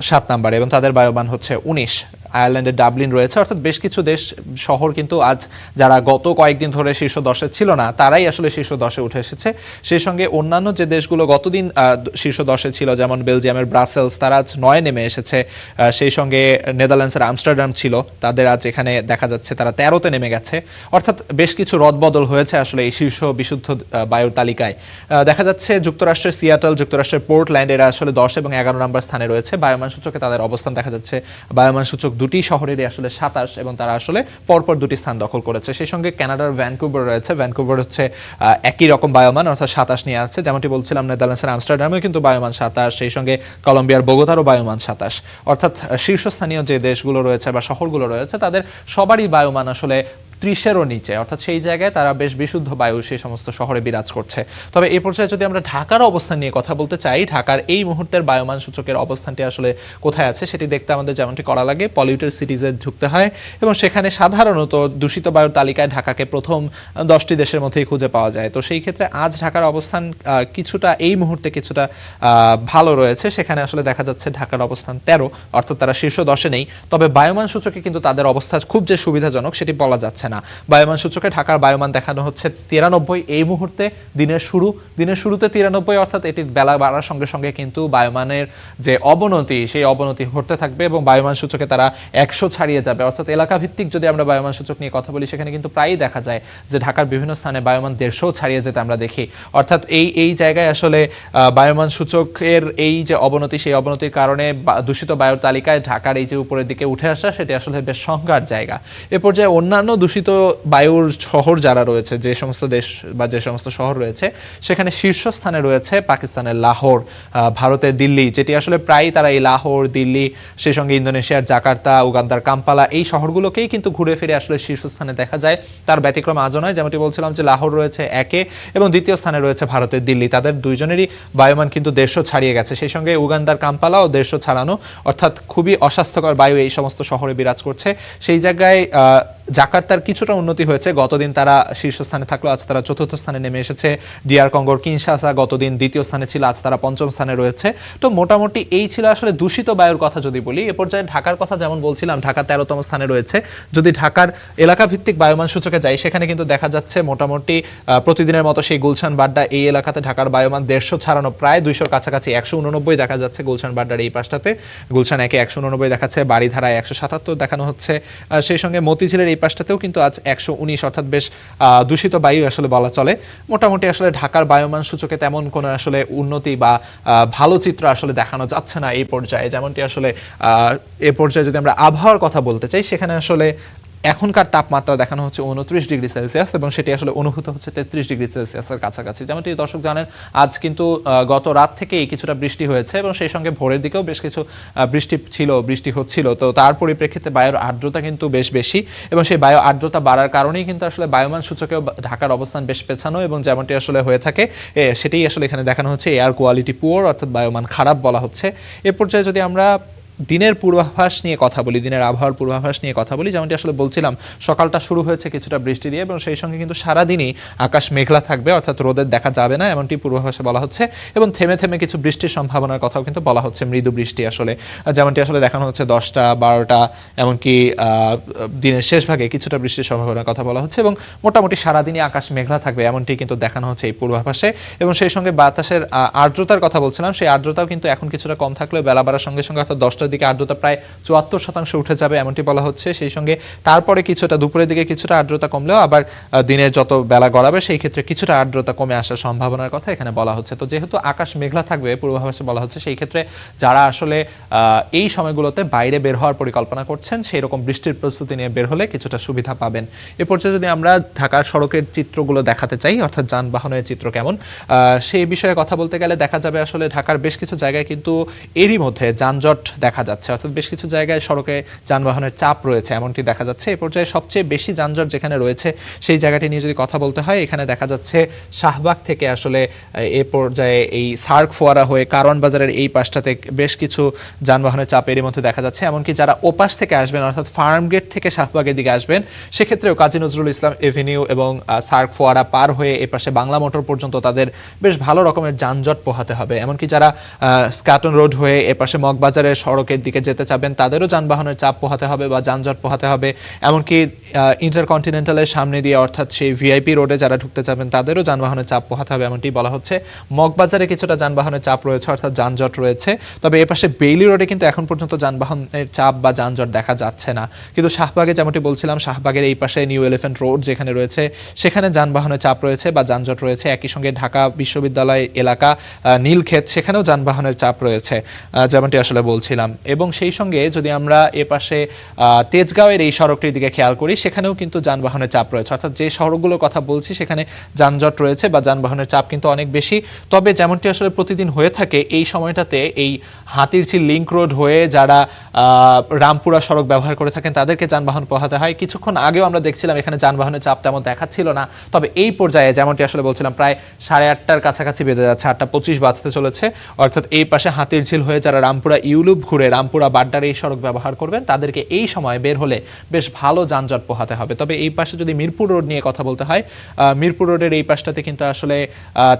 7 নম্বরে এবং তাদের বায়ুমান হচ্ছে 19। আয়ারল্যান্ডের ডাবলিন রয়েছে, অর্থাৎ বেশ কিছু দেশ শহর কিন্তু আজ যারা গত কয়েকদিন ধরে শীর্ষ 10-এ ছিল না তারাই আসলে শীর্ষ 10-এ উঠে এসেছে। সেই সঙ্গে অন্যান্য যে দেশগুলো গতদিন শীর্ষ 10-এ ছিল, যেমন বেলজিয়ামের ব্রাসেলস, তারা আজ 9-এ নেমে এসেছে। সেই সঙ্গে নেদারল্যান্ডসের আমস্টারডাম ছিল, তাদের আজ এখানে দেখা যাচ্ছে তারা 13-তে নেমে গেছে। অর্থাৎ বেশ কিছু রদবদল হয়েছে আসলে এই শীর্ষ বিশুদ্ধ বায়ুর তালিকায়। দেখা যাচ্ছে যুক্তরাষ্ট্রের সিয়াটল, যুক্তরাষ্ট্রের পোর্টল্যান্ড, এরা আসলে 10 এবং 11 নম্বর স্থানে রয়েছে। বায়ুমান সূচকে তাদের অবস্থান দেখা যাচ্ছে, বায়ুমান সূচক 2টি শহরেরই আসলে 27 এবং তারা আসলে পরপর 2টি স্থান দখল করেছে। সেই সঙ্গে কানাডার ভ্যানকুভার রয়েছে, ভ্যানকুভার হচ্ছে একই রকম বায়ুমান অর্থাৎ 27 নিয়ে আছে। যেমনটি বলছিলাম নেদারল্যান্ডসের আমস্টারডামেও কিন্তু বায়ুমান 27, সেই সঙ্গে কলম্বিয়ার বোগোতারও বায়ুমান 27। অর্থাৎ শীর্ষস্থানীয় যে দেশগুলো রয়েছে বা শহরগুলো রয়েছে তাদের সবারই বায়ুমান আসলে 30-এরও নিচে, অর্থাৎ সেই জায়গায় তারা বেশ বিশুদ্ধ বায়ু সেই সমস্ত শহরে বিরাজ করছে। তবে এই পর্যায়ে যদি আমরা ঢাকার অবস্থান নিয়ে কথা বলতে চাই, ঢাকার এই মুহূর্তের বায়ুমান সূচকের অবস্থানটি আসলে কোথায় আছে সেটি দেখতে আমাদের যেমনটি করা লাগে পলিউটেড সিটিজে ঢুকতে হয় এবং সেখানে সাধারণত দূষিত বায়ুর তালিকায় ঢাকাকে প্রথম 10টি দেশের মধ্যেই খুঁজে পাওয়া যায়। তো সেই ক্ষেত্রে আজ ঢাকার অবস্থান কিছুটা এই মুহূর্তে কিছুটা ভালো রয়েছে, সেখানে আসলে দেখা যাচ্ছে ঢাকার অবস্থান 13, অর্থাৎ তারা শীর্ষ 10-এ নেই। তবে বায়ুমান সূচকে কিন্তু তাদের অবস্থা খুব যে সুবিধাজনক সেটি বলা যাচ্ছে না। বায়ুমান সূচকে ঢাকার বায়ুমান দেখানো হচ্ছে 93 এই মুহূর্তে, দিনের শুরুতে 93, অর্থাৎ এটি বেলা বাড়ার সঙ্গে সঙ্গে কিন্তু বায়ুমানের যে অবনতি সেই অবনতি ঘটতে থাকবে এবং বায়ুমান সূচকে তারা 100 ছাড়িয়ে যাবে। অর্থাৎ এলাকা ভিত্তিক যদি আমরা বায়ুমান সূচক নিয়ে কথা বলি, সেখানে কিন্তু প্রায়ই দেখা যায় যে ঢাকার বিভিন্ন স্থানে বায়ুমান 150 ছাড়িয়ে যেতে আমরা দেখি। অর্থাৎ এই জায়গায় আসলে বায়ুমান সূচকের এই যে অবনতি, সেই অবনতির কারণে দূষিত বায়ুর তালিকায় ঢাকার এই যে উপরের দিকে উঠে আসা, সেটি আসলে বেশ শঙ্কার জায়গা। এ পর্যায়ে অন্যান্য দূষিত বায়ুর শহর যারা রয়েছে, যে সমস্ত দেশ বা যে সমস্ত শহর রয়েছে, সেখানে শীর্ষস্থানে রয়েছে পাকিস্তানের লাহোর, ভারতের দিল্লি, যেটি আসলে প্রায়ই তারা এই লাহোর, দিল্লি, সেই সঙ্গে ইন্দোনেশিয়ার জাকার্তা, উগান্ডার কাম্পালা, এই শহরগুলোকেই কিন্তু ঘুরে ফিরে আসলে শীর্ষস্থানে দেখা যায়। তার ব্যতিক্রম আজও নয়, যেমনটি বলছিলাম যে লাহোর রয়েছে 1-এ এবং দ্বিতীয় স্থানে রয়েছে ভারতের দিল্লি, তাদের দুইজনেরই বায়ুমান কিন্তু 150 ছাড়িয়ে গেছে। সেই সঙ্গে উগান্ডার কাম্পালাও 150 ছাড়ানো, অর্থাৎ খুবই অস্বাস্থ্যকর বায়ু এই সমস্ত শহরে বিরাজ করছে। সেই জায়গায় জাকার্তার কিছুটা উন্নতি হয়েছে, গতদিন তারা শীর্ষস্থানে থাকলো, আজ তারা 4র্থ স্থানে নেমে এসেছে। ডিআর কঙ্গোর কিনশাসা গতদিন 2য় স্থানে ছিল, আজ তারা 5ম স্থানে রয়েছে। তো মোটামুটি এই ছিল আসলে দূষিত বায়ুর কথা যদি বলি। এ পর্যায়ে ঢাকার কথা যেমন বলছিলাম, ঢাকা 13তম স্থানে রয়েছে। যদি ঢাকার এলাকা ভিত্তিক বায়ুমান সূচকে যাই, সেখানে কিন্তু দেখা যাচ্ছে মোটামুটি প্রতিদিনের মতো সেই গুলশান বাড্ডা এই এলাকাতে ঢাকার বায়ুমান 150 ছাড়ানো, প্রায় 200-র কাছাকাছি, 189 দেখা যাচ্ছে গুলশান বাড্ডার এই পাশটাতে। গুলশান 1-এ 189 দেখাচ্ছে, বাড়িধারায় 177 দেখানো হচ্ছে। সেই সঙ্গে মতিঝিলের এই পাশটাতেও কিন্তু আজ 119, অর্থাৎ বেশ দূষিত বায়ু আসলে বলা চলে। মোটামুটি আসলে ঢাকার বায়ুমান সূচকে তেমন কোনো আসলে উন্নতি বা ভালো চিত্র আসলে দেখানো যাচ্ছে না এই পর্যায়ে। যেমনটি আসলে এ পর্যায়ে যদি আমরা আবহাওয়ার কথা বলতে চাই, সেখানে আসলে এখনকার তাপমাত্রা দেখানো হচ্ছে 29 ডিগ্রি সেলসিয়াস এবং সেটি আসলে অনুভূত হচ্ছে 33 ডিগ্রি সেলসিয়াসের কাছাকাছি। যেমনটি দর্শক জানেন, আজ কিন্তু গত রাত থেকেই কিছুটা বৃষ্টি হয়েছে এবং সেই সঙ্গে ভোরের দিকেও বেশ কিছু বৃষ্টি হচ্ছিল। তো তার পরিপ্রেক্ষিতে বায়ুর আর্দ্রতা কিন্তু বেশ বেশি এবং সেই বায়ু আর্দ্রতা বাড়ার কারণেই কিন্তু আসলে বায়ুমান সূচকেও ঢাকার অবস্থান বেশ পেছানো এবং যেমনটি আসলে হয়ে থাকে সেটাই আসলে এখানে দেখানো হচ্ছে এয়ার কোয়ালিটি পুয়ার, অর্থাৎ বায়ুমান খারাপ বলা হচ্ছে। এ পর্যায়ে যদি আমরা দিনের পূর্বাভাস নিয়ে কথা বলি, দিনের আবহাওয়ার পূর্বাভাস নিয়ে কথা বলি, যেমনটি আসলে বলছিলাম সকালটা শুরু হয়েছে কিছুটা বৃষ্টি দিয়ে এবং সেই সঙ্গে কিন্তু সারাদিনই আকাশ মেঘলা থাকবে, অর্থাৎ রোদের দেখা যাবে না এমনটি পূর্বাভাসে বলা হচ্ছে এবং থেমে থেমে কিছু বৃষ্টির সম্ভাবনার কথাও কিন্তু বলা হচ্ছে, মৃদু বৃষ্টি আসলে যেমনটি আসলে দেখানো হচ্ছে 10টা 12টা এমনকি দিনের শেষ ভাগে কিছুটা বৃষ্টির সম্ভাবনার কথা বলা হচ্ছে এবং মোটামুটি সারাদিনই আকাশ মেঘলা থাকবে এমনটি কিন্তু দেখানো হচ্ছে এই পূর্বাভাসে। এবং সেই সঙ্গে বাতাসের আর্দ্রতার কথা বলছিলাম, সেই আর্দ্রতাও কিন্তু এখন কিছুটা কম থাকলেও বেলা বাড়ার সঙ্গে সঙ্গে অর্থাৎ 10টার দিকে আর্দ্রতা প্রায় 74% উঠে যাবে এমনটি বলা হচ্ছে। সেই সঙ্গে তারপরে কিছুটা দুপুরের দিকে কিছুটা আর্দ্রতা কমলেও আবার দিনের যত বেলা গড়াবে সেই ক্ষেত্রে কিছুটা আর্দ্রতা কমে আসার সম্ভাবনার কথা এখানে বলা হচ্ছে। তো যেহেতু আকাশ মেঘলা থাকবে পূর্বাভাসে বলা হচ্ছে, সেই ক্ষেত্রে যারা আসলে এই সময়গুলোতে বাইরে বের হওয়ার পরিকল্পনা করছেন সেই রকম বৃষ্টির প্রস্তুতি নিয়ে বের হলে কিছুটা সুবিধা পাবেন। এ পর্যায়ে যদি আমরা ঢাকার সড়কের চিত্রগুলো দেখাতে চাই, অর্থাৎ যানবাহনের চিত্র কেমন সেই বিষয়ে কথা বলতে গেলে দেখা যাবে আসলে ঢাকার বেশ কিছু জায়গায় কিন্তু এরই মধ্যে যানজট দেখা যাচ্ছে, অর্থাৎ বেশ কিছু জায়গায় সড়কে যানবাহনের চাপ রয়েছে এমনটি দেখা যাচ্ছে। এ পর্যায়ে সবচেয়ে বেশি যানজট যেখানে রয়েছে সেই জায়গাটি নিয়ে যদি কথা বলতে হয়, এখানে দেখা যাচ্ছে শাহবাগ থেকে আসলে এ পর্যায়ে এই সার্ক ফোয়ারা হয়ে কারওয়ান বাজারের এই পাশটাতে বেশ কিছু যানবাহনের চাপ এরই মধ্যে দেখা যাচ্ছে। এমনকি যারা ওপাশ থেকে আসবেন অর্থাৎ ফার্ম গেট থেকে শাহবাগের দিকে আসবেন সেক্ষেত্রেও কাজী নজরুল ইসলাম এভিনিউ এবং সার্ক ফোয়ারা পার হয়ে এপাশে বাংলা মোটর পর্যন্ত তাদের বেশ ভালো রকমের যানজট পোহাতে হবে। এমনকি যারা স্কাটন রোড হয়ে এপাশে মগবাজারের সড়কের দিকে যেতে চাবেন তাদেরও যানবাহনের চাপ পোহাতে হবে বা যানজট পোহাতে হবে। এমনকি ইন্টারকন্টিনেন্টালের সামনে দিয়ে অর্থাৎ সেই ভিআইপি রোডে যারা ঢুকতে চাবেন তাদেরও যানবাহনের চাপ পোহাতে হবে এমনটি বলা হচ্ছে। মগবাজারে কিছুটা যানবাহনের চাপ রয়েছে অর্থাৎ যানজট রয়েছে, তবে এপাশে বেইলি রোডে কিন্তু এখন পর্যন্ত যানবাহনের চাপ বা যানজট দেখা যাচ্ছে না। কিন্তু শাহবাগে যেমনটি বলছিলাম, শাহবাগের এই পাশে নিউ এলিফ্যান্ট রোড যেখানে রয়েছে সেখানে যানবাহনের চাপ রয়েছে বা যানজট রয়েছে। একই সঙ্গে ঢাকা বিশ্ববিদ্যালয় এলাকা নীলক্ষেত সেখানেও যানবাহনের চাপ রয়েছে যেমনটি আসলে বলছিলাম। এবং সেই সঙ্গে যদি আমরা এ পাশে তেজগাঁওয়ের এই সড়কটির দিকে খেয়াল করি সেখানেও কিন্তু যানবাহনের চাপ রয়েছে, অর্থাৎ যে সড়কগুলোর কথা বলছি সেখানে যানজট রয়েছে বা যানবাহনের চাপ কিন্তু অনেক বেশি। তবে যেমনটি আসলে প্রতিদিন হয়ে থাকে এই সময়টাতে এই হাতিরঝিল লিংক রোড হয়ে যারা রামপুরা সড়ক ব্যবহার করে থাকেন তাদেরকে যানবাহন পোহাতে হয়। কিছুক্ষণ আগেও আমরা দেখছিলাম এখানে যানবাহনের চাপ তেমন দেখাচ্ছিল না, তবে এই পর্যায়ে যেমনটি আসলে বলছিলাম প্রায় 8:30টার কাছাকাছি বেজে যাচ্ছে, 8:25 বাজতে চলেছে, অর্থাৎ এই পাশে হাতিরঝিল হয়ে যারা রামপুরা ইউলুপ ঘুরে রামপুরা বাড্ডার এই সড়ক ব্যবহার করবেন তাদেরকে এই সময় বের হলে বেশ ভালো যানজট পোহাতে হবে। তবে এই পাশে যদি মিরপুর রোড নিয়ে কথা বলতে হয়, মিরপুর রোডের এই পাশটাতে কিন্তু আসলে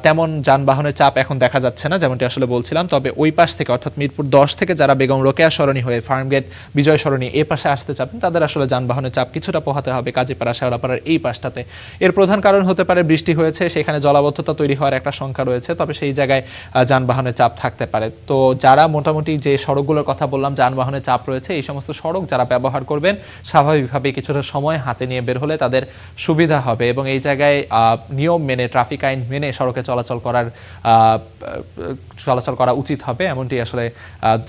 তেমন যানবাহনের চাপ এখন দেখা যাচ্ছে না যেমনটি আসলে বলছিলাম। তবে ওই পাশ থেকে অর্থাৎ মিরপুর 10 থেকে যারা বেগম রোকেয়া সরণি হয়ে ফার্মগেট বিজয় সরণি এ পাশে আসতে চাবেন তাদের আসলে যানবাহনের চাপ কিছুটা পোহাতে হবে কাজীপাড়া শেওড়াপাড়ার এই পাশটাতে। এর প্রধান কারণ হতে পারে বৃষ্টি হয়েছে, সেখানে জলাবদ্ধতা তৈরি হওয়ার একটা শঙ্কা রয়েছে, তবে সেই জায়গায় যানবাহনের চাপ থাকতে পারে। তো যারা মোটামুটি যে সড়কগুলোর কথা বললাম যানবাহনের চাপ রয়েছে এই সমস্ত সড়ক যারা ব্যবহার করবেন স্বাভাবিকভাবে কিছুটা সময় হাতে নিয়ে বের হলে তাদের সুবিধা হবে এবং এই জায়গায় নিয়ম মেনে ট্রাফিক আইন মেনে সড়কে চলাচল করা উচিত হবে এমনটি আসলে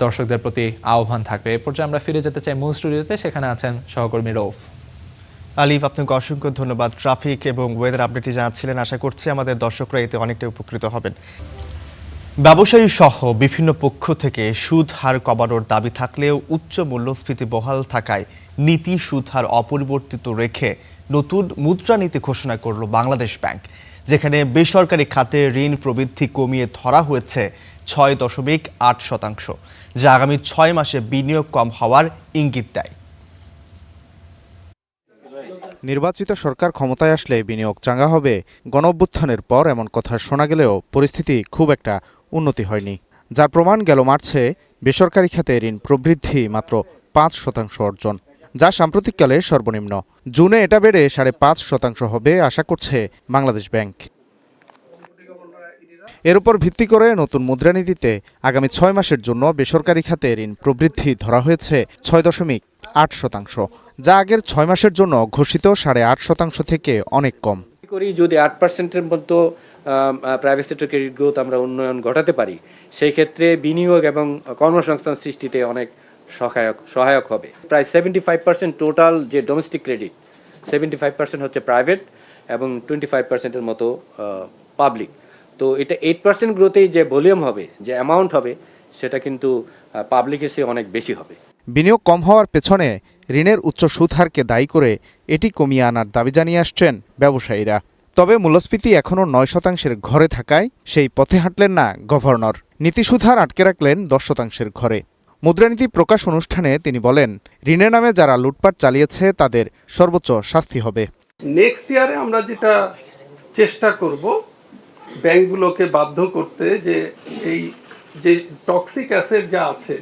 দর্শকদের প্রতি আহ্বান থাকবে। এ পর্যায়ে আমরা ফিরে যেতে চাই মূল স্টুডিওতে, সেখানে আছেন সহকর্মী রৌফ। আলিফ, আপনাকে অসংখ্য ধন্যবাদ। ট্রাফিক এবং ওয়েদার আপডেটটি জানাচ্ছিলেন, আশা করছি আমাদের দর্শকরা এতে অনেকটা উপকৃত হবেন। ব্যবসায়ী সহ বিভিন্ন পক্ষ থেকে সুদ হার কমানোর দাবি থাকলেও উচ্চ মূল্যস্ফীতি বহাল থাকায় নীতি সুদ হার অপরিবর্তিত রেখে নতুন মুদ্রানীতি ঘোষণা করল বাংলাদেশ ব্যাংক, যেখানে বেসরকারি খাতে ঋণ প্রবৃদ্ধি কমিয়ে ধরা হয়েছে 6.8%, যা আগামী 6 মাসে বিনিয়োগ কম হওয়ার ইঙ্গিত দেয়। নির্বাচিত সরকার ক্ষমতায় আসলে বিনিয়োগ চাঙ্গা হবে, গণঅভ্যুত্থানের পর এমন কথা শোনা গেলেও পরিস্থিতি খুব একটা উন্নতি হয়নি, যার প্রমাণ গেল মার্চে বেসরকারি খাতে ঋণ প্রবৃদ্ধি মাত্র 5% অর্জন, যা সাম্প্রতিককালে সর্বনিম্ন। জুনে এটা বেড়ে 5.5% হবে আশা করছে বাংলাদেশ ব্যাংক। এর উপর ভিত্তি করে নতুন মুদ্রানীতিতে আগামী 6 মাসের জন্য বেসরকারি খাতে ঋণ প্রবৃদ্ধি ধরা হয়েছে 6.8%, যা আগের 6 মাসের জন্য ঘোষিত 8.5% থেকে অনেক কম। যদি 8%-এর মতো প্রাইভেট সেক্টর ক্রেডিট গ্রোথ আমরা উন্নয়ন ঘটাতে পারি, সেই ক্ষেত্রে বিনিয়োগ এবং কর্মসংস্থান সৃষ্টিতে অনেক সহায়ক হবে। প্রায় 75% টোটাল যে ডোমেস্টিক ক্রেডিট, 75% হচ্ছে প্রাইভেট এবং 25%-এর মতো পাবলিক। তো এটা 8% গ্রোথেই যে ভলিউম হবে, যে অ্যামাউন্ট হবে, সেটা কিন্তু পাবলিকের চেয়ে অনেক বেশি হবে। বিনিয়োগ কম হওয়ার পেছনে ঋণের উচ্চ সুদ হারকে দায়ী করে এটি কমিয়ে আনার দাবি জানিয়ে আসছেন ব্যবসায়ীরা। তবে মূল্যস্ফীতি এখনও 9%-এর ঘরে থাকায় সেই পথে হাঁটলেন না গভর্নর। নীতি সুদ হার আটকে রাখলেন 10%-এর ঘরে। মুদ্রানীতি প্রকাশ অনুষ্ঠানে তিনি বলেন, ঋণের নামে যারা লুটপাট চালিয়েছে তাদের সর্বোচ্চ শাস্তি হবে। নেক্সট ইয়ারে আমরা যেটা চেষ্টা করব ব্যাংকগুলোকে বাধ্য করতে যে এই যে টক্সিক অ্যাসেট যা আছে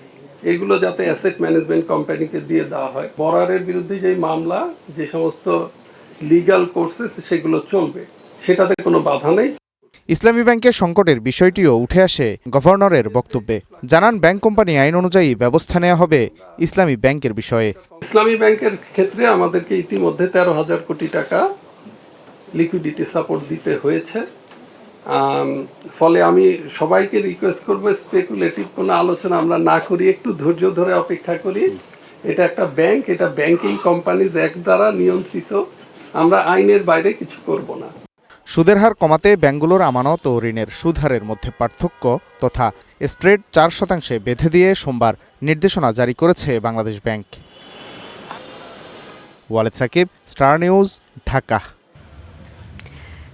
এগুলো যাতে অ্যাসেট ম্যানেজমেন্ট কোম্পানিকে দিয়ে দেওয়া হয়। বরারের বিরুদ্ধে যে মামলা, যে সমস্ত লিগ্যাল কোর্সেস সেগুলো চলবে, সেটাতে কোনো বাধা নেই। ইসলামী ব্যাংকের সংকটের বিষয়টিও উঠে আসে গভর্নরের বক্তব্যে। জানান, ব্যাংক কোম্পানি আইন অনুযায়ী ব্যবস্থা নেওয়া হবে ইসলামী ব্যাংকের বিষয়ে। ইসলামী ব্যাংকের ক্ষেত্রে আমাদেরকে ইতিমধ্যে 13,000 কোটি টাকা লিকুইডিটি সাপোর্ট দিতে হয়েছে। ফলে আমি সবাইকে রিকোয়েস্ট করবো স্পেকুলেটিভ কোনো আলোচনা আমরা না করি, একটু ধৈর্য ধরে অপেক্ষা করি। এটা একটা ব্যাংক, এটা ব্যাংকিং কোম্পানিজ অ্যাক্ট দ্বারা নিয়ন্ত্রিত, আমরা আইনের বাইরে কিছু করব না। সুদের হার কমাতে ব্যাংকগুলোর আমানত ও ঋণের সুদ হারের মধ্যে পার্থক্য তথা স্প্রেড 4% বেঁধে দিয়ে সোমবার নির্দেশনা জারি করেছে Bangladesh Bank. Waled Sakib, Star news, Dhaka.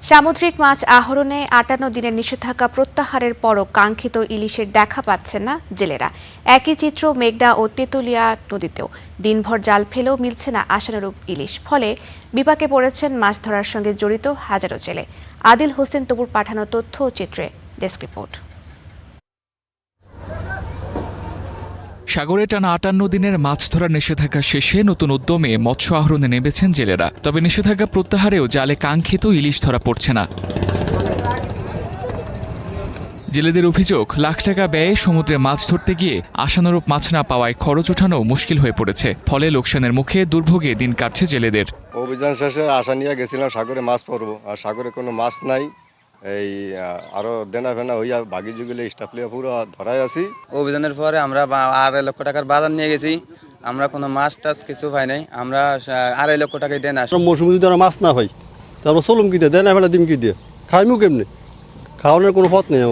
সামুদ্রিক মাছ আহরণে 58 দিনের নিষেধাজ্ঞা প্রত্যাহারের পরও কাঙ্ক্ষিত ইলিশের দেখা পাচ্ছেন না জেলেরা। একই চিত্র মেঘনা ও তেঁতুলিয়া নদীতেও দিনভর জাল ফেলেও মিলছে না আশানুরূপ ইলিশ। ফলে বিপাকে পড়েছেন মাছ ধরার সঙ্গে জড়িত হাজারো জেলে। আদিল হোসেন তবুর পাঠানো তথ্য ও চিত্রে ডেস্ক রিপোর্ট। সাগরে টানা 58 দিনের মাছ ধরার নিষেধাজ্ঞা শেষে নতুন উদ্যমে মৎস্য আহরণে নেমেছেন জেলেরা। তবে নিষেধাজ্ঞা প্রত্যাহারেও জালে কাঙ্ক্ষিত ইলিশ ধরা পড়ছে না। জেলেদের অভিযোগ, লাখ টাকা ব্যয়ে সমুদ্রে মাছ ধরতে গিয়ে আশানুরূপ মাছ না পাওয়ায় খরচ ওঠানো মুশকিল হয়ে পড়েছে। ফলে লোকসানের মুখে দুর্ভোগে দিন কাটছে জেলেদের। অভিযান শেষে আশা নিয়ে গেছিলাম সাগরে মাছ পড়বো, আর সাগরে কোনো মাছ নাই। এই আরো দেনা ফেনা হইয়া বাগি যুগলে স্টাফলিয়া পুরো ধরাই আছি। অভিযানের পরে আমরা 2.5 লক্ষ টাকার বাজার নিয়ে গেছি, আমরা কোনো মাছ টাছ কিছু পাই নাই। আমরা 2.5 লক্ষ টাকায় দেন আসি। মৌসুমে যদি মাছ না হয় তারপর চলুম কি দিয়ে দেনা ফেলা দিম কি দিয়ে খাইমু কেমনি, খাওয়ানোর কোনো পথ নেই।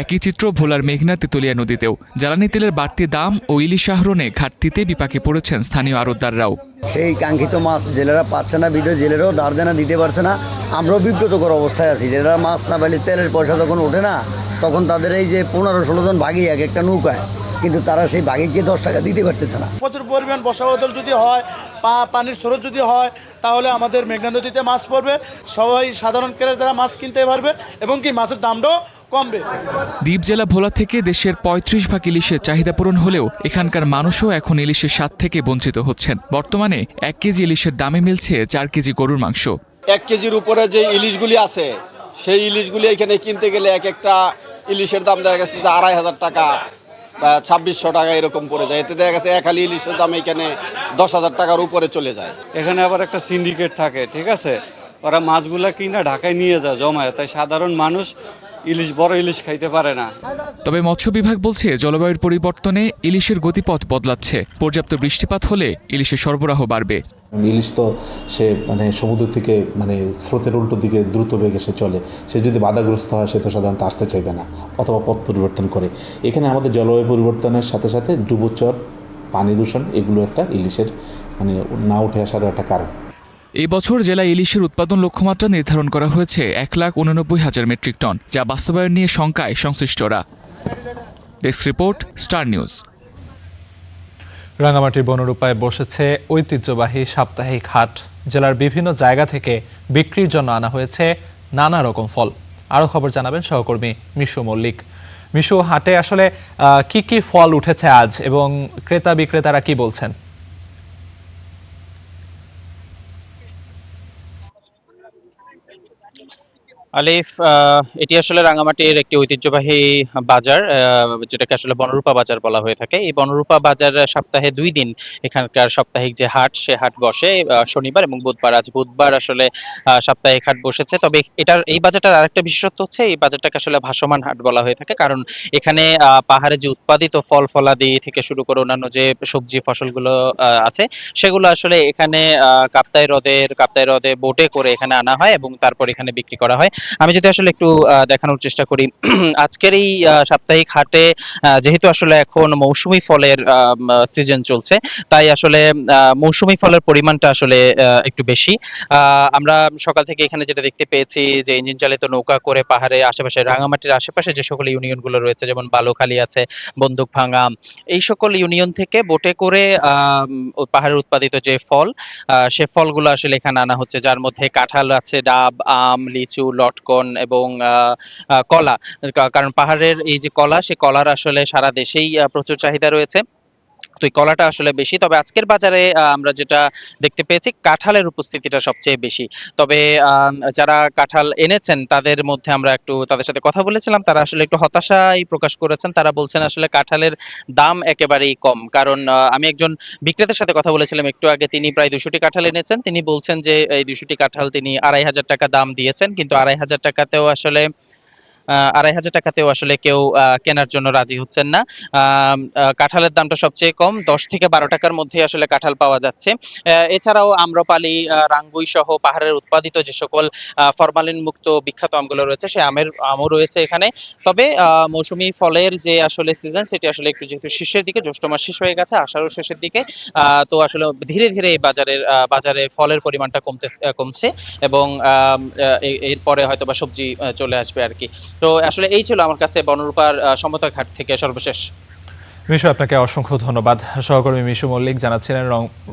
একই চিত্র ভোলার মেঘনা তেঁতুলিয়া নদীতেও জ্বালানি তেলের বাড়তি দাম ও ইলিশ আহরণে ঘাটতিতে বিপাকে পড়েছেন স্থানীয় আড়তদাররাও। সেই কাঙ্ক্ষিত মাছ জেলেরা পাচ্ছে না, বিদেশ জেলেরাও দাঁড় দেনা দিতে পারছে না। আমরাও বিব্রতকর অবস্থায় আছি। জেলেরা মাছ না পাইলে তেলের পয়সা যখন ওঠে না, তখন তাদের এই যে 15-16 জন ভাগি এক একটা নৌকায়, কিন্তু তারা সেই ভাগিকে 10 টাকা দিতে পারতেছে না। প্রচুর পরিমাণ বর্ষাবদল যদি হয়, পানির স্রোত যদি হয়, তাহলে আমাদের মেঘনা নদীতে মাছ পড়বে, সবাই সাধারণ ক্রেতারা মাছ কিনতে পারবে এবং কি মাছের দামটাও কমবে। দ্বীপ জেলা ভোলা থেকে দেশের 35 ভাগ ইলিশের চাহিদা পূরণ হলেও এখানকার মানুষও এখন ইলিশের স্বাদ থেকে বঞ্চিত হচ্ছেন। বর্তমানে 1 কেজি ইলিশের দামে মিলছে 4 কেজি গরুর মাংস। 1 কেজির উপরে যে ইলিশগুলি আছে, সেই ইলিশগুলি এখানে কিনতে গেলে এক একটা ইলিশের দাম দেখা গেছে যে 2,500 টাকা বা 2,600 টাকা এরকম পড়ে যায়। এতে দেখা গেছে এক হালি ইলিশের দাম এখানে 10,000 টাকার উপরে চলে যায়। এখানে আবার একটা সিন্ডিকেট থাকে, ঠিক আছে, ওরা মাছগুলা কিনা ঢাকায় নিয়ে যায় জমায়, তাই সাধারণ মানুষ বড় ইলিশ খাইতে পারে না। তবে মৎস্য বিভাগ বলছে জলবায়ুর পরিবর্তনে ইলিশের গতিপথ বদলাচ্ছে। পর্যাপ্ত বৃষ্টিপাত হলে ইলিশের সরবরাহ বাড়বে। ইলিশ তো সে সমুদ্র থেকে স্রোতের উল্টো দিকে দ্রুত বেগে সে চলে, সে যদি বাধাগ্রস্ত হয় সে তো সাধারণত আসতে চাইবে না অথবা পথ পরিবর্তন করে। এখানে আমাদের জলবায়ু পরিবর্তনের সাথে সাথে ডুবোচর, পানি দূষণ, এগুলো একটা ইলিশের না উঠে আসারও একটা কারণ। এই বছর জেলায় ইলিশের উৎপাদন লক্ষ্যমাত্রা নির্ধারণ করা হয়েছে 1,89,000 মেট্রিক টন, যা বাস্তবায়ন নিয়ে শঙ্কায় সংশ্লিষ্টরা। Desk report, star news. রাঙামাটির বনরূপায় বসেছে ঐতিহ্যবাহী সাপ্তাহিক হাট। জেলার বিভিন্ন জায়গা থেকে বিক্রির জন্য আনা হয়েছে নানা রকম ফল। আরও খবর জানাবেন সহকর্মী মিশু মল্লিক। মিশু, হাটে আসলে কি কি ফল উঠেছে আজ এবং ক্রেতা বিক্রেতারা কি বলছেন? আলিফ, এটি আসলে রাঙামাটির একটি ঐতিহ্যবাহী বাজার, যেটাকে আসলে বনরূপা বাজার বলা হয়ে থাকে। এই বনরূপা বাজার সপ্তাহে 2 দিন এখানকার সাপ্তাহিক যে হাট, সে হাট বসে শনিবার এবং বুধবার। আজ বুধবার আসলে সাপ্তাহিক হাট বসেছে। তবে এই বাজারটার আরেকটা বিশেষত্ব হচ্ছে এই বাজারটাকে আসলে ভাসমান হাট বলা হয়ে থাকে, কারণ এখানে পাহাড়ে যে উৎপাদিত ফল ফলাদি থেকে শুরু করে অন্যান্য যে সবজি ফসলগুলো আছে, সেগুলো আসলে এখানে কাপ্তাই হ্রদে বোটে করে এখানে আনা হয় এবং তারপর এখানে বিক্রি করা হয়। আমি যদি আসলে একটু দেখানোর চেষ্টা করি আজকের এই সাপ্তাহিক হাটে যেহেতু আসলে এখন মৌসুমী ফলের সিজন চলছে, তাই আসলে মৌসুমী ফলের পরিমাণটা আসলে একটু বেশি। আমরা সকাল থেকে এখানে যেটা দেখতে পেয়েছি যে ইঞ্জিন চালিত নৌকা করে পাহাড়ের আশেপাশে, রাঙামাটির আশেপাশে যে সকল ইউনিয়নগুলো রয়েছে, যেমন বালুখালী আছে, বন্দুকভাঙা, এই সকল ইউনিয়ন থেকে বোটে করে পাহাড়ের উৎপাদিত যে ফল, সে ফলগুলো আসলে এখানে আনা হচ্ছে, যার মধ্যে কাঁঠাল আছে, ডাব, আম, লিচু, লটকন এবং কলা। কারণ পাহাড়ের এই যে কলা, সে কলার আসলে সারা দেশেই প্রচুর চাহিদা রয়েছে, তো এই কলাটা আসলে বেশি। তবে আজকের বাজারে আমরা যেটা দেখতে পেয়েছি, কাঁঠালের উপস্থিতিটা সবচেয়ে বেশি। তবে যারা কাঁঠাল এনেছেন তাদের মধ্যে আমরা একটু তাদের সাথে কথা বলেছিলাম, তারা আসলে একটু হতাশাই প্রকাশ করেছেন। তারা বলছেন আসলে কাঁঠালের দাম একেবারেই কম। কারণ আমি একজন বিক্রেতার সাথে কথা বলেছিলাম একটু আগে, তিনি প্রায় 200টি কাঁঠাল এনেছেন। তিনি বলছেন যে এই 200টি কাঁঠাল তিনি 2,500 টাকা দাম দিয়েছেন, কিন্তু 2,500 টাকাতেও আসলে 2,500 টাকাতেও আসলে কেউ কেনার জন্য রাজি হচ্ছেন না। কাঁঠালের দামটা সবচেয়ে কম, 10 থেকে 12 টাকার মধ্যে আসলে কাঁঠাল পাওয়া যাচ্ছে। এছাড়াও আম্রপালি, রাঙ্গুই সহ পাহাড়ের উৎপাদিত যে সকল ফরমালিন মুক্ত বিখ্যাত আমগুলো রয়েছে, সেই আমও রয়েছে এখানে। তবে মৌসুমী ফলের যে আসলে সিজন, সেটি আসলে একটু যেহেতু শেষের দিকে, জ্যৈষ্ঠ মাস শেষ হয়ে গেছে, আষাঢ় শেষের দিকে, তো আসলে ধীরে ধীরে এই বাজারে ফলের পরিমাণটা কমছে এবং এরপরে হয়তো বা সবজি চলে আসবে আর কি। তো আসলে এই ছিল আমার কাছে বনরূপার সমতা ঘাট থেকে সর্বশেষ। মিশু, আপনাকে অসংখ্য ধন্যবাদ। সহকর্মী মিশু মল্লিক জানাচ্ছিলেন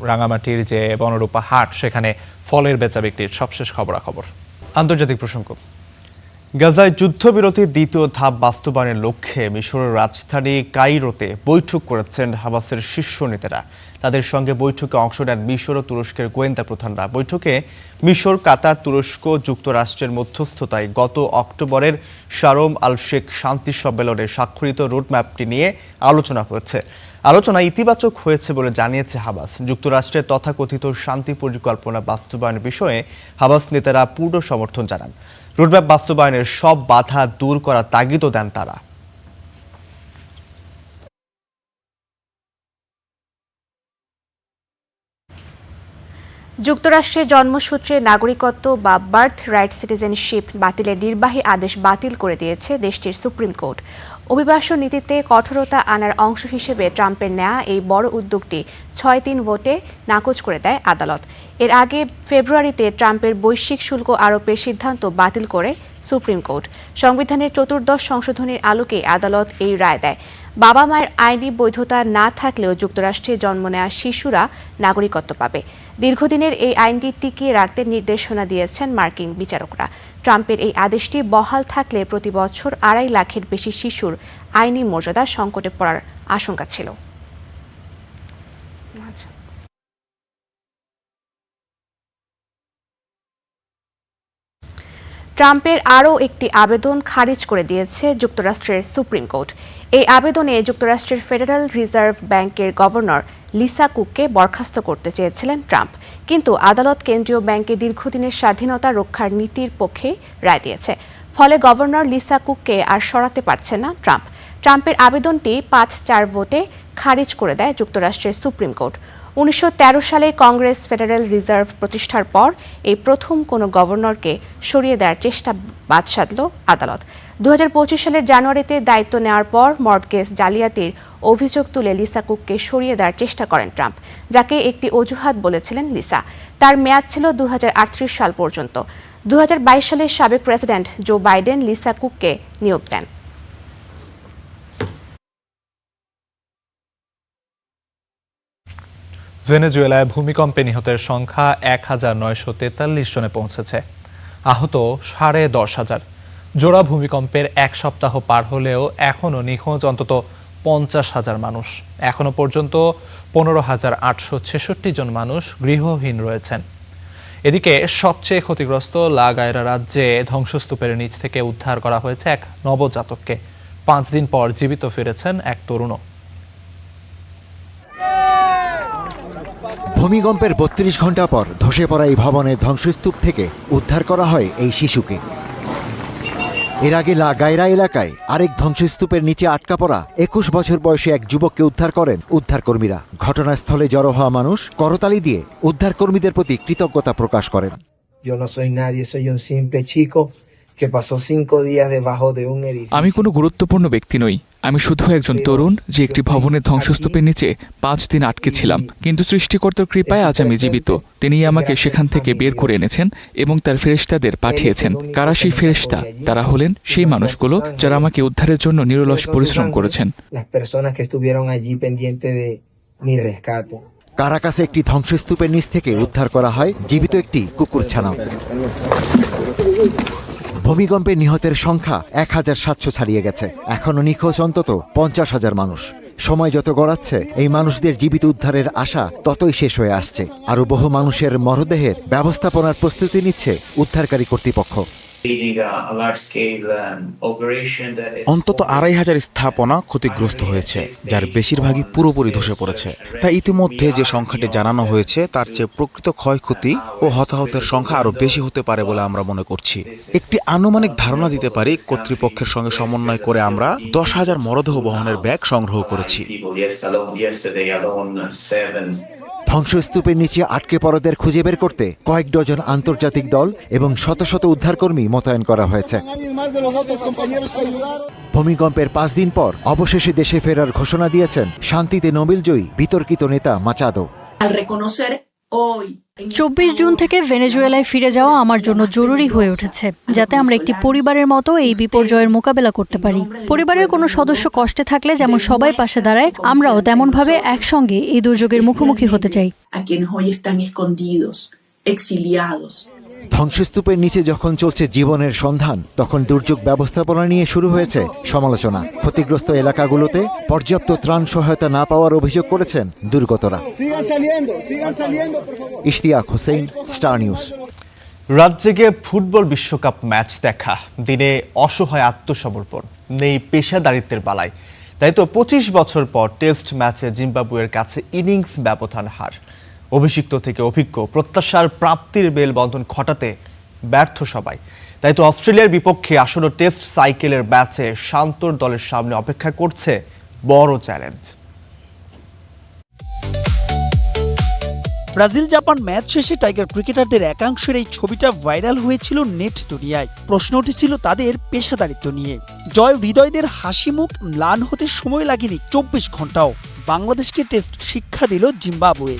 রাঙামাটির যে বনরূপা হাট, সেখানে ফলের বেচা বিক্রির সবশেষ খবরাখবর। আন্তর্জাতিক প্রসঙ্গ। গাজায় যুদ্ধবিরতির দ্বিতীয় ধাপ বাস্তবায়নের লক্ষ্যে মিশরের রাজধানী কায়রোতে বৈঠক করেছেন হামাসের শীর্ষ নেতারা। তাদের সঙ্গে বৈঠকে অংশ নেন মিশর ও তুরস্কের গোয়েন্দা প্রধানরা। বৈঠকে মিশর, কাতার, তুরস্ক, যুক্তরাষ্ট্রের মধ্যস্থতায় গত অক্টোবরের শারম আল শেখ শান্তি সম্মেলনে স্বাক্ষরিত রোডম্যাপটি নিয়ে আলোচনা হয়েছে। আলোচনা ইতিবাচক হয়েছে বলে জানিয়েছে হামাস। যুক্তরাষ্ট্রের তথাকথিত শান্তি পরিকল্পনা বাস্তবায়নের বিষয়ে হামাস নেতারা পূর্ণ সমর্থন জানান। রোডম্যাপ বাস্তবায়নের সব বাধা দূর করার তাগিদও দেন তারা। যুক্তরাষ্ট্রে জন্মসূত্রে নাগরিকত্ব বা বার্থ রাইট সিটিজেনশিপ বাতিলের নির্বাহী আদেশ বাতিল করে দিয়েছে দেশটির সুপ্রিম কোর্ট। অভিবাসন নীতিতে কঠোরতা আনার অংশ হিসেবে ট্রাম্পের নেয়া এই বড় উদ্যোগটি 6-3 ভোটে নাকচ করে দেয় আদালত। এর আগে ফেব্রুয়ারিতে ট্রাম্পের বৈশ্বিক শুল্ক আরোপের সিদ্ধান্ত বাতিল করে সুপ্রিম কোর্ট। সংবিধানের 14th সংশোধনীর আলোকে আদালত এই রায় দেয়। বাবা মায়ের আইনি বৈধতা না থাকলেও যুক্তরাষ্ট্রে জন্ম নেওয়া শিশুরা নাগরিকত্ব পাবে। দীর্ঘদিনের এই আইনটি টিকিয়ে রাখতে নির্দেশনা দিয়েছেন মার্কিন বিচারকরা। ট্রাম্পের এই আদেশটি বহাল থাকলে প্রতি বছর 2.5 লাখের বেশি শিশুর আইনি মর্যাদা সংকটে পড়ার আশঙ্কা ছিল। ট্রাম্পের আরও একটি আবেদন খারিজ করে দিয়েছে যুক্তরাষ্ট্রের সুপ্রিম কোর্ট। এই আবেদনে যুক্তরাষ্ট্রের ফেডারেল রিজার্ভ ব্যাংকের গভর্নর লিসা কুককে বরখাস্ত করতে চেয়েছিলেন ট্রাম্প, কিন্তু আদালত কেন্দ্রীয় ব্যাংকে দীর্ঘদিনের স্বাধীনতা রক্ষার নীতির পক্ষে রায় দিয়েছে। ফলে গভর্নর লিসা কুককে আর সরাতে পারছেন না ট্রাম্প। ট্রাম্পের আবেদনটি 5-4 ভোটে খারিজ করে দেয় যুক্তরাষ্ট্রের সুপ্রিম কোর্ট। 1913 সালে কংগ্রেস ফেডারেল রিজার্ভ প্রতিষ্ঠার পর এই প্রথম কোনো গভর্নরকে সরিয়ে দেওয়ার চেষ্টা বাদ সাধল আদালত। 2025 সালের জানুয়ারিতে দায়িত্ব নেওয়ার পর মর্টগেজ জালিয়াতির অভিযোগ তুলে লিসা কুককে সরিয়ে দেওয়ার চেষ্টা করেন ট্রাম্প, যাকে একটি অজুহাত বলেছিলেন লিসা। তার মেয়াদ ছিল 2038 সাল পর্যন্ত। 2022 সালের সাবেক প্রেসিডেন্ট জো বাইডেন লিসা কুককে নিয়োগ দেন। ভেনেজুয়েলায় ভূমিকম্পে নিহতের সংখ্যা 1943 জনে পৌঁছেছে, আহত 10,500। জোড়া ভূমিকম্পের 1 সপ্তাহ পার হলেও এখনও নিখোঁজ অন্তত 50,000 মানুষ। এখনও পর্যন্ত 15,866 জন মানুষ গৃহহীন রয়েছেন। এদিকে সবচেয়ে ক্ষতিগ্রস্ত লা গায়রা রাজ্যে ধ্বংসস্তূপের নিচ থেকে উদ্ধার করা হয়েছে এক নবজাতককে। 5 দিন পর জীবিত ফিরেছেন এক তরুণও। ভূমিকম্পের 32 ঘন্টা পর ধসে পড়া এই ভবনের ধ্বংসস্তূপ থেকে উদ্ধার করা হয় এই শিশুকে। এর আগে লা গায়রা এলাকায় আরেক ধ্বংসস্তূপের নিচে আটকা পড়া 21 বছর বয়সী এক যুবককে উদ্ধার করেন উদ্ধারকর্মীরা। ঘটনাস্থলে জড়ো হওয়া মানুষ করতালি দিয়ে উদ্ধারকর্মীদের প্রতি কৃতজ্ঞতা প্রকাশ করেন। Yo no soy nadie, soy un simple chico আমি কোনো গুরুত্বপূর্ণ ব্যক্তি নই, আমি শুধু একজন তরুণ যে একটি ভবনের ধ্বংসস্তূপের নিচে 5 দিন আটকে ছিলাম, কিন্তু সৃষ্টিকর্তার কৃপায় আজ আমি জীবিত। তিনি আমাকে সেখান থেকে বের করে এনেছেন এবং তার ফেরেশতাদের পাঠিয়েছেন। কারা সেই ফেরেশতা? তারা হলেন সেই মানুষগুলো যারা আমাকে উদ্ধারের জন্য নিরলস পরিশ্রম করেছেন। কারাকাসে একটি ধ্বংসস্তূপের নিচ থেকে উদ্ধার করা হয় জীবিত একটি কুকুরছানা। ভূমিকম্পে নিহতের সংখ্যা 1700 ছাড়িয়ে গেছে। এখনো নিখোঁজ অন্তত 50,000 মানুষ। সময় যত গড়াচ্ছে এই মানুষদের জীবিত উদ্ধারের আশা ততই শেষ হয়ে আসছে। আরও বহু মানুষের মরদেহের ব্যবস্থাপনার প্রস্তুতি নিচ্ছে উদ্ধারকারী কর্তৃপক্ষ। অন্তত 2500 স্থাপনা ক্ষতিগ্রস্ত হয়েছে, যার বেশিরভাগই পুরোপুরি ধসে পড়েছে। তাই ইতিমধ্যে যে সংখ্যাটি জানানো হয়েছে তার চেয়ে প্রকৃত ক্ষয়ক্ষতি ও হতাহতের সংখ্যা আরও বেশি হতে পারে বলে আমরা মনে করছি। একটি আনুমানিক ধারণা দিতে পারি, কর্তৃপক্ষের সঙ্গে সমন্বয় করে আমরা 10,000 মরদেহ বহনের ব্যাগ সংগ্রহ করেছি। ধ্বংসস্তূপের নিচে আটকে পড়াদের খুঁজে বের করতে কয়েক ডজন আন্তর্জাতিক দল এবং শত শত উদ্ধারকর্মী মোতায়েন করা হয়েছে। ভূমিকম্পের 5 দিন পর অবশেষে দেশে ফেরার ঘোষণা দিয়েছেন শান্তিতে নোবেলজয়ী বিতর্কিত নেতা মাচাদো। 24 জুন থেকে ভেনেজুয়েলায় ফিরে যাওয়া আমার জন্য জরুরি হয়ে উঠেছে, যাতে আমরা একটি পরিবারের মতো এই বিপর্যয়ের মোকাবেলা করতে পারি। পরিবারের কোনো সদস্য কষ্টে থাকলে যেমন সবাই পাশে দাঁড়ায়, আমরাও তেমনভাবে একসঙ্গে এই দুর্যোগের মুখোমুখি হতে চাই। ধ্বংসস্তূপের নিচে যখন চলছে জীবনের সন্ধান, তখন দুর্যোগ ব্যবস্থাপনা নিয়ে শুরু হয়েছে সমালোচনা। ক্ষতিগ্রস্ত এলাকাগুলোতে পর্যাপ্ত ত্রাণ সহায়তা না পাওয়ার অভিযোগ করেছেন দুর্গতরা। Ishtiaq Hossain, star news. রাত জেগে ফুটবল বিশ্বকাপ ম্যাচ দেখা, দিনে অসহায় আত্মসমর্পণ, নেই পেশাদারিত্বের বালাই। তাই তো 25 বছর পর টেস্ট ম্যাচে জিম্বাবুয়ের কাছে ইনিংস ব্যবধান হার। অভিষিক্ত থেকে অভিজ্ঞ, প্রত্যাশার প্রাপ্তির মেলবন্ধন ঘটাতে ব্যর্থ সবাই। তাই তো অস্ট্রেলিয়ার বিপক্ষে আসন্ন টেস্ট সাইকেলের ম্যাচে শান্তর দলের সামনে অপেক্ষা করছে বড় চ্যালেঞ্জ। ব্রাজিল জাপান ম্যাচ শেষে টাইগার ক্রিকেটারদের একাংশের এই ছবিটা ভাইরাল হয়েছিল নেট দুনিয়ায়। প্রশ্ন উঠেছিল তাদের পেশাদারিত্ব নিয়ে। জয় হৃদয়দের হাসি মুখ ম্লান হতে সময় লাগেনি 24 ঘন্টাও। বাংলাদেশকে টেস্ট শিক্ষা দিল জিম্বাবুয়ে।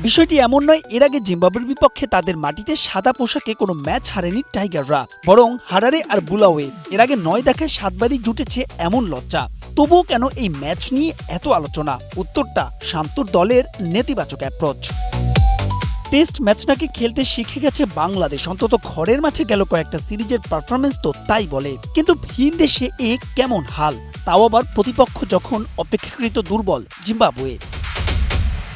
বিষয়টি এমন নয়, এর আগে জিম্বাবুয়ের বিপক্ষে তাদের মাটিতে সাদা পোশাকে কোনো ম্যাচ হারেনি টাইগাররা, বরং হারারে আর বুলাওয়ে এর আগে 9 দেখায় 7 বারই জুটেছে এমন লজ্জা। তবুও কেন এই ম্যাচ নিয়ে এত আলোচনা? উত্তরটা শান্তর দলের নেতিবাচক অ্যাপ্রোচ। টেস্ট ম্যাচ নাকি খেলতে শিখে গেছে বাংলাদেশ, অন্তত ঘরের মাঠে গেল কয়েকটা সিরিজের পারফরমেন্স তো তাই বলে। কিন্তু ভিন দেশে এ কেমন হাল, তাও আবার প্রতিপক্ষ যখন অপেক্ষাকৃত দুর্বল জিম্বাবুয়ে।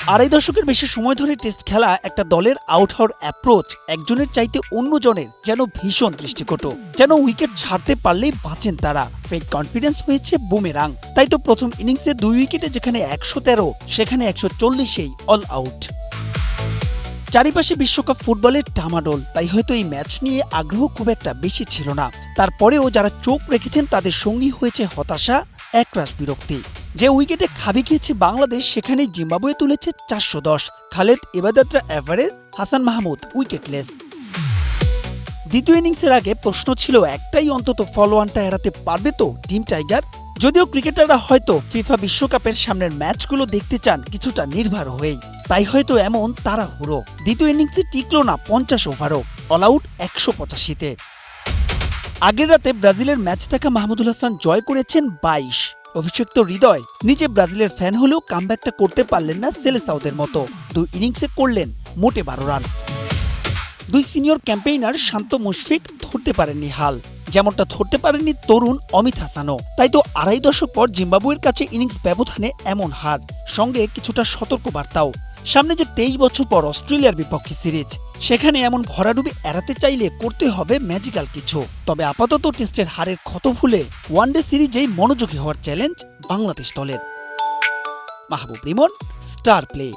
2.5 দশকের বেশি সময় ধরে টেস্ট খেলা একটা দলের আউট হওয়ার অ্যাপ্রোচ একজনের চাইতে অন্যজনের যেন ভীষণ দৃষ্টিকটু। যেন উইকেট ছাড়তে পারলেই বাঁচেন তারা। ফেক কনফিডেন্স হয়েছে বুমেরাং। তাই তো প্রথম ইনিংসে 2 উইকেটে যেখানে 113, সেখানে 140-এই অল আউট। চারিপাশে বিশ্বকাপ ফুটবলের টামাডোল, তাই হয়তো এই ম্যাচ নিয়ে আগ্রহ খুব একটা বেশি ছিল না। তারপরেও যারা চোখ রেখেছেন তাদের সঙ্গী হয়েছে হতাশা, একরাশ বিরক্তি। যে উইকেটে খাবি খেয়েছে বাংলাদেশ, সেখানে জিম্বাবুয়ে তুলেছে 410। খালেদ এবাদাতরা এভারেজ, হাসান মাহমুদ উইকেটলেস। দ্বিতীয় ইনিংসের আগে প্রশ্ন ছিল একটাই, অন্তত ফলোয়ানটা এড়াতে পারবে তো টিম টাইগার? যদিও ক্রিকেটাররা হয়তো ফিফা বিশ্বকাপের সামনের ম্যাচগুলো দেখতে চান কিছুটা নির্ভর হয়েই, তাই হয়তো এমন তাড়াহুড়ো। দ্বিতীয় ইনিংসে টিকল না 50 ওভারও, অল আউট 185-তে। আগের রাতে ব্রাজিলের ম্যাচ দেখা মাহমুদুল হাসান জয় করেছেন 22। অভিষিক্ত হৃদয় নিজে ব্রাজিলের ফ্যান হলেও কামব্যাকটা করতে পারলেন না সেলেসাওদের মতো। 2 ইনিংসে করলেন মোটে 12 রান। 2 সিনিয়র ক্যাম্পেইনার শান্ত মুশফিক ধরতে পারেননি হাল, যেমনটা ধরতে পারেননি তরুণ অমিত হাসানও। তাই তো 2.5 দশক পর জিম্বাবুয়ের কাছে ইনিংস ব্যবধানে এমন হার, সঙ্গে কিছুটা সতর্ক বার্তাও। সামনে যে 23 বছর পর অস্ট্রেলিয়ার বিপক্ষে সিরিজ, সেখানে এমন ভরাডুবি এড়াতে চাইলে করতে হবে ম্যাজিক্যাল কিছু। তবে আপাতত টেস্টের হারের ক্ষত ভুলে ওয়ানডে সিরিজেই মনোযোগী হওয়ার চ্যালেঞ্জ বাংলাদেশ দলের। মাহবুব রিমন, স্টার প্লে।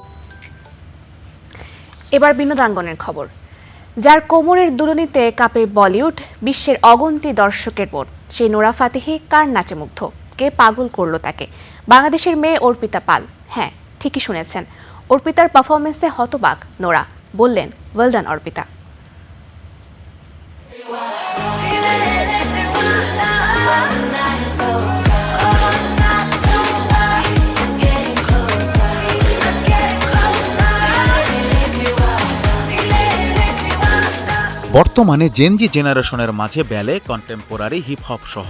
এবার বিনোদনাঙ্গনের খবর। যার কোমরের দুলনিতে কাঁপে বলিউড, বিশ্বের অগন্তি দর্শকের মন, সেই নোরা ফাতেহি কার নাচে মুগ্ধ? কে পাগল করলো তাকে? বাংলাদেশের মেয়ে অর্পিতা পাল। হ্যাঁ, ঠিকই শুনেছেন, অর্পিতার পারফরমেন্সে হতবাক নোরা। বললেন, ওয়েল ডান অর্পিতা। বর্তমানে জেনজি জেনারেশনের মাঝে ব্যালে, কন্টেম্পোরারি, হিপ হপ সহ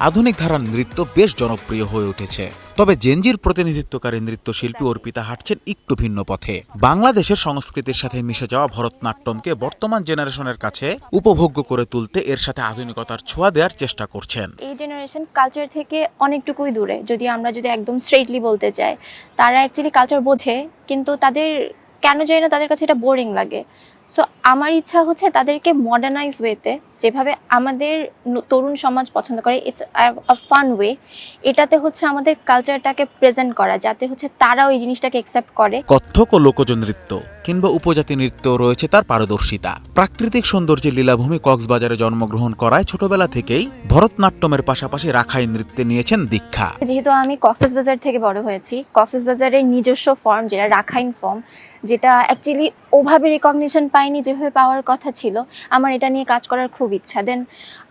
আধুনিক ধারার নৃত্য বেশ জনপ্রিয় হয়ে উঠেছে। তবে জেনজির প্রতিনিধিত্বকারী নৃত্যশিল্পী অর্পিতা হাঁটছেন একটু ভিন্ন পথে। বাংলাদেশের সংস্কৃতির সাথে মিশে যাওয়া ভরতনাট্যমকে বর্তমান জেনারেশনের কাছে উপভোগ্য করে তুলতে এর সাথে আধুনিকতার ছোঁয়া দেওয়ার চেষ্টা করছেন। এই জেনারেশন কালচার থেকে অনেকটুকুই দূরে, যদি আমরা একদম স্ট্রেটলি বলতে চাই। তারা অ্যাকচুয়ালি কালচার বোঝে, কিন্তু তাদের কেন জানি না তাদের কাছে এটা বোরিং লাগে। সো আমার ইচ্ছা হচ্ছে তাদেরকে মডার্নাইজ ওয়েতে, যেভাবে আমাদের তরুণ সমাজ পছন্দ করে, ইটস আ ফান ওয়ে, এটাতে আমাদের কালচারটাকে প্রেজেন্ট করা, যাতে তারা ওই জিনিসটাকে অ্যাকসেপ্ট করে। কত্থক ও লোকজ নৃত্য কিংবা উপজাতি নৃত্য রয়েছে তার পারদর্শিতা। প্রাকৃতিক সৌন্দর্যের লীলাভূমি কক্সবাজারে জন্মগ্রহণ করায় ছোটবেলা থেকেই ভরতনাট্যমের পাশাপাশি রাখাইন নৃত্যে নিয়েছেন দীক্ষা। যেহেতু আমি কক্সবাজার থেকে বড় হয়েছি, কক্সবাজারের নিজস্ব ফর্ম যেটা রাখাইন ফর্ম, যেটা অ্যাকচুয়ালি ওভাবে রিকগনিশন পাইনি যেভাবে পাওয়ার কথা ছিল, আমার এটা নিয়ে কাজ করার খুব ইচ্ছা। দেন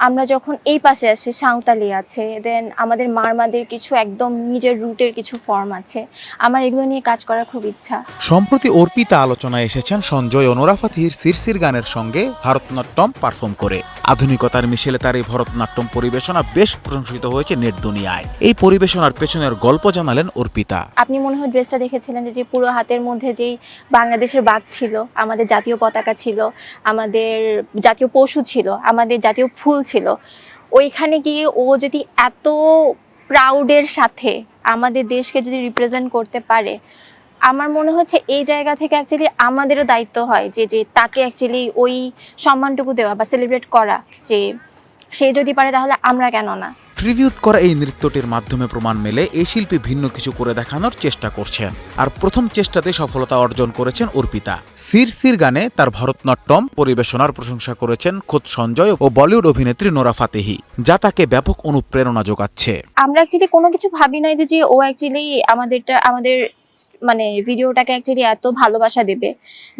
আমরা যখন এই পাশে আসি, সাঁওতালি আছে, দেন আমাদের মারমাদের কিছু একদম নিজের রুটের কিছু ফর্ম আছে, আমার এগুলো নিয়ে কাজ করার খুব ইচ্ছা। সম্প্রতি অর্পিতা আলোচনায় এসেছেন সঞ্জয় ও নোরা ফাতেহির সিরসির গানের সঙ্গে ভারতনাট্যম পারফর্ম করে। আধুনিকতার মিশেলে তার এই ভরতনাট্যম পরিবেশনা বেশ প্রশংসিত হয়েছে নেট দুনিয়ায়। এই পরিবেশনার পেছনের গল্প জানালেন অর্পিতা। আপনি মনে হয় ড্রেসটা দেখেছিলেন, যে পুরো হাতের মধ্যে যেই বাংলাদেশের বাঘ ছিল, আমাদের জাতীয় পতাকা ছিল, আমাদের জাতীয় পশু ছিল, আমাদের জাতীয় ফুল ছিল, ওইখানে গিয়ে ও যদি এত প্রাউডের সাথে আমাদের দেশকে যদি রিপ্রেজেন্ট করতে পারে, আমার মনে হচ্ছে এই জায়গা থেকে অ্যাকচুয়ালি আমাদেরও দায়িত্ব হয় যে তাকে অ্যাকচুয়ালি ওই সম্মানটুকু দেওয়া বা সেলিব্রেট করা, যে সে যদি পারে তাহলে আমরা কেন না। ট্রিবিউট করা এই নৃত্যটির মাধ্যমে প্রমাণ মেলে এই শিল্পী ভিন্ন কিছু করে দেখানোর চেষ্টা করছেন। আর প্রথম চেষ্টাতে সফলতা অর্জন করেছেন অর্পিতা। সিরসির গানে তার ভরতনাট্যম পরিবেশনার প্রশংসা করেছেন খোদ সঞ্জয় ও বলিউড অভিনেত্রী নোরা ফাতেহি, যা তাকে ব্যাপক অনুপ্রেরণা যোগাচ্ছে। আমরা অ্যাকচুয়ালি কোনো কিছু ভাবি নাই যে ও অ্যাকচুয়ালি আমাদের ভিডিওটাকে অ্যাকচুয়ালি এত ভালোবাসা দেবে,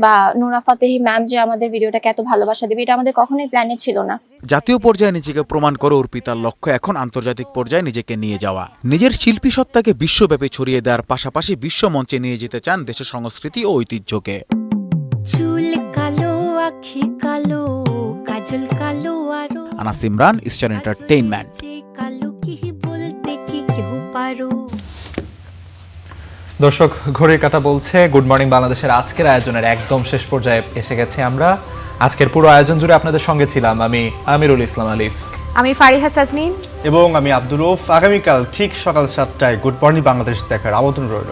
বা নোরা ফাতেহি ম্যাম যে আমাদের ভিডিওটাকে এত ভালোবাসা দেবে, এটা আমাদের কখনোই প্ল্যানে ছিল না। জাতীয় পর্যায়ে নিজেকে প্রমাণ করে অর্পিতার লক্ষ্য এখন আন্তর্জাতিক পর্যায়ে নিজেকে নিয়ে যাওয়া। নিজের শিল্পী সত্তাকে বিশ্বব্যাপী ছড়িয়ে দেওয়ার পাশাপাশি বিশ্ব মঞ্চে নিয়ে যেতে চান দেশের সংস্কৃতি ও ঐতিহ্যকে। চুল কালো, আখি কালো, কাজল কালো, আরো আনাস ইমরান, স্টার এন্টারটেইনমেন্ট। কালো কি বলতে কি কেউ পারো। দর্শক, ঘড়ির কাঁটা বলছে গুড মর্নিং বাংলাদেশের আজকের আয়োজনের একদম শেষ পর্যায়ে এসে গেছে আমরা। আজকের পুরো আয়োজন জুড়ে আপনাদের সঙ্গে ছিলাম আমি আমিরুল ইসলাম আলিফ, আমি ফারিহা সাজনীন এবং আমি আব্দুর রউফ। আগামীকাল ঠিক সকাল 7টায় গুড মর্নিং বাংলাদেশ দেখার আমন্ত্রণ রইল।